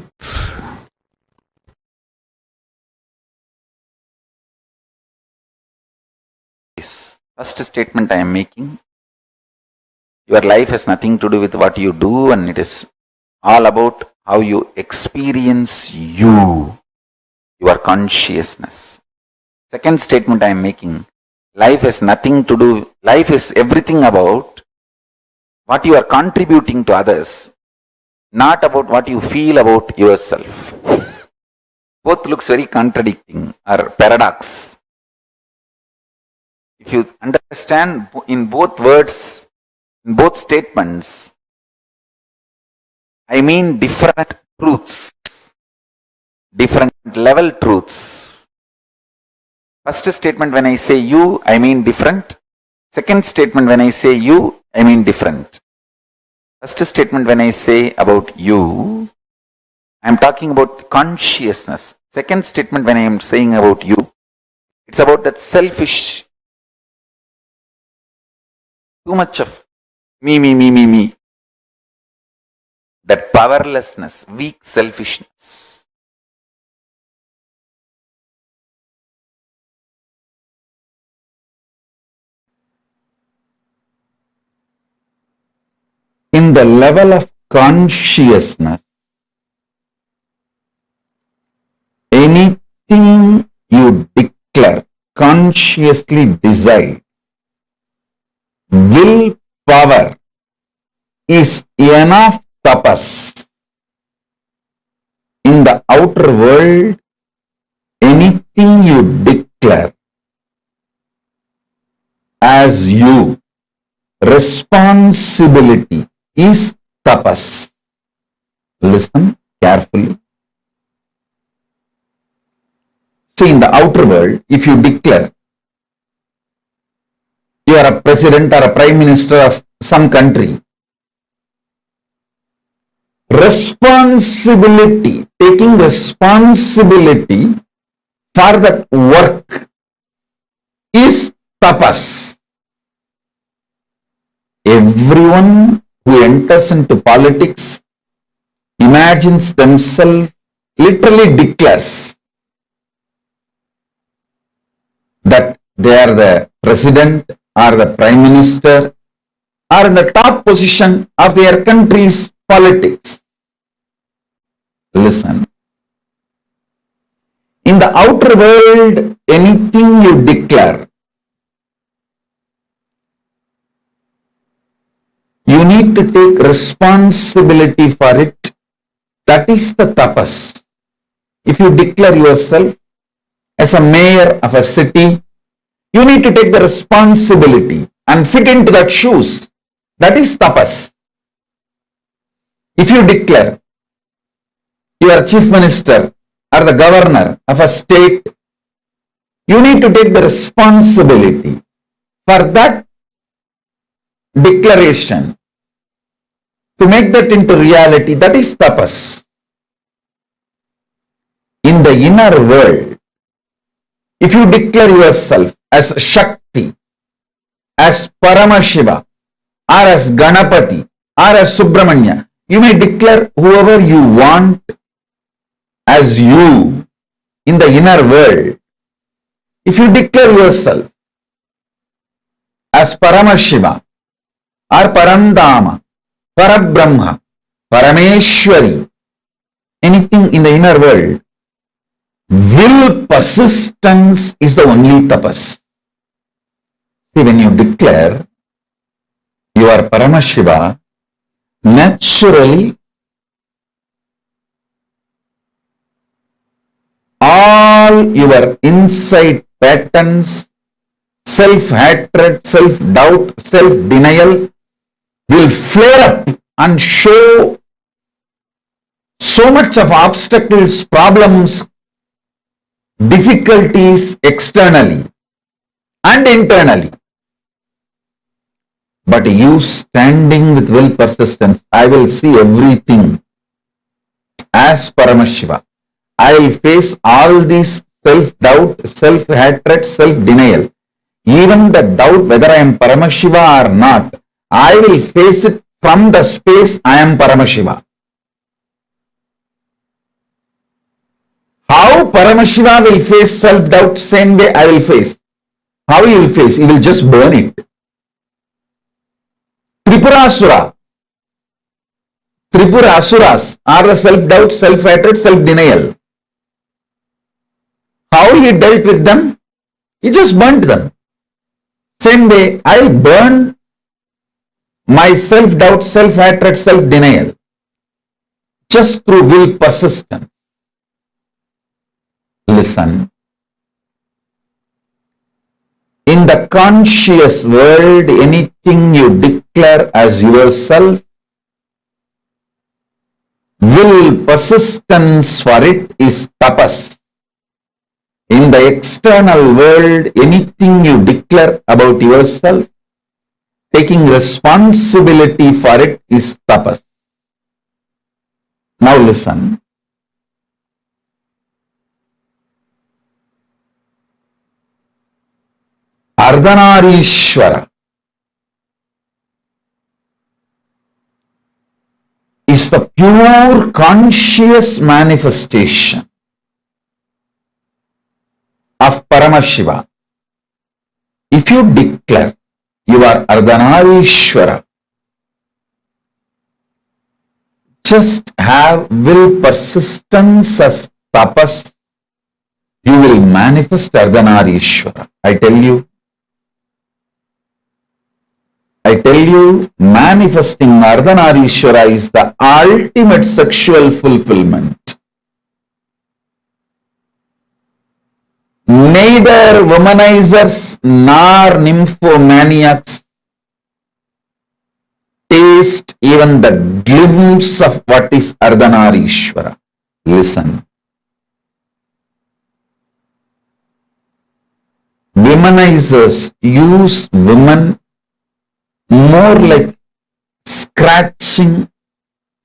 This first statement I am making, your life has nothing to do with what you do, and it is all about how you experience your consciousness. Second statement I am making, life has nothing to do, life is everything about what you are contributing to others, not about what you feel about yourself. Both looks very contradicting or paradox. If you understand in both words, in both statements, I mean different truths, different level truths. First statement, when I say you, I mean different. Second statement, when I say you, I mean different. First statement, when I say about you, I am talking about consciousness. Second statement, when I am saying about you, it's about that selfish, too much of me. That powerlessness, weak selfishness. the level of consciousness, anything you declare, consciously decide, willpower is enough tapas. In the outer world, anything you declare as you, responsibility is tapas. Listen carefully. See, in the outer world, if you declare you are a president or a prime minister of some country, responsibility, taking responsibility for that work is tapas. Everyone who enters into politics imagines themselves, literally declares that they are the president or the prime minister or in the top position of their country's politics. Listen. In the outer world, anything you declare, you need to take responsibility for it. That is the tapas. If you declare yourself as a mayor of a city, you need to take the responsibility and fit into that shoes. That is tapas. If you declare you are chief minister or the governor of a state, you need to take the responsibility for that declaration to make that into reality. That is tapas. In the inner world, if you declare yourself as Shakti, as Paramashiva, or as Ganapati, or as Subramanya, you may declare whoever you want as you in the inner world. If you declare yourself as Paramashiva, or Parandama, Parabrahma, Parameshwari, anything in the inner world, will persistence is the only tapas. See, when you declare you are Paramashiva, naturally all your inside patterns, self-hatred, self-doubt, self-denial will flare up and show so much of obstacles, problems, difficulties externally and internally. But you standing with will persistence, I will see everything as Paramashiva. I will face all these self-doubt, self-hatred, self-denial. Even the doubt whether I am Paramashiva or not, I will face it from the space I am Paramashiva. How Paramashiva will face self-doubt, same way I will face. How he will face? He will just burn it. Tripurasura. Tripura Asuras are the self-doubt, self-hatred, self-denial. How he dealt with them? He just burnt them. Same way, I will burn my self-doubt, self-hatred, self-denial just through will persistence. Listen. In the conscious world, anything you declare as yourself, will persistence for it is tapas. In the external world, anything you declare about yourself, taking responsibility for it is tapas. Now listen. Ardhanarishwara is the pure conscious manifestation of Paramashiva. If you declare you are Ardhanarishwara, just have will persistence as tapas, you will manifest Ardhanarishwara. I tell you, manifesting Ardhanarishwara is the ultimate sexual fulfillment. Neither womanizers nor nymphomaniacs taste even the glimpse of what is Ardhanarishwara. Listen. Womanizers use women more like scratching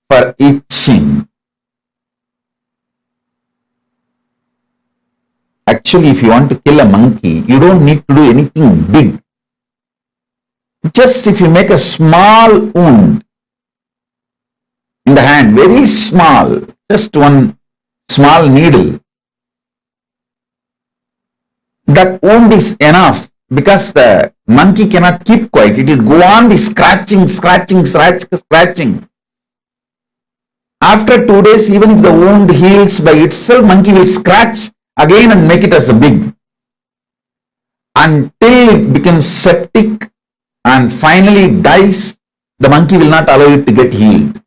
for itching. Actually, if you want to kill a monkey, you don't need to do anything big. Just if you make a small wound in the hand, very small, just one small needle, that wound is enough because the monkey cannot keep quiet. It will go on the scratching. After 2 days, even if the wound heals by itself, monkey will scratch again and make it as a big until it becomes septic and finally dies. The monkey will not allow it to get healed.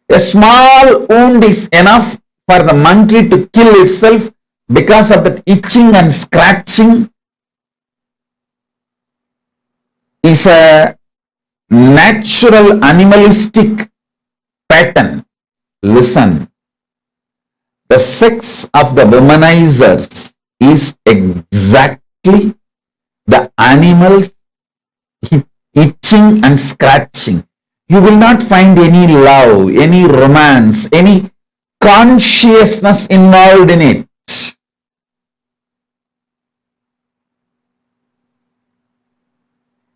A small wound is enough for the monkey to kill itself because of that itching and scratching is a natural animalistic pattern. Listen, the sex of the womanizers is exactly the animals itching and scratching. You will not find any love, any romance, any consciousness involved in it.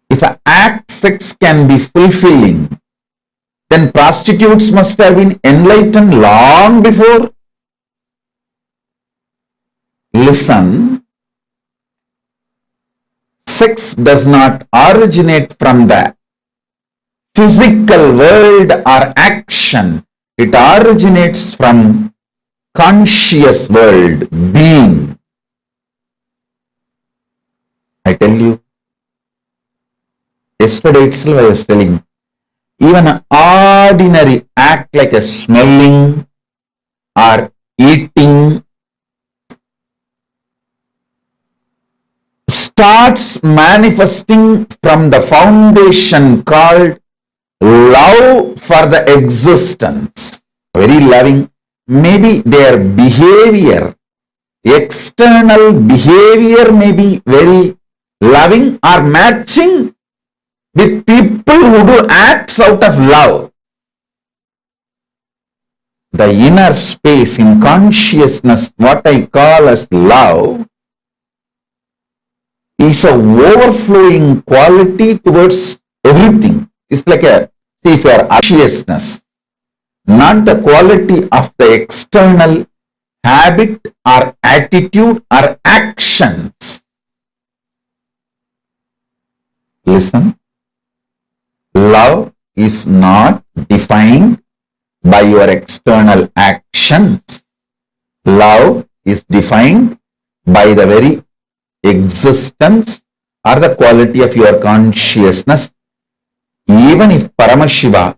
If an act sex can be fulfilling, then prostitutes must have been enlightened long before. Listen, sex does not originate from the physical world or action. It originates from conscious world, being. I tell you, yesterday itself I was telling, even an ordinary act like a smelling or eating starts manifesting from the foundation called love for the existence. Very loving. Maybe their behavior, external behavior may be very loving or matching with people who do acts out of love. The inner space in consciousness, what I call as love, is a overflowing quality towards everything. It's like a, if your consciousness, not the quality of the external habit or attitude or actions. Listen, love is not defined by your external actions. Love is defined by the very existence or the quality of your consciousness. Even if Paramashiva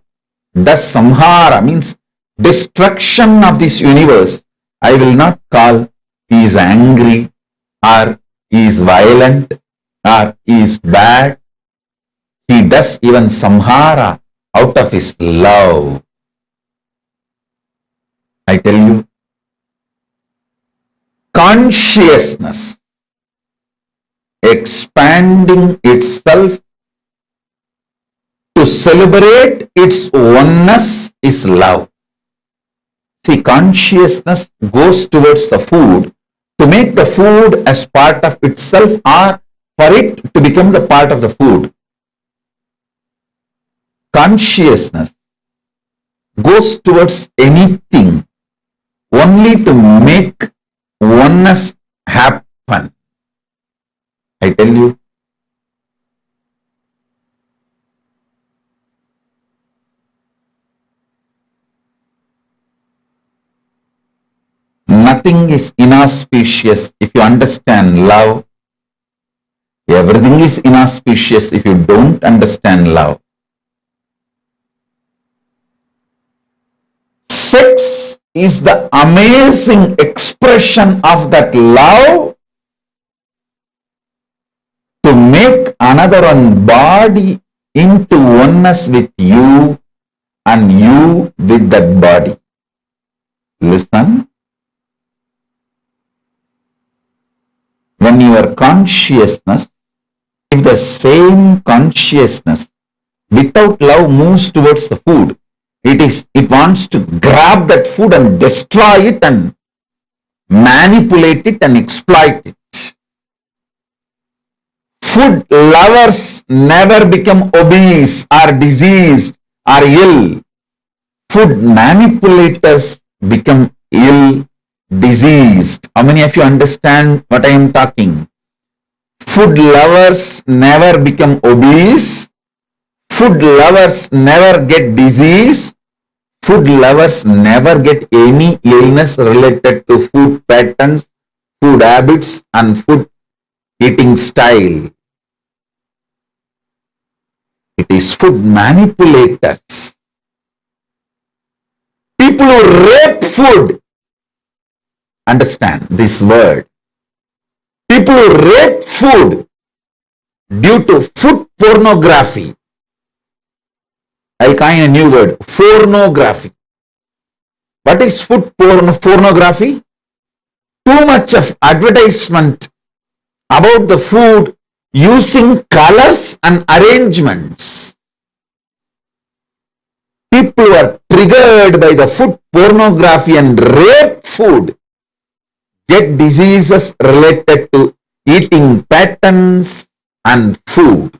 does samhara, means destruction of this universe, I will not call he is angry or he is violent or he is bad. He does even samhara out of his love. I tell you, consciousness expanding itself to celebrate its oneness is love. See, consciousness goes towards the food to make the food as part of itself or for it to become the part of the food. Consciousness goes towards anything only to make oneness happen. I tell you, nothing is inauspicious if you understand love. Everything is inauspicious if you don't understand love. Sex is the amazing expression of that love to make another one body into oneness with you and you with that body. Listen. When your consciousness, if the same consciousness without love moves towards the food, it wants to grab that food and destroy it and manipulate it and exploit it. Food lovers never become obese or diseased or ill. Food manipulators become ill, diseased. How many of you understand what I am talking? Food lovers never become obese. Food lovers never get disease. Food lovers never get any illness related to food patterns, food habits, and food eating style. It is food manipulators. People who rape food. Understand this word. People who rape food due to food pornography. I coin a new word, pornography. What is food pornography? Too much of advertisement about the food using colors and arrangements. People who are triggered by the food pornography and rape food get diseases related to eating patterns and food.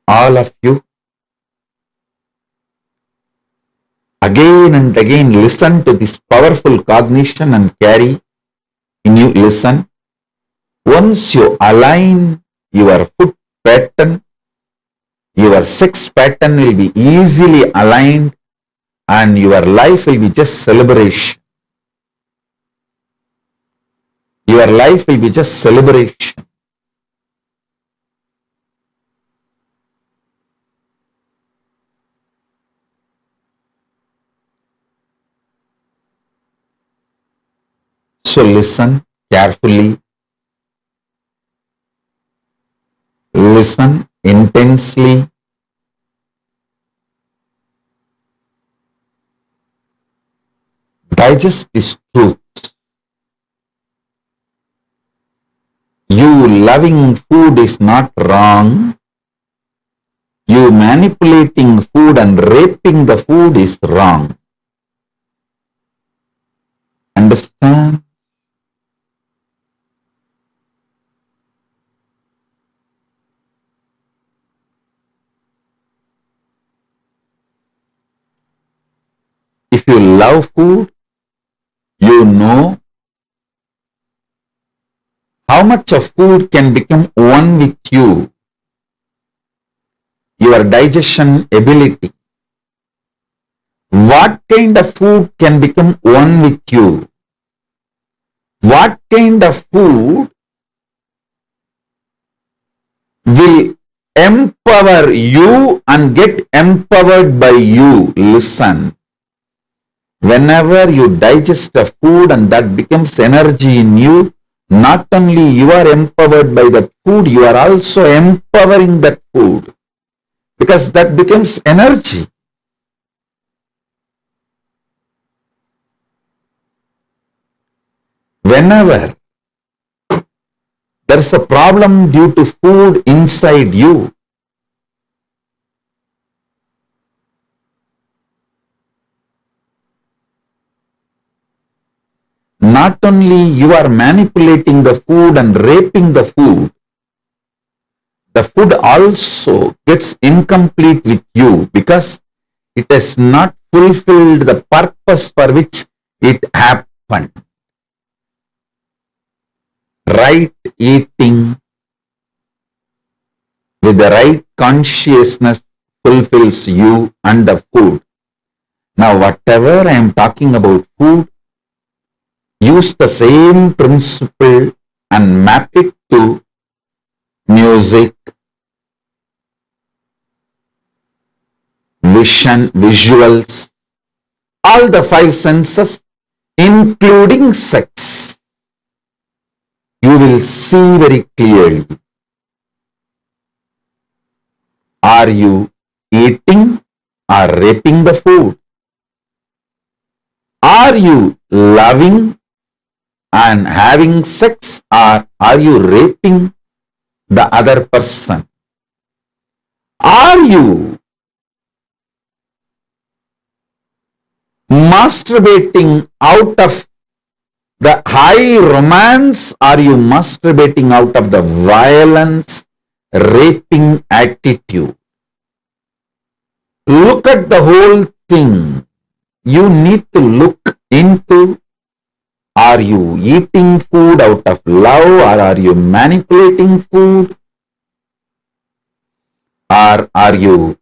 All of you, again and again listen to this powerful cognition and carry in you. Listen. Once you align your food pattern, your sex pattern will be easily aligned and your life will be just celebration. Your life will be just celebration. So listen carefully. Listen intensely. Digest this truth. You loving food is not wrong. You manipulating food and raping the food is wrong. Understand? If you love food, you know how much of food can become one with you. Your digestion ability. What kind of food can become one with you? What kind of food will empower you and get empowered by you? Listen. Whenever you digest a food and that becomes energy in you, not only you are empowered by that food, you are also empowering that food because that becomes energy. Whenever there is a problem due to food inside you, not only you are manipulating the food and raping the food also gets incomplete with you because it has not fulfilled the purpose for which it happened. Right eating with the right consciousness fulfills you and the food. Now, whatever I am talking about food, use the same principle and map it to music, vision, visuals, all the five senses, including sex. You will see very clearly. Are you eating or raping the food? Are you loving and having sex, or are you raping the other person? Are you masturbating out of the high romance? Are you masturbating out of the violence, raping attitude? Look at the whole thing. You need to look into, are you eating food out of love, or are you manipulating food? Or are you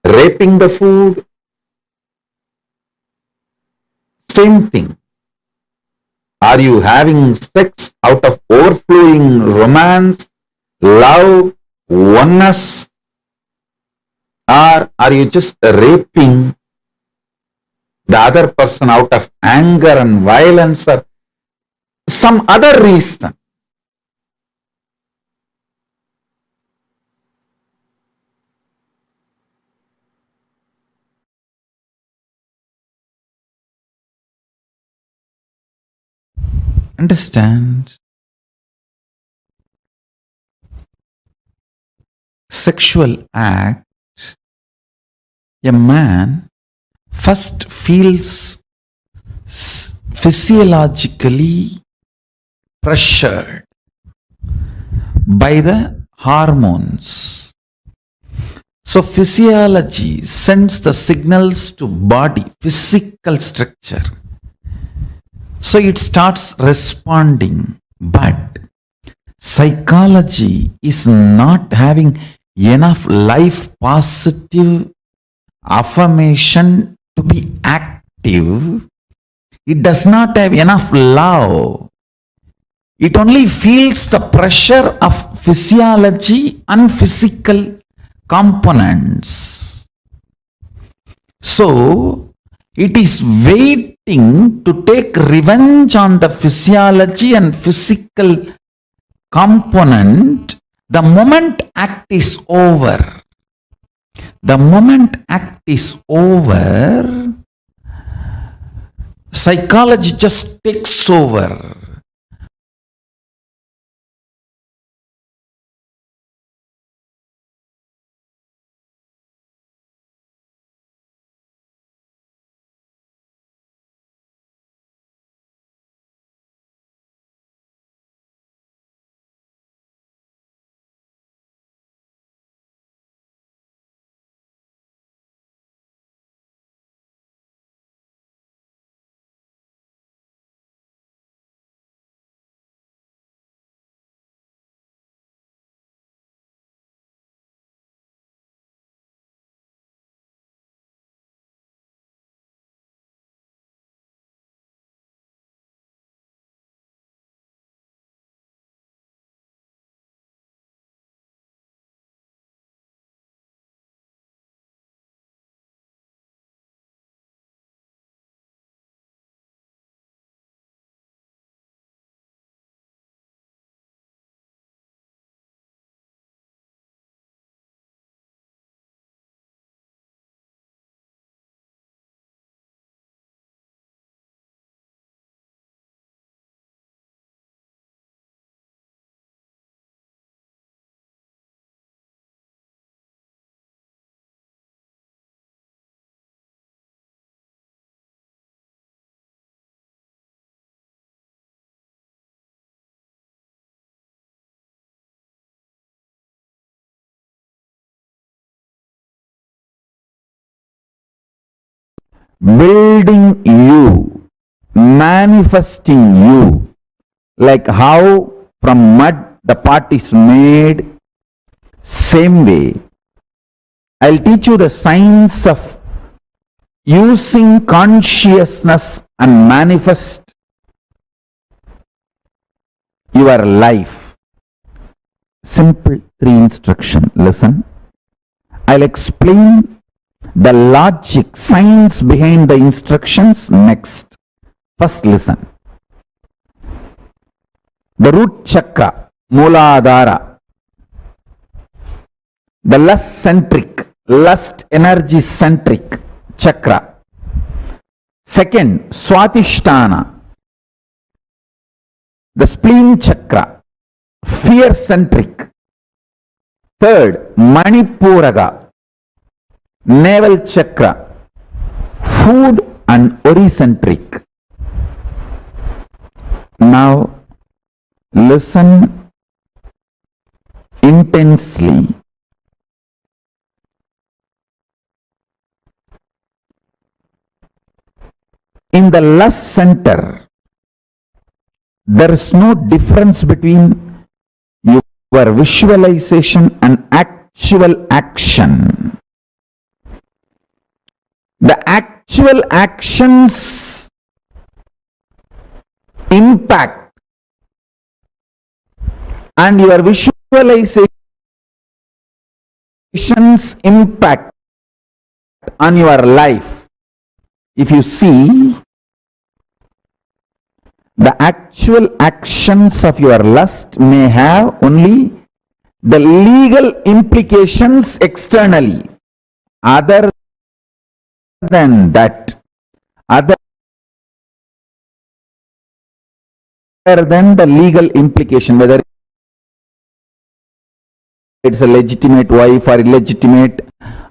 raping the food? Same thing. Are you having sex out of overflowing romance, love, oneness? Or are you just raping the other person out of anger and violence or some other reason? Understand? Sexual act, a man first feels physiologically pressured by the hormones. So physiology sends the signals to body, physical structure. So it starts responding, but psychology is not having enough life positive affirmation to be active. It does not have enough love. It only feels the pressure of physiology and physical components. So it is waiting to take revenge on the physiology and physical component the moment act is over. The moment act is over, psychology just takes over. Building you, manifesting you, like how from mud the pot is made, same way I'll teach you the science of using consciousness and manifest your life. Simple 3 instruction. Listen. I'll explain the logic, science behind the instructions next. First listen. The root chakra, Mooladhara, the lust energy centric chakra. Second, Swatisthana, the spleen chakra, fear centric. Third, Manipuraga, navel chakra, food and ori-centric. Now, listen intensely. In the lust center, there is no difference between your visualization and actual action. The actual actions impact and your visualizations impact on your life. If you see, the actual actions of your lust may have only the legal implications externally. Other than that, other than the legal implication, whether it's a legitimate wife or illegitimate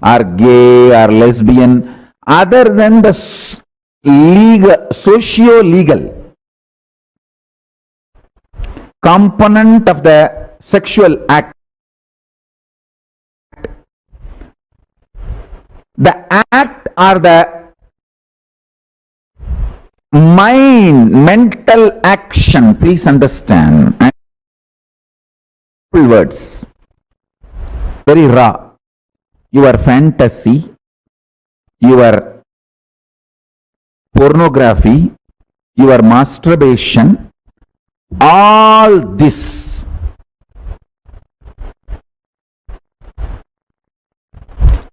or gay or lesbian, other than the legal, socio-legal component of the sexual act, the act or the mental action, please understand, words, very raw, your fantasy, your pornography, your masturbation, all this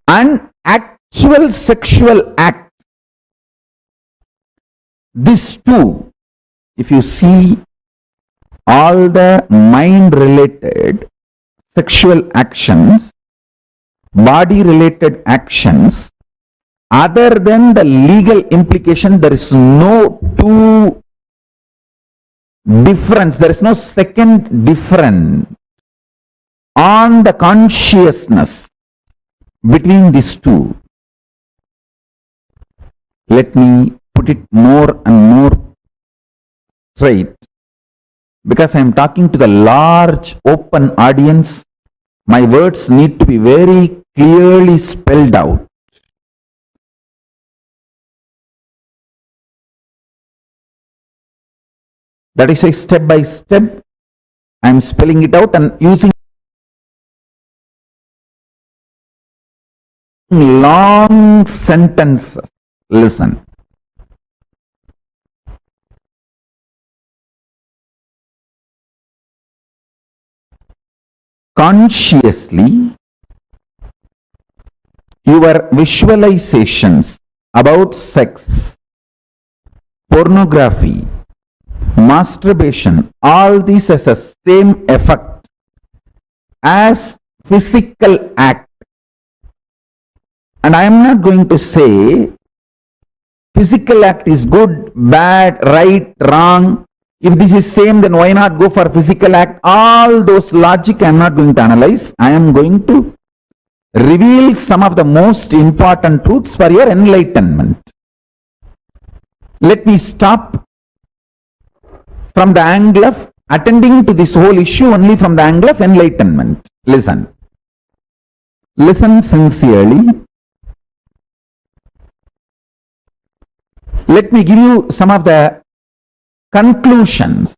and actual sexual act, this too, if you see all the mind related sexual actions, body related actions, other than the legal implication, there is no two difference, there is no second difference on the consciousness between these two. Let me put it more and more straight, because I am talking to the large open audience. My words need to be very clearly spelled out. That is why step by step I am spelling it out and using long sentences. Listen. Consciously, your visualizations about sex, pornography, masturbation, all these has the same effect as physical act. And I am not going to say physical act is good, bad, right, wrong. If this is same, then why not go for physical act? All those logic I am not going to analyze. I am going to reveal some of the most important truths for your enlightenment. Let me stop from the angle of attending to this whole issue only from the angle of enlightenment. Listen. Listen sincerely. Let me give you some of the conclusions.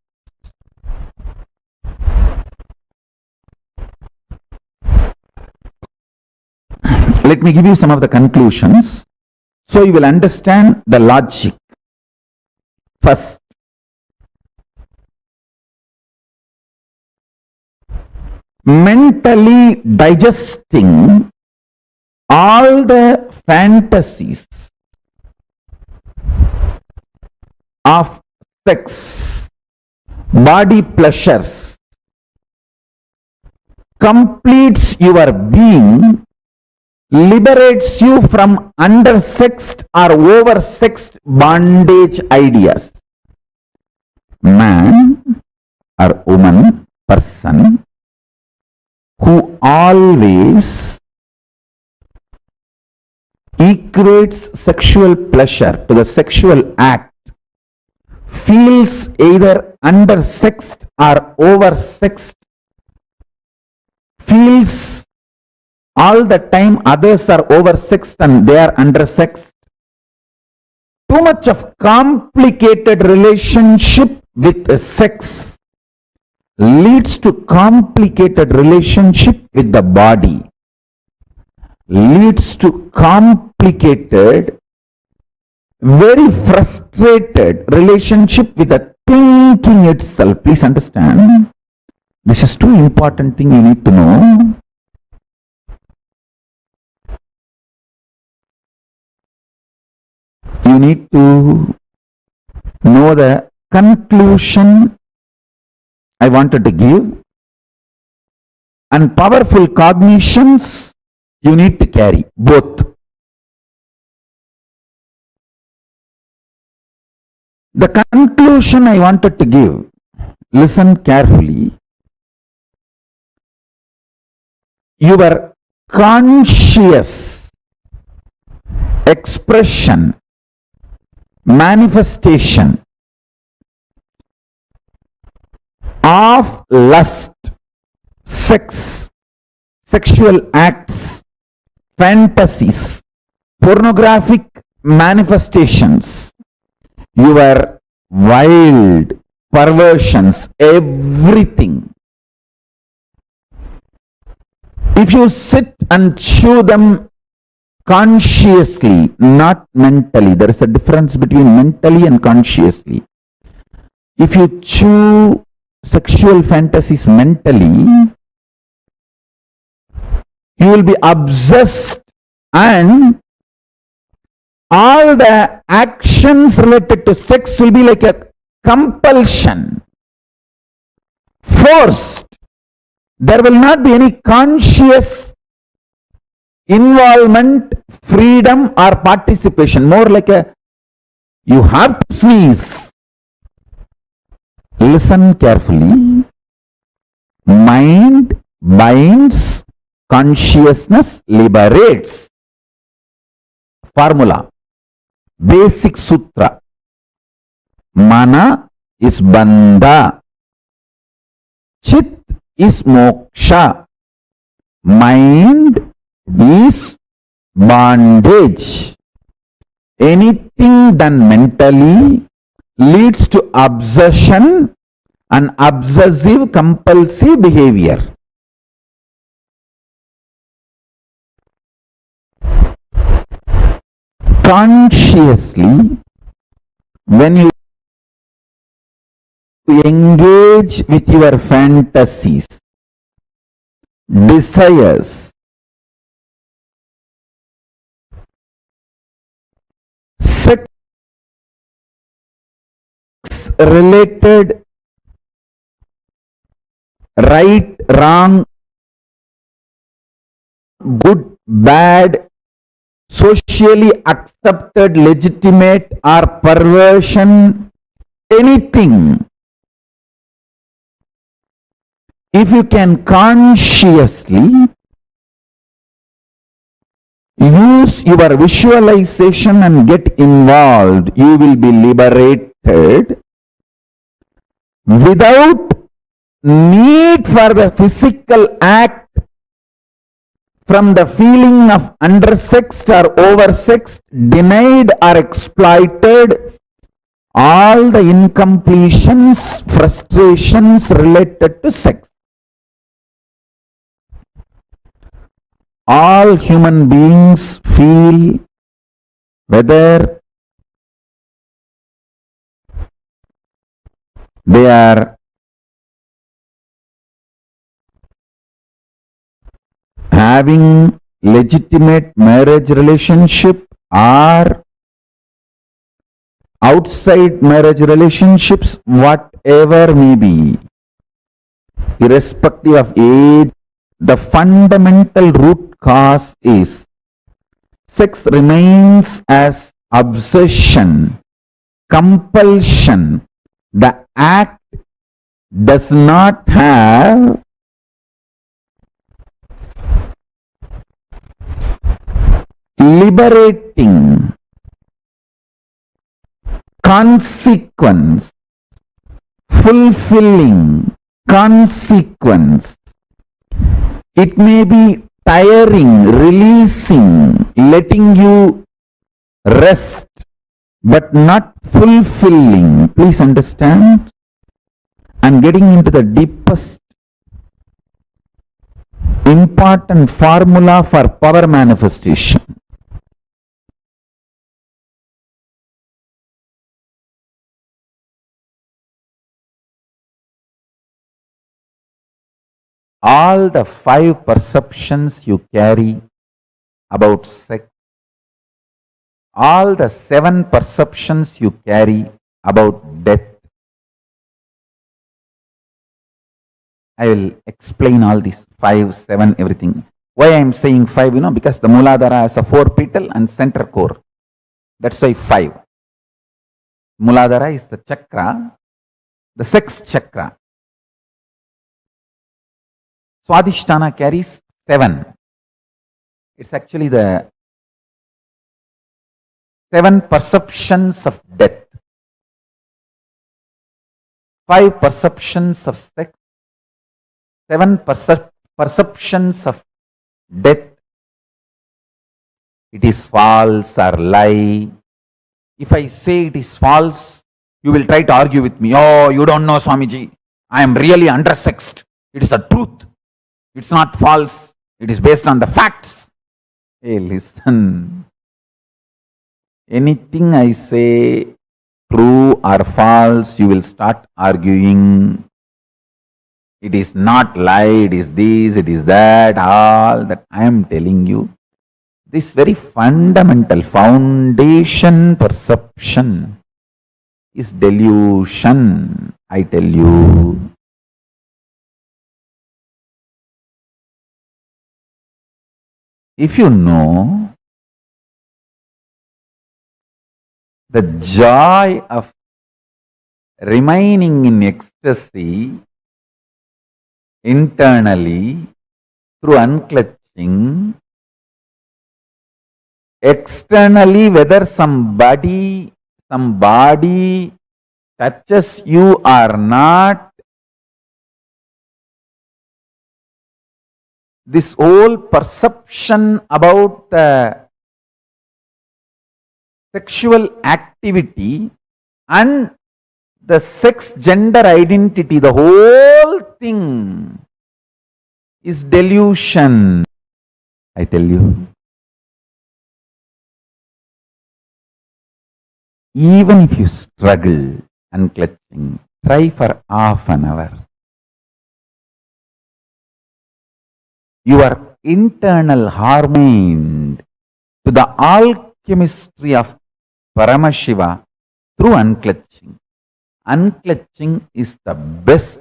Let me give you some of the conclusions so you will understand the logic. First, mentally digesting all the fantasies of sex, body pleasures, completes your being, liberates you from undersexed or oversexed bondage ideas. Man or woman, person, who always equates sexual pleasure to the sexual act, feels either undersexed or oversexed, feels all the time others are oversexed and they are undersexed. Too much of complicated relationship with sex leads to complicated relationship with the body, leads to complicated, very frustrated relationship with the thinking itself. Please understand, this is too important thing you need to know. You need to know the conclusion I wanted to give, and powerful cognitions you need to carry, both. The conclusion I wanted to give, listen carefully. Your conscious expression, manifestation of lust, sex, sexual acts, fantasies, pornographic manifestations, your wild perversions, everything. If you sit and chew them consciously, not mentally, there is a difference between mentally and consciously. If you chew sexual fantasies mentally, you will be obsessed, and all the actions related to sex will be like a compulsion, forced. There will not be any conscious involvement, freedom or participation. More like a, you have to sneeze. Listen carefully. Mind binds, consciousness liberates. Formula, basic sutra. Mana is bandha, chit is moksha, mind is bondage. Anything done mentally leads to obsession and obsessive compulsive behavior. Consciously, when you engage with your fantasies, desires, sex related right, wrong, good, bad, socially accepted, legitimate or perversion, anything. If you can consciously use your visualization and get involved, you will be liberated without need for the physical act from the feeling of undersexed or oversexed, denied or exploited, all the incompletions, frustrations related to sex. all human beings feel, whether they are having legitimate marriage relationship or outside marriage relationships, whatever may be, irrespective of age, the fundamental root cause is sex remains as obsession, compulsion. The act does not have liberating consequence, fulfilling consequence. It may be tiring, releasing, letting you rest, but not fulfilling. Please understand. I'm getting into the deepest important formula for power manifestation. All the 5 perceptions you carry about sex, all the 7 perceptions you carry about death. I will explain all these 5, 7, everything. Why I am saying 5, because the Mooladhara has a 4 petal and center core. That's why 5. Mooladhara is the chakra, the sex chakra. Swadhisthana carries 7. It's actually the 7 perceptions of death, 5 perceptions of sex, 7 perceptions of death. It is false or lie. If I say it is false, you will try to argue with me. Oh, you don't know, Swamiji. I am really undersexed. It is a truth. It's not false. It is based on the facts. Hey, listen. Anything I say, true or false, you will start arguing. It is not lie, it is this, it is that, all that I am telling you. This very fundamental foundation perception is delusion, I tell you. If you know the joy of remaining in ecstasy internally through unclutching, externally whether some body touches you or not, this whole perception about the sexual activity and the sex gender identity, the whole thing is delusion, I tell you. Even if you struggle unclutching, try for half an hour. Your internal harmony to the alchemistry of Paramashiva through unclutching. Unclutching is the best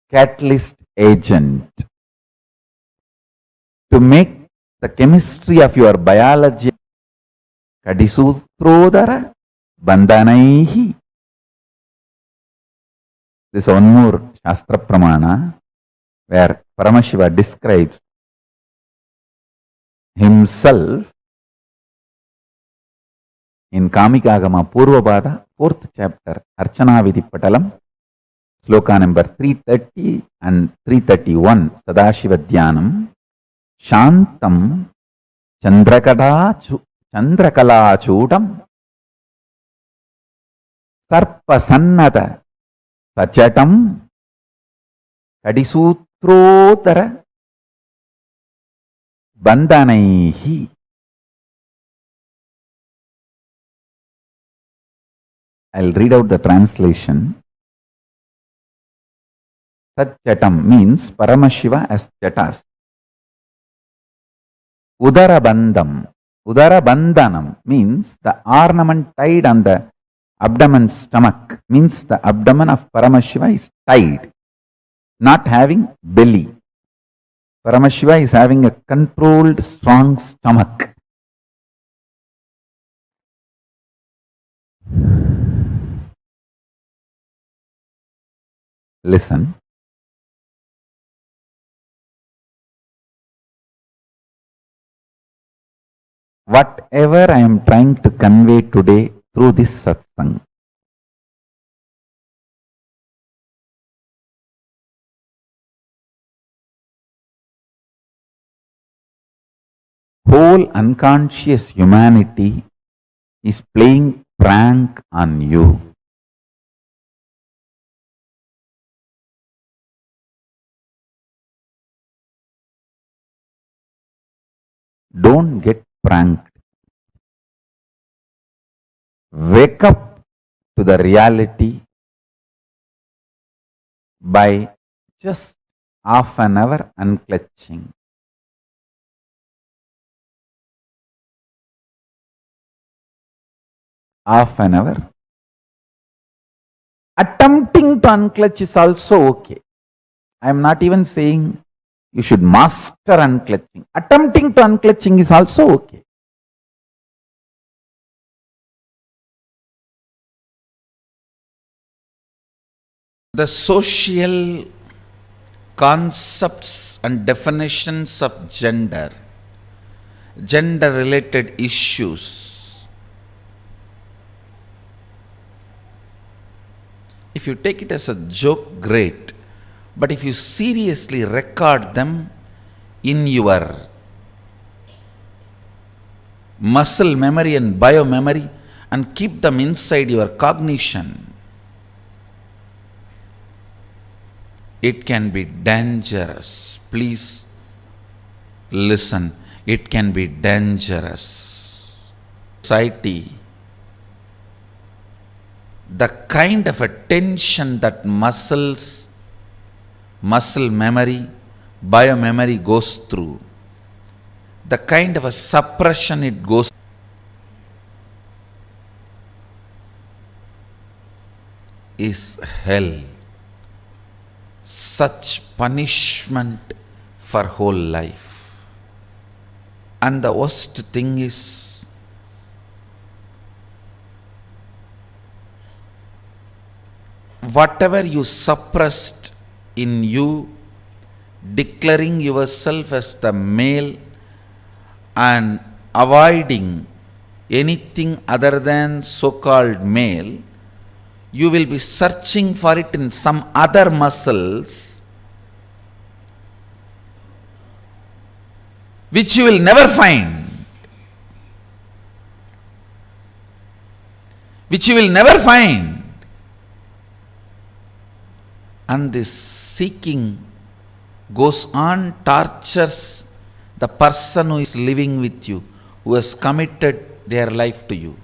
catalyst agent to make the chemistry of your biology kadisutrodara bandhanaihi. This is one more Shastra Pramana where Paramashiva describes himself in Kamikagama Purvabada, 4th chapter, Archana Vidhi Patalam, sloka number 330 and 331, Sadashiva Dhyanam, Shantam Chandrakala Chudam, Sarpasannata Sachatam, Kadisutrotara bandhanaihi. I'll read out the translation. Tat chatam means Paramashiva as jatas. Udarabandhanam means the ornament tied on the abdomen stomach, means the abdomen of Paramashiva is tied, not having belly. Paramashiva is having a controlled, strong stomach. Listen. Whatever I am trying to convey today through this satsang, whole unconscious humanity is playing prank on you. Don't get pranked. Wake up to the reality by just half an hour unclutching. Half an hour. Attempting to unclutch is also okay. I am not even saying you should master unclutching. Attempting to unclutching is also okay. The social concepts and definitions of gender related issues, if you take it as a joke, great. But if you seriously record them in your muscle memory and biomemory and keep them inside your cognition, it can be dangerous. Please listen. It can be dangerous. Society, the kind of a tension that muscle memory, biomemory goes through, the kind of a suppression it goes is hell. Such punishment for whole life. And the worst thing is, whatever you suppressed in you, declaring yourself as the male and avoiding anything other than so-called male, you will be searching for it in some other muscles which you will never find. Which you will never find. And this seeking goes on, tortures the person who is living with you, who has committed their life to you.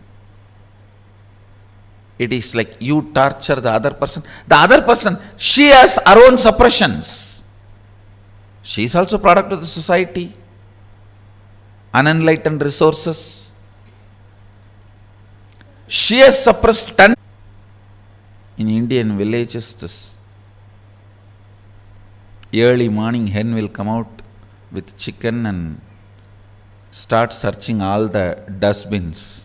It is like you torture the other person. The other person, she has her own suppressions. She is also product of the society, unenlightened resources. She has suppressed in Indian villages. This early morning hen will come out with chicken and start searching all the dustbins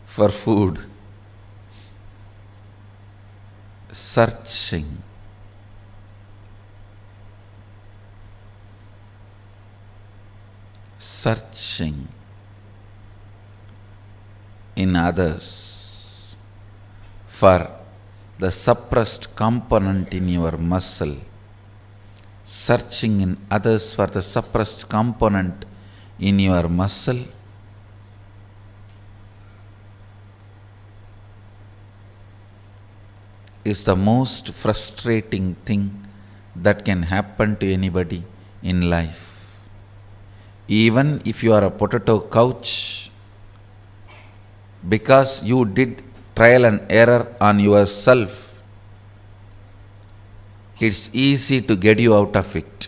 for food. Searching. Searching in others for the suppressed component in your muscle. Searching in others for the suppressed component in your muscle. Is the most frustrating thing that can happen to anybody in life. Even if you are a potato couch, because you did trial and error on yourself, it's easy to get you out of it.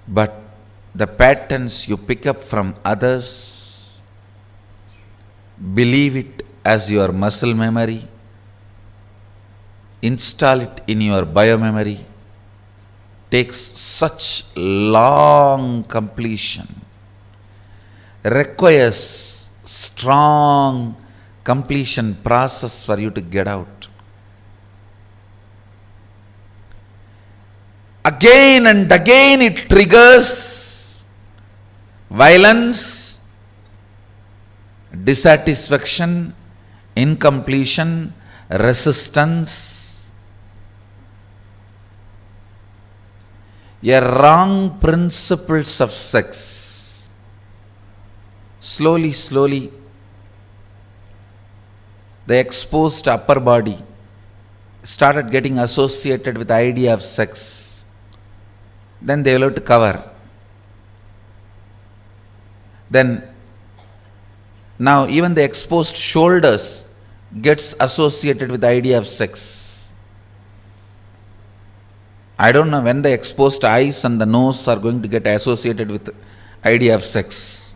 But the patterns you pick up from others, believe it as your muscle memory, install it in your biomemory, takes such long completion, requires strong completion process for you to get out. Again and again it triggers violence, dissatisfaction, incompletion, resistance, a wrong principles of sex. Slowly, slowly, the exposed upper body started getting associated with the idea of sex. Then they will have to cover. Then now even the exposed shoulders gets associated with the idea of sex. I don't know when the exposed eyes and the nose are going to get associated with the idea of sex.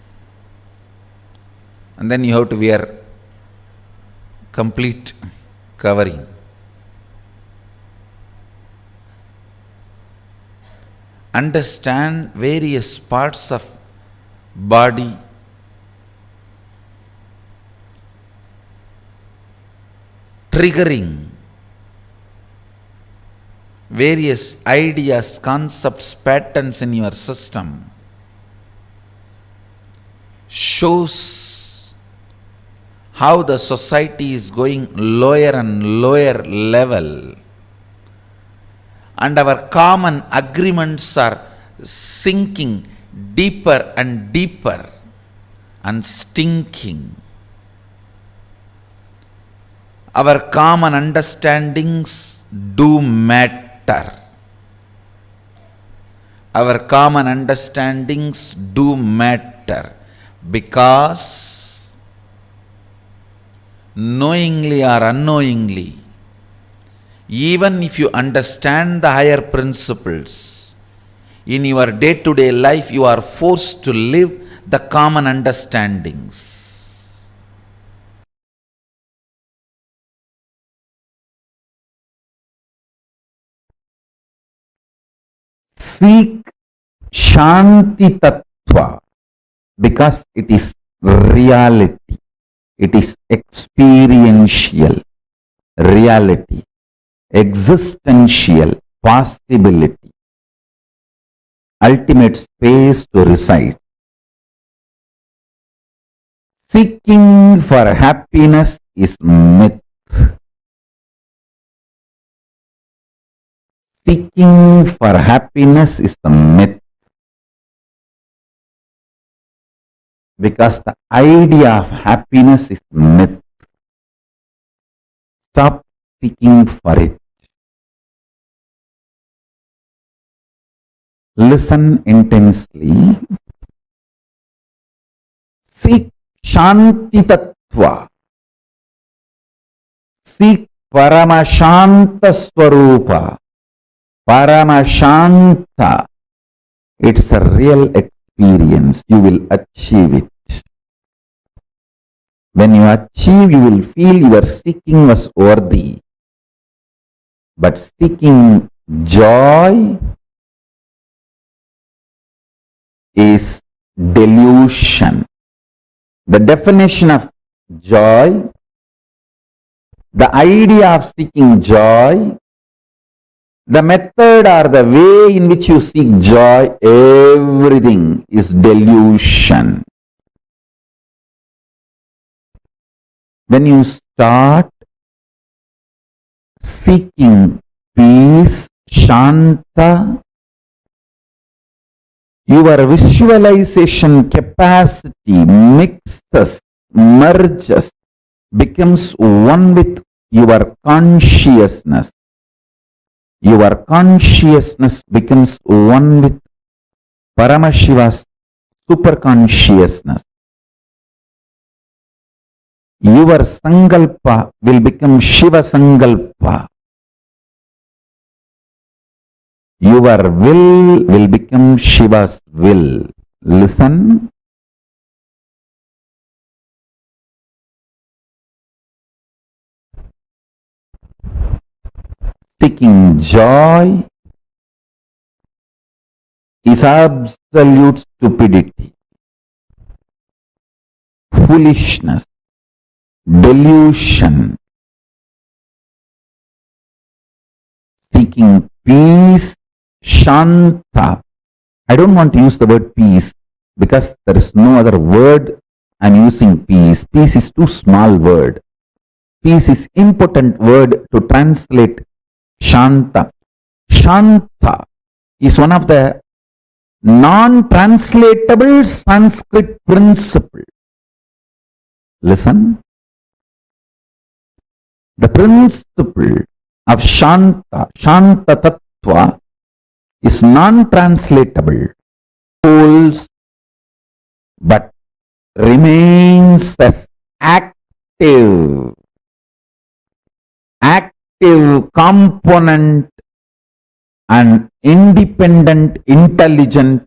And then you have to wear complete covering. Understand various parts of body triggering various ideas, concepts, patterns in your system shows how the society is going lower and lower level, and our common agreements are sinking deeper and deeper and stinking. Our common understandings do matter. Our common understandings do matter because knowingly or unknowingly, even if you understand the higher principles, in your day-to-day life you are forced to live the common understandings. Seek Shanti Tattva because it is reality. It is experiential reality, existential possibility, ultimate space to reside. Seeking for happiness is myth. Seeking for happiness is the myth. Because the idea of happiness is myth. Stop seeking for it. Listen intensely. Seek Shanti Tattva. Seek Paramashanta Swarupa. Paramashanta. It's a real experience. You will achieve it. When you achieve, you will feel your seeking was worthy. But seeking joy is delusion. The definition of joy, the idea of seeking joy, the method or the way in which you seek joy, everything is delusion. When you start seeking peace, Shanta, your visualization capacity mixes, merges, becomes one with your consciousness. Your consciousness becomes one with Paramashiva's super consciousness. Your Sankalpa will become Shiva Sankalpa. Your will become Shiva's will. Listen. Seeking joy is absolute stupidity, foolishness, delusion. Seeking peace, Shanta. I don't want to use the word peace because there is no other word. I'm using peace. Peace is too small word. Peace is important word to translate Shanta. Shanta is one of the non-translatable Sanskrit principle. Listen. The principle of Shanta, Shanta Tattva, is non-translatable, holds but remains as active component and independent intelligence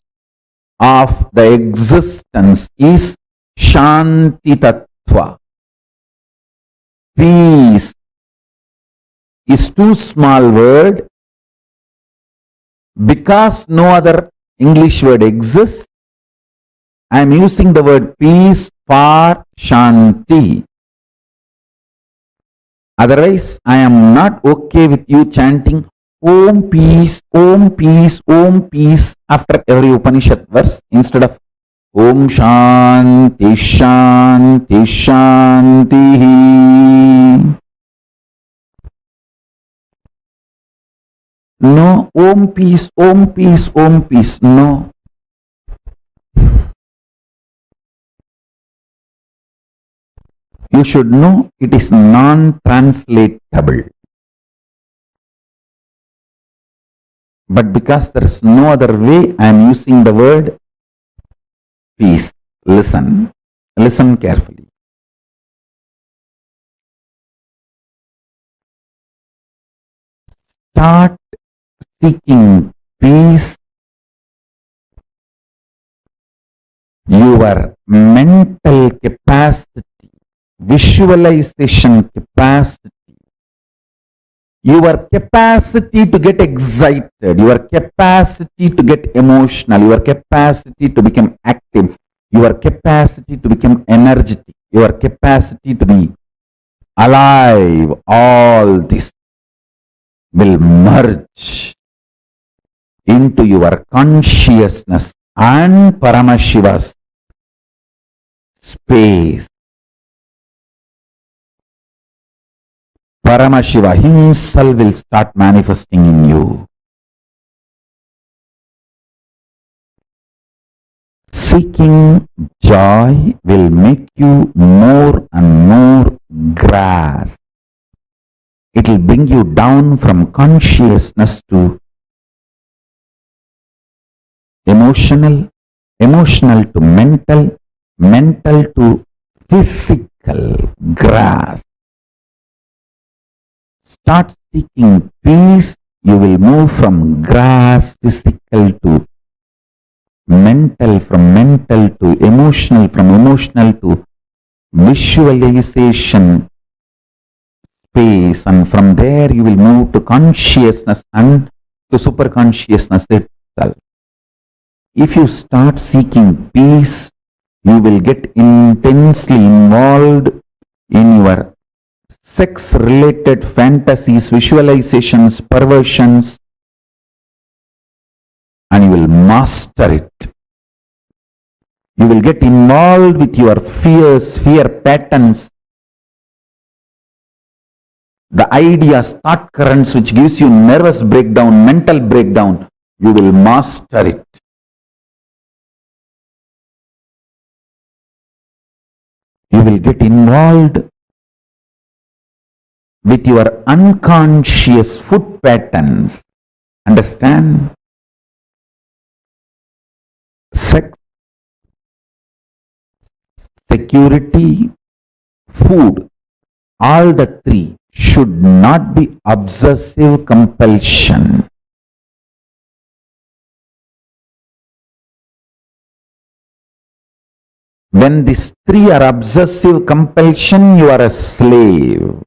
of the existence is Shanti Tattva. Peace is too small word because no other English word exists. I am using the word peace for Shanti. Otherwise, I am not okay with you chanting Om peace, Om peace, Om peace after every Upanishad verse instead of Om Shanti, Shanti, Shanti. No, Om peace, Om peace, Om peace. No. You should know it is non-translatable. But because there is no other way, I am using the word peace. Listen. Listen carefully. Start seeking peace. Your mental capacity, visualization capacity, your capacity to get excited, your capacity to get emotional, your capacity to become active, your capacity to become energetic, your capacity to be alive, all this will merge into your consciousness and Paramashiva's space. Paramashiva himself will start manifesting in you. Seeking joy will make you more and more grasp. It will bring you down from consciousness to emotional, emotional to mental, mental to physical grasp. Start seeking peace, you will move from grasp, physical to mental, from mental to emotional, from emotional to visualization space, and from there you will move to consciousness and to super consciousness itself. If you start seeking peace, you will get intensely involved in your sex-related fantasies, visualizations, perversions, and you will master it. You will get involved with your fears, fear patterns, the ideas, thought currents which gives you nervous breakdown, mental breakdown. You will master it. You will get involved with your unconscious food patterns. Understand? Sex, security, food, all the three should not be obsessive compulsion. When these three are obsessive compulsion, you are a slave.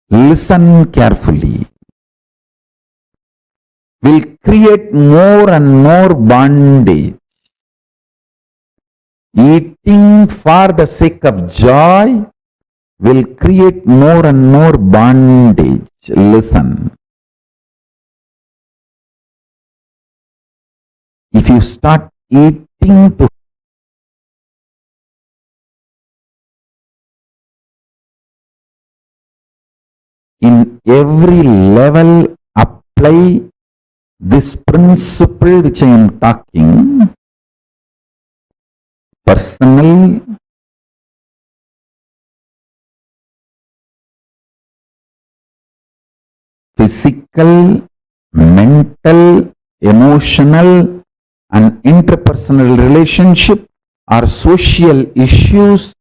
Listen carefully. Will create more and more bondage. Eating for the sake of joy will create more and more bondage. Listen. If you start eating to in every level apply this principle which I am talking, personal, physical, mental, emotional, and interpersonal relationship or social issues,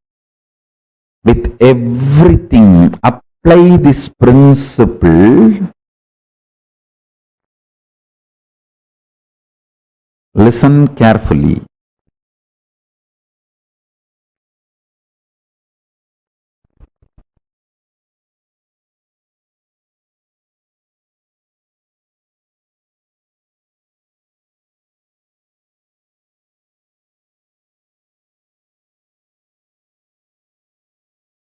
with everything apply this principle. Listen carefully.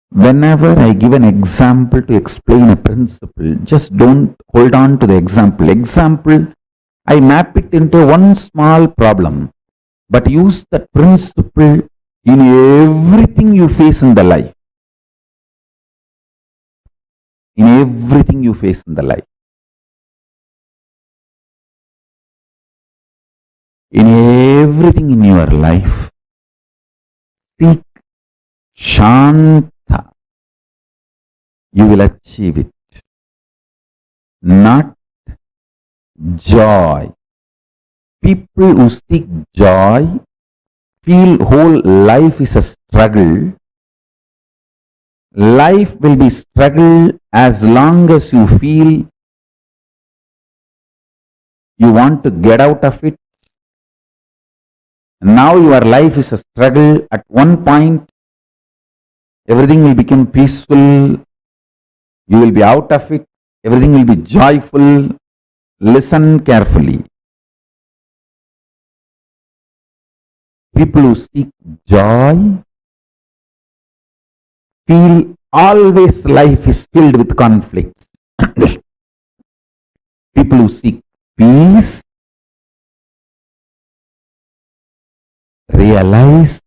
Whenever I give an example to explain a principle, just don't hold on to the example. Example, I map it into one small problem, but use that principle in everything you face in the life. In everything you face in the life. In everything in your life, seek Shanta. You will achieve it. Not joy. People who seek joy feel whole life is a struggle. Life will be struggle as long as you feel you want to get out of it. Now your life is a struggle. At one point, everything will become peaceful. You will be out of it. Everything will be joyful. Listen carefully. People who seek joy feel always life is filled with conflicts. People who seek peace realize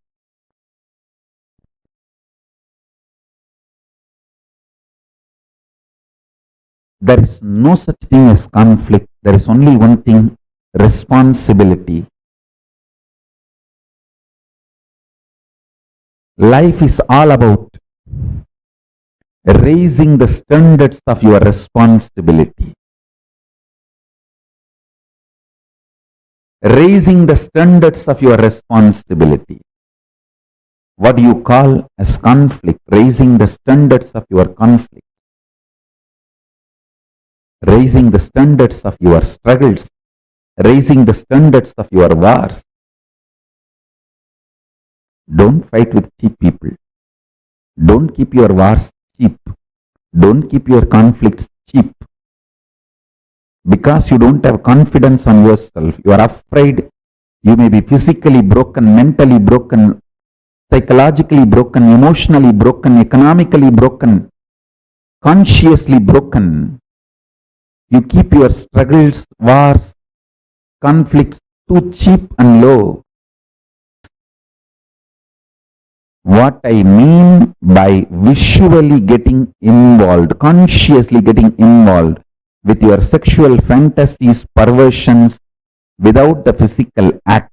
there is no such thing as conflict. There is only one thing, responsibility. Life is all about raising the standards of your responsibility. Raising the standards of your responsibility. What do you call as conflict? Raising the standards of your conflict. Raising the standards of your struggles, raising the standards of your wars. Don't fight with cheap people. Don't keep your wars cheap. Don't keep your conflicts cheap. Because you don't have confidence on yourself, you are afraid you may be physically broken, mentally broken, psychologically broken, emotionally broken, economically broken, consciously broken. You keep your struggles, wars, conflicts too cheap and low. What I mean by visually getting involved, consciously getting involved with your sexual fantasies, perversions, without the physical act.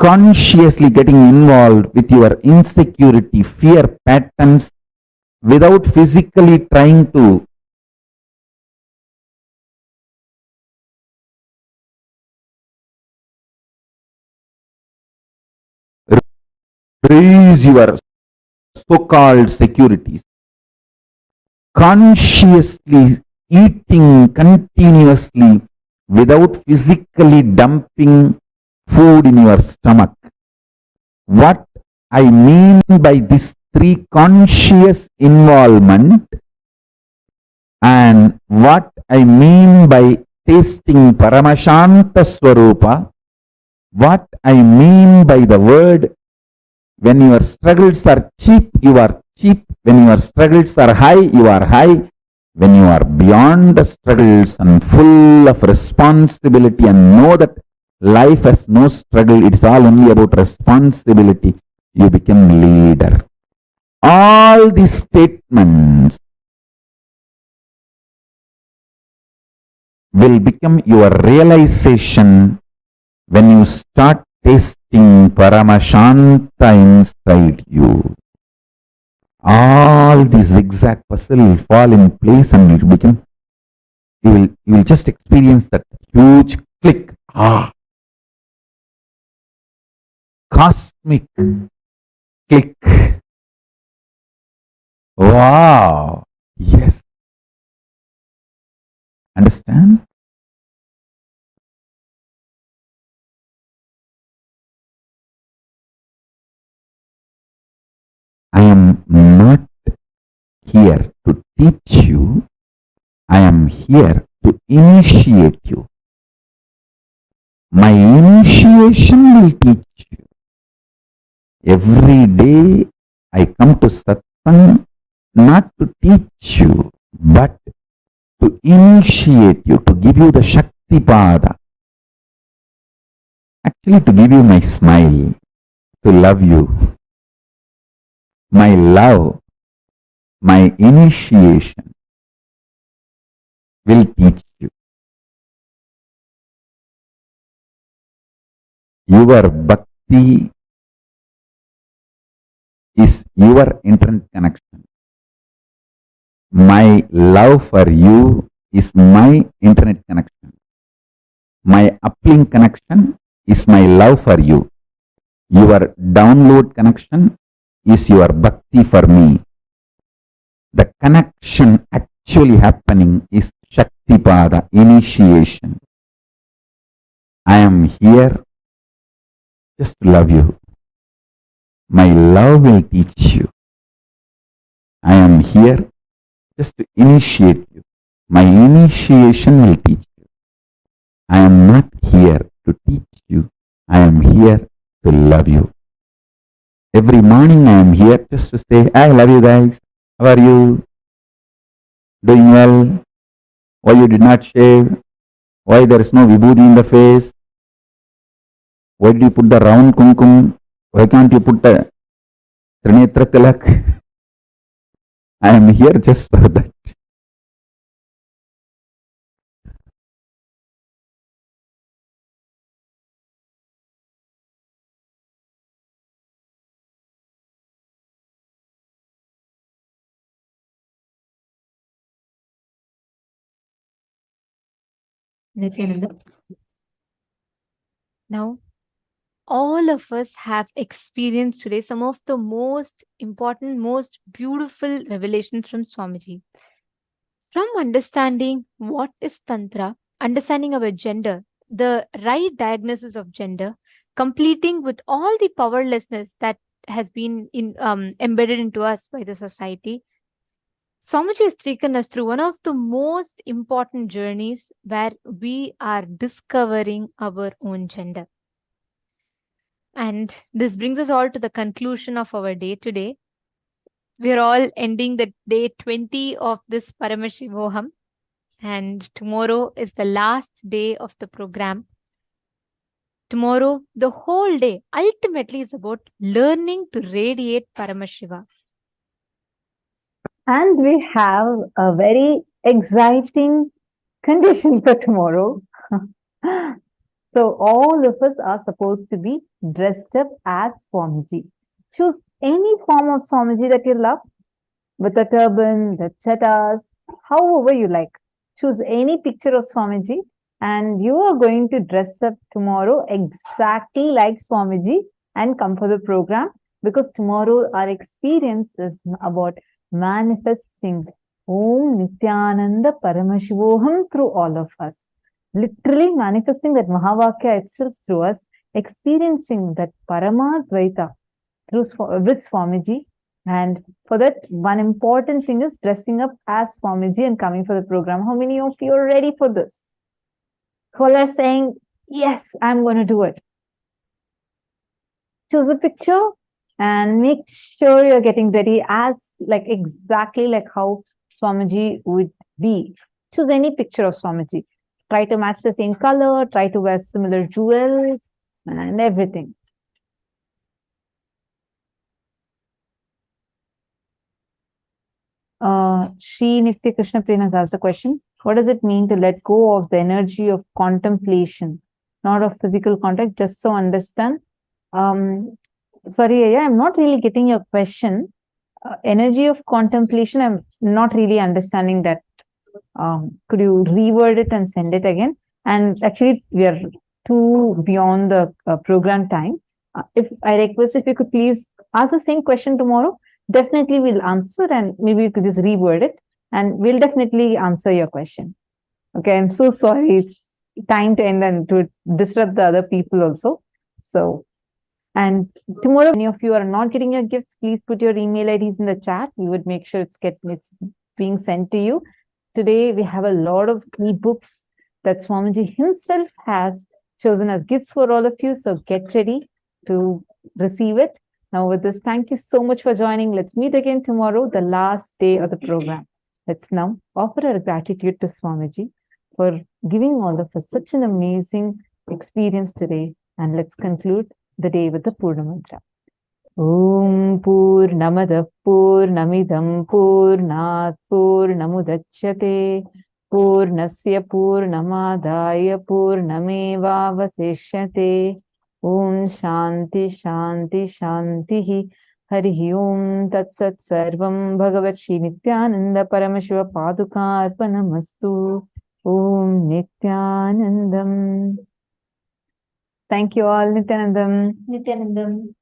consciously getting involved with your insecurity, fear patterns without physically trying to raise your so-called securities. Consciously eating continuously without physically dumping food in your stomach. What I mean by this three conscious involvement and what I mean by tasting Paramashanta Swarupa, what I mean by the word when your struggles are cheap, you are cheap. When your struggles are high, you are high. When you are beyond the struggles and full of responsibility and know that life has no struggle, it's all only about responsibility, you become leader. All these statements will become your realization when you start tasting Paramashanta inside you. All the zigzag puzzle will fall in place and it will become, you will just experience that huge click. Cosmic click. Wow. Yes. Understand? I am not here to teach you. I am here to initiate you. My initiation will teach you. Every day I come to satsang not to teach you, but to initiate you, to give you the Shakti Pada. Actually, to give you my smile, to love you. My love, my initiation will teach you. Your bhakti is your internet connection. My love for you is my internet connection. My uplink connection is my love for you. Your download connection is your bhakti for me. The connection actually happening is Shakti Pada, initiation. I am here just to love you. My love will teach you. I am here just to initiate you. My initiation will teach you. I am not here to teach you. I am here to love you. Every morning I am here just to say, I love you guys. How are you? Doing well? Why you did not shave? Why there is no vibhuti in the face? Why did you put the round kumkum? Why can't you put the Trinetra Tilak? I am here just for that. Nithyananda. Now, all of us have experienced today some of the most important, most beautiful revelations from Swamiji. From understanding what is Tantra, understanding our gender, the right diagnosis of gender, completing with all the powerlessness that has been embedded into us by the society, Swamiji has taken us through one of the most important journeys where we are discovering our own gender. And this brings us all to the conclusion of our day today. We are all ending the day 20 of this Paramashivoham, and tomorrow is the last day of the program. Tomorrow, the whole day ultimately is about learning to radiate Paramashiva. And we have a very exciting condition for tomorrow. So all of us are supposed to be dressed up as Swamiji. Choose any form of Swamiji that you love, with a turban, the chattas, however you like. Choose any picture of Swamiji and you are going to dress up tomorrow exactly like Swamiji and come for the program, because tomorrow our experience is about manifesting Om Nithyananda Paramashivam through all of us. Literally manifesting that Mahavakya itself through us, experiencing that Paramadvaita with Swamiji. And for that, one important thing is dressing up as Swamiji and coming for the program. How many of you are ready for this? Who are saying, yes, I'm going to do it? Choose a picture and make sure you're getting ready as exactly like how Swamiji would be. Choose any picture of Swamiji. Try to match the same color, try to wear similar jewels and everything. Shri Nitya Krishna Priya has asked a question. What does it mean to let go of the energy of contemplation, not of physical contact, just so understand? Sorry, I'm not really getting your question. Energy of contemplation, I'm not really understanding that. Could you reword it and send it again? And actually, we are too beyond the program time. If I request, if you could please ask the same question tomorrow, definitely we'll answer, and maybe you could just reword it and we'll definitely answer your question. Okay, I'm so sorry. It's time to end and to disrupt the other people also. So, and tomorrow, if any of you are not getting your gifts, please put your email IDs in the chat. We would make sure it's being sent to you. Today, we have a lot of ebooks that Swamiji himself has chosen as gifts for all of you. So get ready to receive it. Now with this, thank you so much for joining. Let's meet again tomorrow, the last day of the program. Let's now offer our gratitude to Swamiji for giving all of us such an amazing experience today. And let's conclude the day with the Purna Mantra. Om Purnamada Purnamidam Purnat Purnamudachyate Purnasya Purnamadaya Purnameva Vasishyate. Om Shanti Shanti Shanti Hari Om Tat Sat Sarvam Bhagavat Shri Nithyananda Paramashiva Paduka Arpanamastu. Om Nithyanandam. Thank you all. Nithyanandam. Nithyanandam.